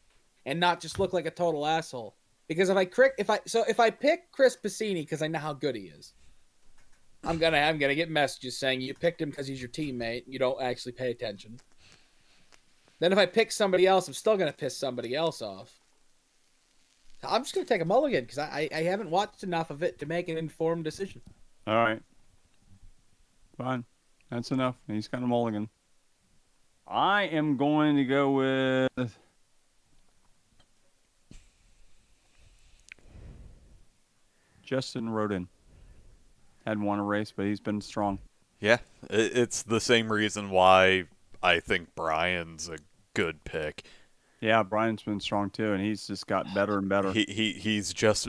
and not just look like a total asshole. Because if I pick Chris Piscini because I know how good he is, I'm gonna get messages saying you picked him because he's your teammate. You don't actually pay attention. Then if I pick somebody else, I'm still gonna piss somebody else off. I'm just gonna take a mulligan because I haven't watched enough of it to make an informed decision. All right. Fine. That's enough. He's got a mulligan. I am going to go with Justin Rodin. Hadn't won a race, but he's been strong. Yeah, it's the same reason why I think Brian's a good pick. Yeah, Brian's been strong too, and he's just got better and better. He's just.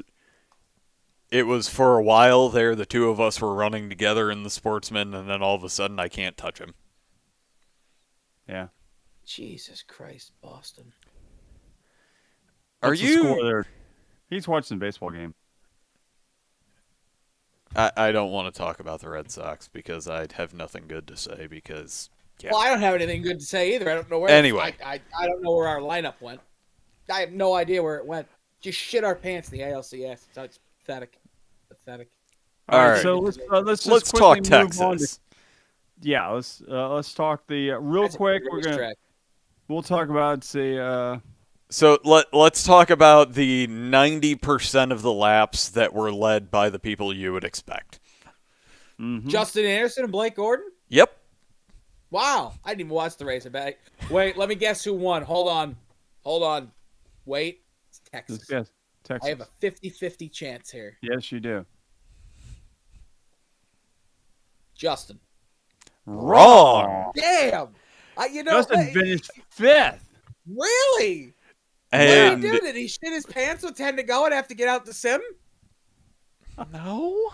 It was for a while there, the two of us were running together in the Sportsman, and then all of a sudden I can't touch him. Yeah. Jesus Christ, Boston. What's the score there? He's watching the baseball game. I don't want to talk about the Red Sox because I'd have nothing good to say because, yeah. Well, I don't have anything good to say either. I don't know where. Anyway. I don't know where our lineup went. I have no idea where it went. Just shit our pants in the ALCS. It's pathetic. All right. right. So let's Let's quickly talk move on Texas. yeah, let's talk the real That's a quick. good racetrack. We'll talk about So let's talk about the 90% of the laps that were led by the people you would expect. Justin Anderson and Blake Gordon? Yep. Wow. I didn't even watch the race. Wait, let me guess who won. Hold on. Wait. It's Texas. yes, Texas. I have a 50-50 chance here. Yes, you do. Justin. Wrong. Damn. Justin finished 5th. Really? And What did he do? Did he shit his pants with 10 to go and have to get out the sim? no.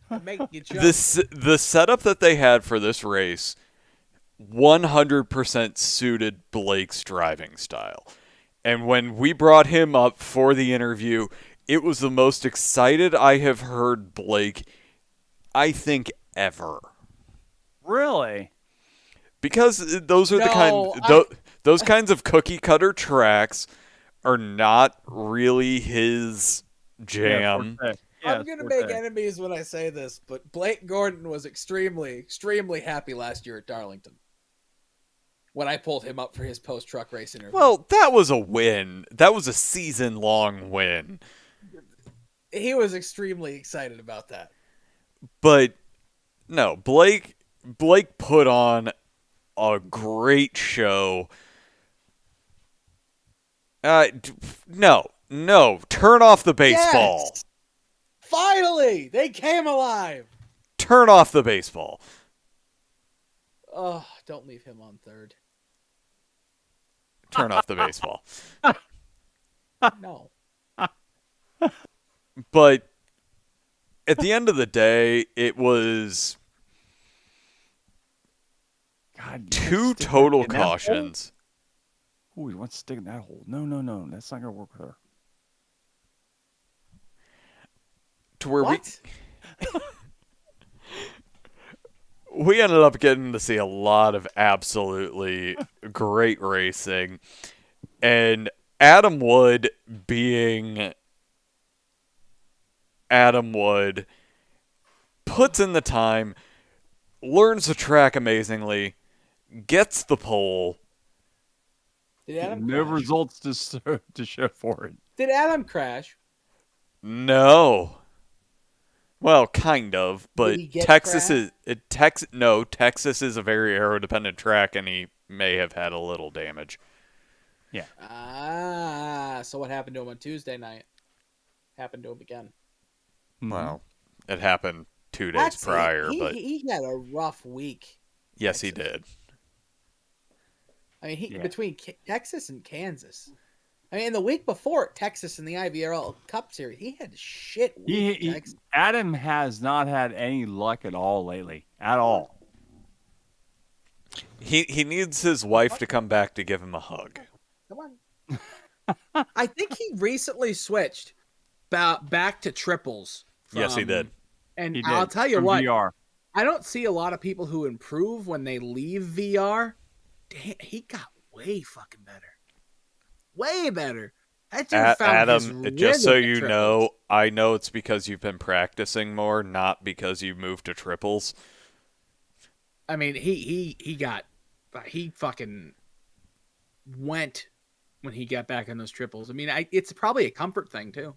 I'm making you joke. The setup that they had for this race 100% suited Blake's driving style. And when we brought him up for the interview, it was the most excited I have heard Blake, I think, ever. Really? Because those are those kinds of cookie cutter tracks are not really his jam. I'm going to make enemies when I say this, but Blake Gordon was extremely, extremely happy last year at Darlington when I pulled him up for his post-truck race interview. Well, that was a win. That was a season-long win. He was extremely excited about that. But, no, Blake put on a great show. No, turn off the baseball. Yes! Finally! They came alive! Turn off the baseball. Oh, don't leave him on third. Turn off the baseball. No. But at the end of the day, it was two total cautions. Ooh, he wants to stick in that hole. No. That's not going to work with her. To where What? we ended up getting to see a lot of absolutely great racing. And Adam Wood being Adam Wood puts in the time, learns the track amazingly, gets the pole. Did Adam No crash? results to show for it. Did Adam crash? No. Well, kind of, but Did he get Texas crashed? Texas is a very aerodependent track, and he may have had a little damage. Yeah. So what happened to him on Tuesday night? Happened to him again. Well, it happened 2 days prior, but he had a rough week. yes, he Texas. did. I mean, Yeah. between Texas and Kansas. I mean, the week before Texas in the IVRL Cup Series, he had shit week. Texas. Adam has not had any luck at all lately. At all. He needs his wife to come back to give him a hug. Come on. I think he recently switched back to triples. Yes, he did. And He did. I'll tell you From what, VR. I don't see a lot of people who improve when they leave VR. Damn, he got way fucking better. Way better. That dude found his Adam, just so rhythm at you triples. know, I know it's because you've been practicing more, not because you moved to triples. I mean, he fucking went when he got back on those triples. I mean, it's probably a comfort thing too.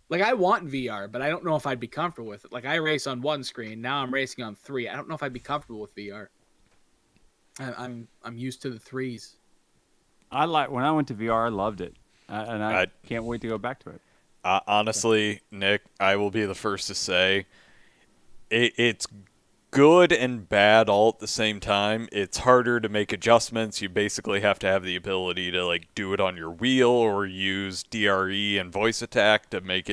Like, I want VR, but I don't know if I'd be comfortable with it. Like, I race on one screen, now I'm racing on 3. I don't know if I'd be comfortable with VR. I'm used to the 3s. When I went to VR, I loved it, and I can't wait to go back to it. Honestly, Nick, I will be the first to say it's good and bad all at the same time. It's harder to make adjustments. You basically have to have the ability to like do it on your wheel or use DRE and voice attack to make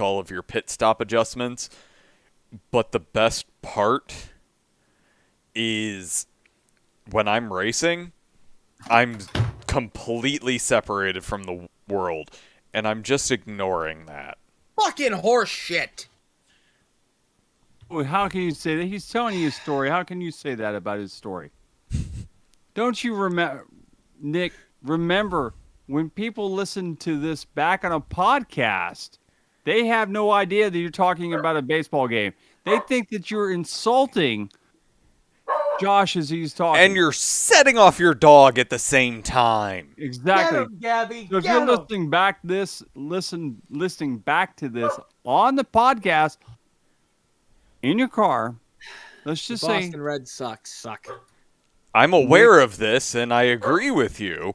all of your pit stop adjustments. But the best part is when I'm racing, I'm completely separated from the world, and I'm just ignoring that. Fucking horse shit. Well, how can you say that? He's telling you a story. How can you say that about his story? Don't you remember, Nick? Remember when people listen to this back on a podcast, they have no idea that you're talking about a baseball game. They think that you're insulting Josh as he's talking. And you're setting off your dog at the same time. Exactly. Get him, Gabby. So if Get you're him. listening back to this on the podcast in your car, let's The just say Boston Red Sox suck. I'm aware of this, and I agree with you.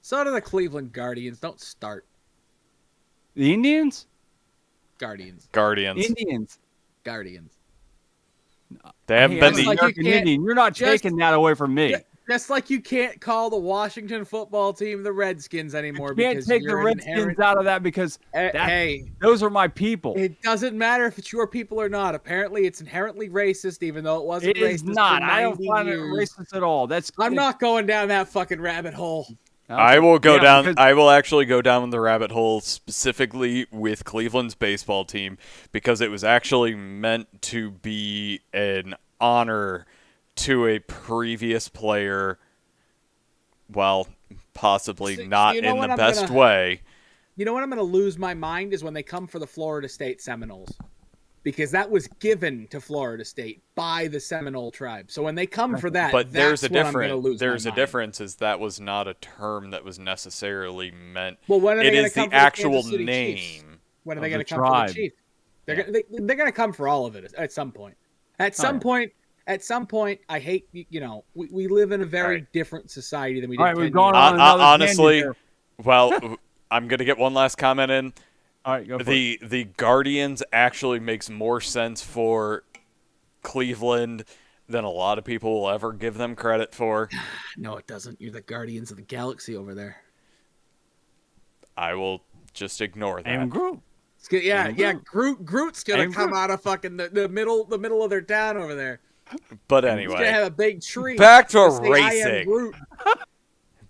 So do the Cleveland Guardians. Don't start. the Indians, Guardians. Guardians. Guardians. They haven't Hey, been I'm the an like you American can't- Indian. You're not just- taking that away from me. Just like you can't call the Washington football team the Redskins anymore. You can't because take the you're Redskins out of that because Hey, those are my people. it doesn't matter if it's your people or not. Apparently, it's inherently racist, even though it wasn't It is racist not. for I don't 90 find it years. racist at all. I'm not going down that fucking rabbit hole. I will go down. because- I will actually go down the rabbit hole specifically with Cleveland's baseball team because it was actually meant to be an honor to a previous player. Well, possibly So- not you know in what the I'm best gonna- way. You know what I'm going to lose my mind is when they come for the Florida State Seminoles. Because that was given to Florida State by the Seminole tribe. So when they come for that, But there's a that's when I'm gonna difference. lose my There's a mind. difference. Is that was not a term that was necessarily meant. Well, when are they It going is to come the for actual Kansas City Chiefs? name. When are of they going the to come tribe. for the Chiefs? They're going to come for all of it at some point. At some point, I hate, we live in a very Right. different society than we did All right, 10 we've gone years on ago. another Honestly, tangent well, I'm gonna get one last comment in. All right, go for it. The Guardians actually makes more sense for Cleveland than a lot of people will ever give them credit for. No, it doesn't. You're the Guardians of the Galaxy over there. I will just ignore that. And Group. It's good. Yeah, And yeah. Groot's gonna And come Groot. out of fucking the middle of their town over there. But He's gonna anyway, have a big tree. back to to say, "I am racing. Groot."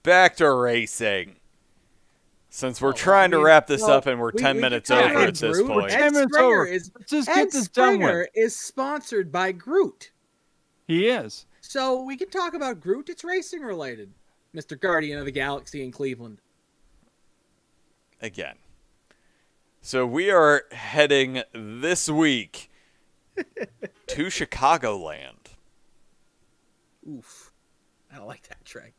Back to racing. Since we're Oh, trying I mean, to wrap this well, up and we're we 10 can minutes talk over about at this Groot. point. Ed- Ed 10 minutes Springer over. is Let's just Ed get this done Springer with. is sponsored by Groot, He is. so we can talk about Groot. It's racing related, Mr. Guardian of the Galaxy in Cleveland. Again. So we are heading this week to Chicagoland. Oof, I don't like that track.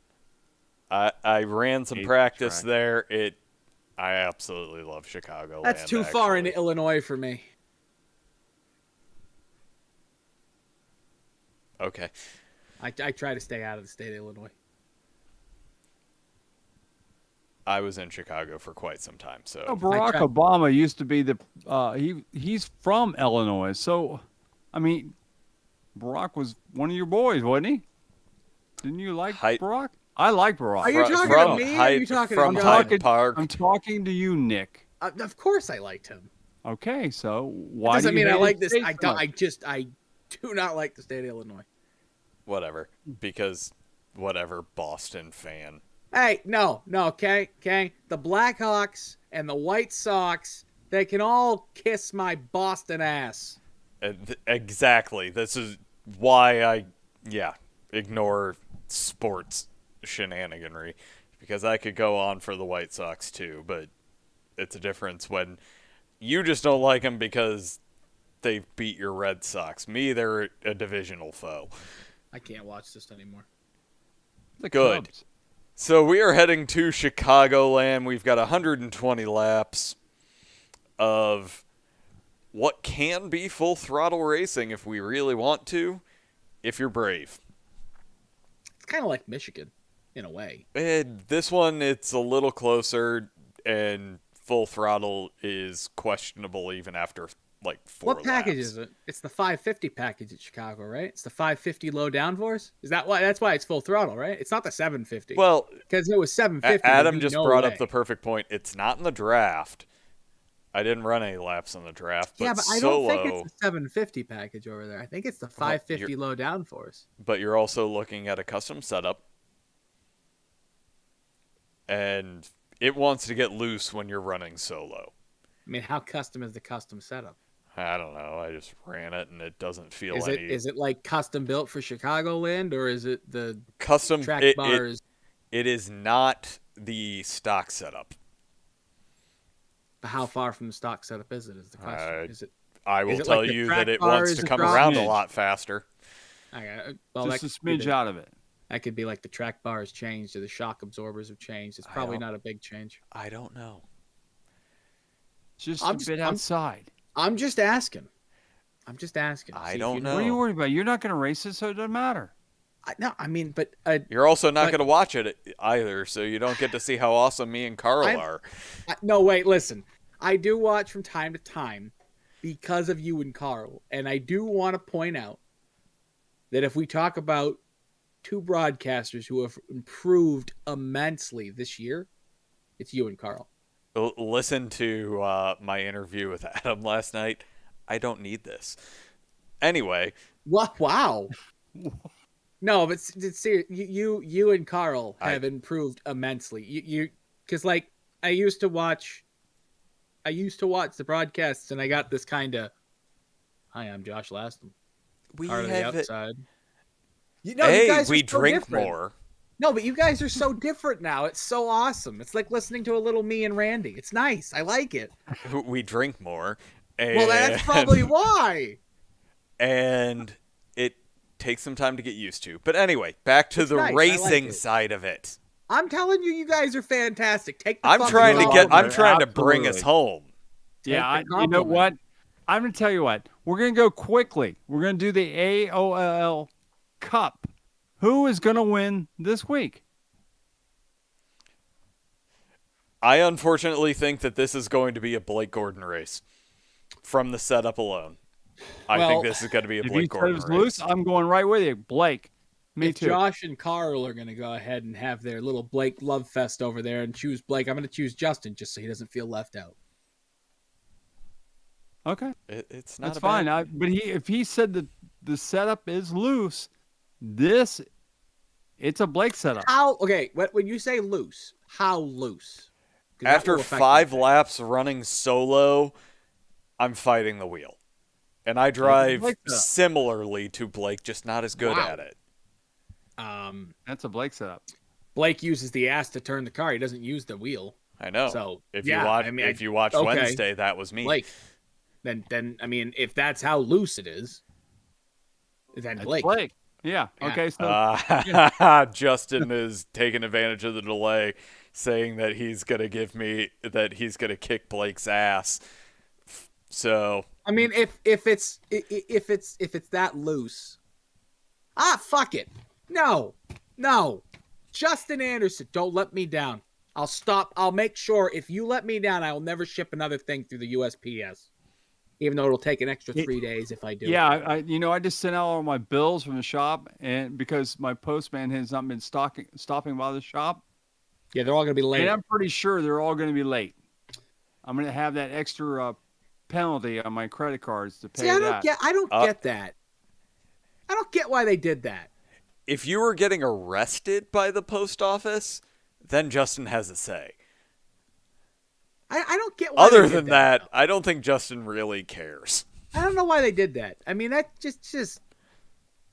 I ran some Hate that practice track. there. I absolutely love Chicagoland. That's too far into actually. Illinois for me. Okay. I try to stay out of the state of Illinois. I was in Chicago for quite some time, so Oh, Barack tried- Obama used to be he's from Illinois. So, I mean, Barack was one of your boys, wasn't he? Didn't you like Barack? I like Barack. Are you Fro- talking from to me? Or are Hyde- you talking from to Hyde John? Park? I'm talking to you, Nick. Of course, I liked him. Okay, so why Doesn't do you mean I hate like the this. state I so don't. much? I do not like the state of Illinois. Whatever. Because, whatever, Boston fan. Hey, no, okay. The Blackhawks and the White Sox They can all kiss my Boston ass. Exactly. This is why I ignore sports shenaniganry, because I could go on for the White Sox too, but it's a difference when you just don't like them because they beat your Red Sox. Me, they're a divisional foe. I can't watch this anymore. The Good. Cubs. So we are heading to Chicagoland. We've got 120 laps of what can be full throttle racing if we really want to, if you're brave. It's kind of like Michigan, in a way. And this one, it's a little closer, and full throttle is questionable even after like 4 What package laps. is it? It's the 550 package at Chicago, right? It's the 550 low downforce. Is that why? That's why it's full throttle, right? It's not the 750. Well, because it was 750. Adam just brought up the perfect point. It's not in the draft. I didn't run any laps in the draft, but but I solo, don't think it's the 750 package over there. I think it's the 550 low downforce. But you're also looking at a custom setup, and it wants to get loose when you're running solo. I mean, how custom is the custom setup? I don't know. I just ran it, and it doesn't feel Is it like custom built for Chicagoland, or is it the custom track bars? It is not the stock setup. How far from the stock setup is it? Is the question? Is it? I will is it tell like the you track that it bar wants is to a come drop? around a Smidge. lot faster. Well, Just a that could be smidge out of it. That could be like the track bar has changed or the shock absorbers have changed. It's probably not a big change. I don't know. Just I'm a just- bit I'm- outside. I'm just asking. I See if don't you know. What are you worried about? You're not going to race it, so it doesn't matter. No, I mean, but You're also not But- going to watch it either, so you don't get to see how awesome me and Carl I'm- are. no, wait, listen. I do watch from time to time because of you and Carl, and I do want to point out that if we talk about two broadcasters who have improved immensely this year, it's you and Carl. Listen to my interview with Adam last night. I don't need this. Anyway, What? Wow. No, but it's serious. You and Carl have improved immensely. You because like I used to watch the broadcasts, and I got this kind of. Hi, I'm Josh Laston. we Part of the have it. outside. You Hey, guys are we so drink different. more. No, but you guys are so different now. It's so awesome. It's like listening to a little me and Randy. It's nice. I like it. We drink more. And, Well, that's probably why. And it takes some time to get used to. But anyway, back to the nice. I like racing it. side of it. I'm telling you, you guys are fantastic. Take the I'm fucking trying to compliment. bring us home. Yeah, Take the you know compliment. what? I'm going to tell you what. We're going to go quickly. We're going to do the AOL Cup. Who is going to win this week? I unfortunately think that this is going to be a Blake Gordon race from the setup alone. I Well, think this is going to be a If you Blake said it Gordon was race. loose, I'm going right with you. Blake. Me If too. Josh and Carl are going to go ahead and have their little Blake love fest over there and choose Blake, I'm going to choose Justin just so he doesn't feel left out. Okay. It's not That's a fine. bad- But if he said that the setup is loose, it's a Blake setup. How? Okay, when you say loose, how loose? 'Cause that After will affect 5 my pick. laps running solo, I'm fighting the wheel. And I drive Blake setup. similarly to Blake, just not as good Wow. at it. That's a Blake setup. Blake uses the ass to turn the car. He doesn't use the wheel. I know. So, if yeah, you watch, I mean, if you watch okay. Wednesday, that was me. Blake. Then I mean, if that's how loose it is, then That's Blake. Blake. Yeah. Yeah. Okay. So Justin is taking advantage of the delay, saying that he's gonna kick Blake's ass. So I mean, if it's that loose, fuck it. No. Justin Anderson, don't let me down. I'll stop. I'll make sure if you let me down, I will never ship another thing through the USPS. Even though it'll take an extra 3 days if I do. yeah, I just sent out all my bills from the shop, and because my postman has not been stopping by the shop, Yeah, they're all gonna be late. and I'm pretty sure they're all going to be late. I'm going to have that extra penalty on my credit cards to pay See, I that. don't get that. I don't get why they did that. if you were getting arrested by the post office, then Justin has a say. I don't get why. Other they did than that, though. I don't think Justin really cares. I don't know why they did that. I mean, that just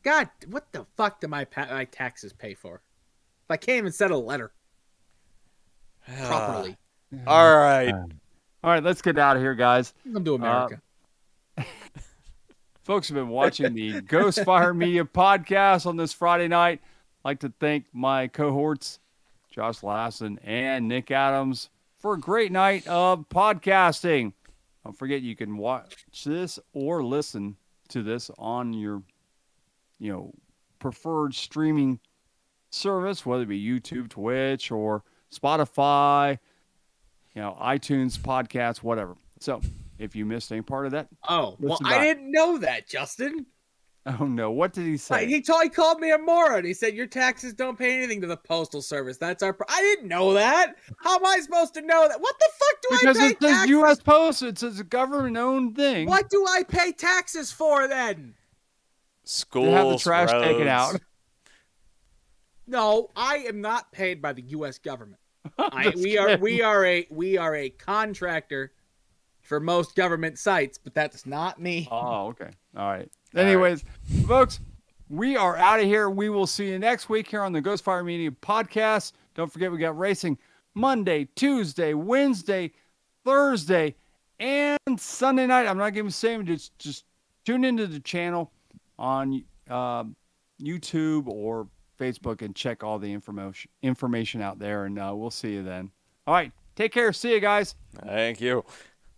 God, what the fuck do my taxes pay for? If I can't even send a letter properly. All right. All right, let's get out of here, guys. Welcome to America. Folks have been watching the Ghost Fire Media podcast on this Friday night. I'd like to thank my cohorts, Josh Lassen and Nick Adams, for a great night of podcasting. Don't forget you can watch this or listen to this on your, preferred streaming service, whether it be YouTube, Twitch, or Spotify, iTunes, podcasts, whatever. So if you missed any part of that, Oh, well, listen I back. didn't know that, Justin. Oh no, what did he say? He called me a moron. He said your taxes don't pay anything to the postal service. That's our. I didn't know that. How am I supposed to know that? What the fuck do Because I pay it says taxes? U.S. Post. It's a government-owned thing. What do I pay taxes for then? Schools, To have the trash taken roads. out. No, I am not paid by the U.S. government. Just we are a contractor for most government sites, but that's not me. Oh, okay. All right. Anyways, folks, we are out of here. We will see you next week here on the Ghost Fire Media podcast. Don't forget, we got racing Monday, Tuesday, Wednesday, Thursday, and Sunday night. I'm not giving the same. Just tune into the channel on YouTube or Facebook and check all the information out there, and we'll see you then. All right. Take care. See you guys. Thank you.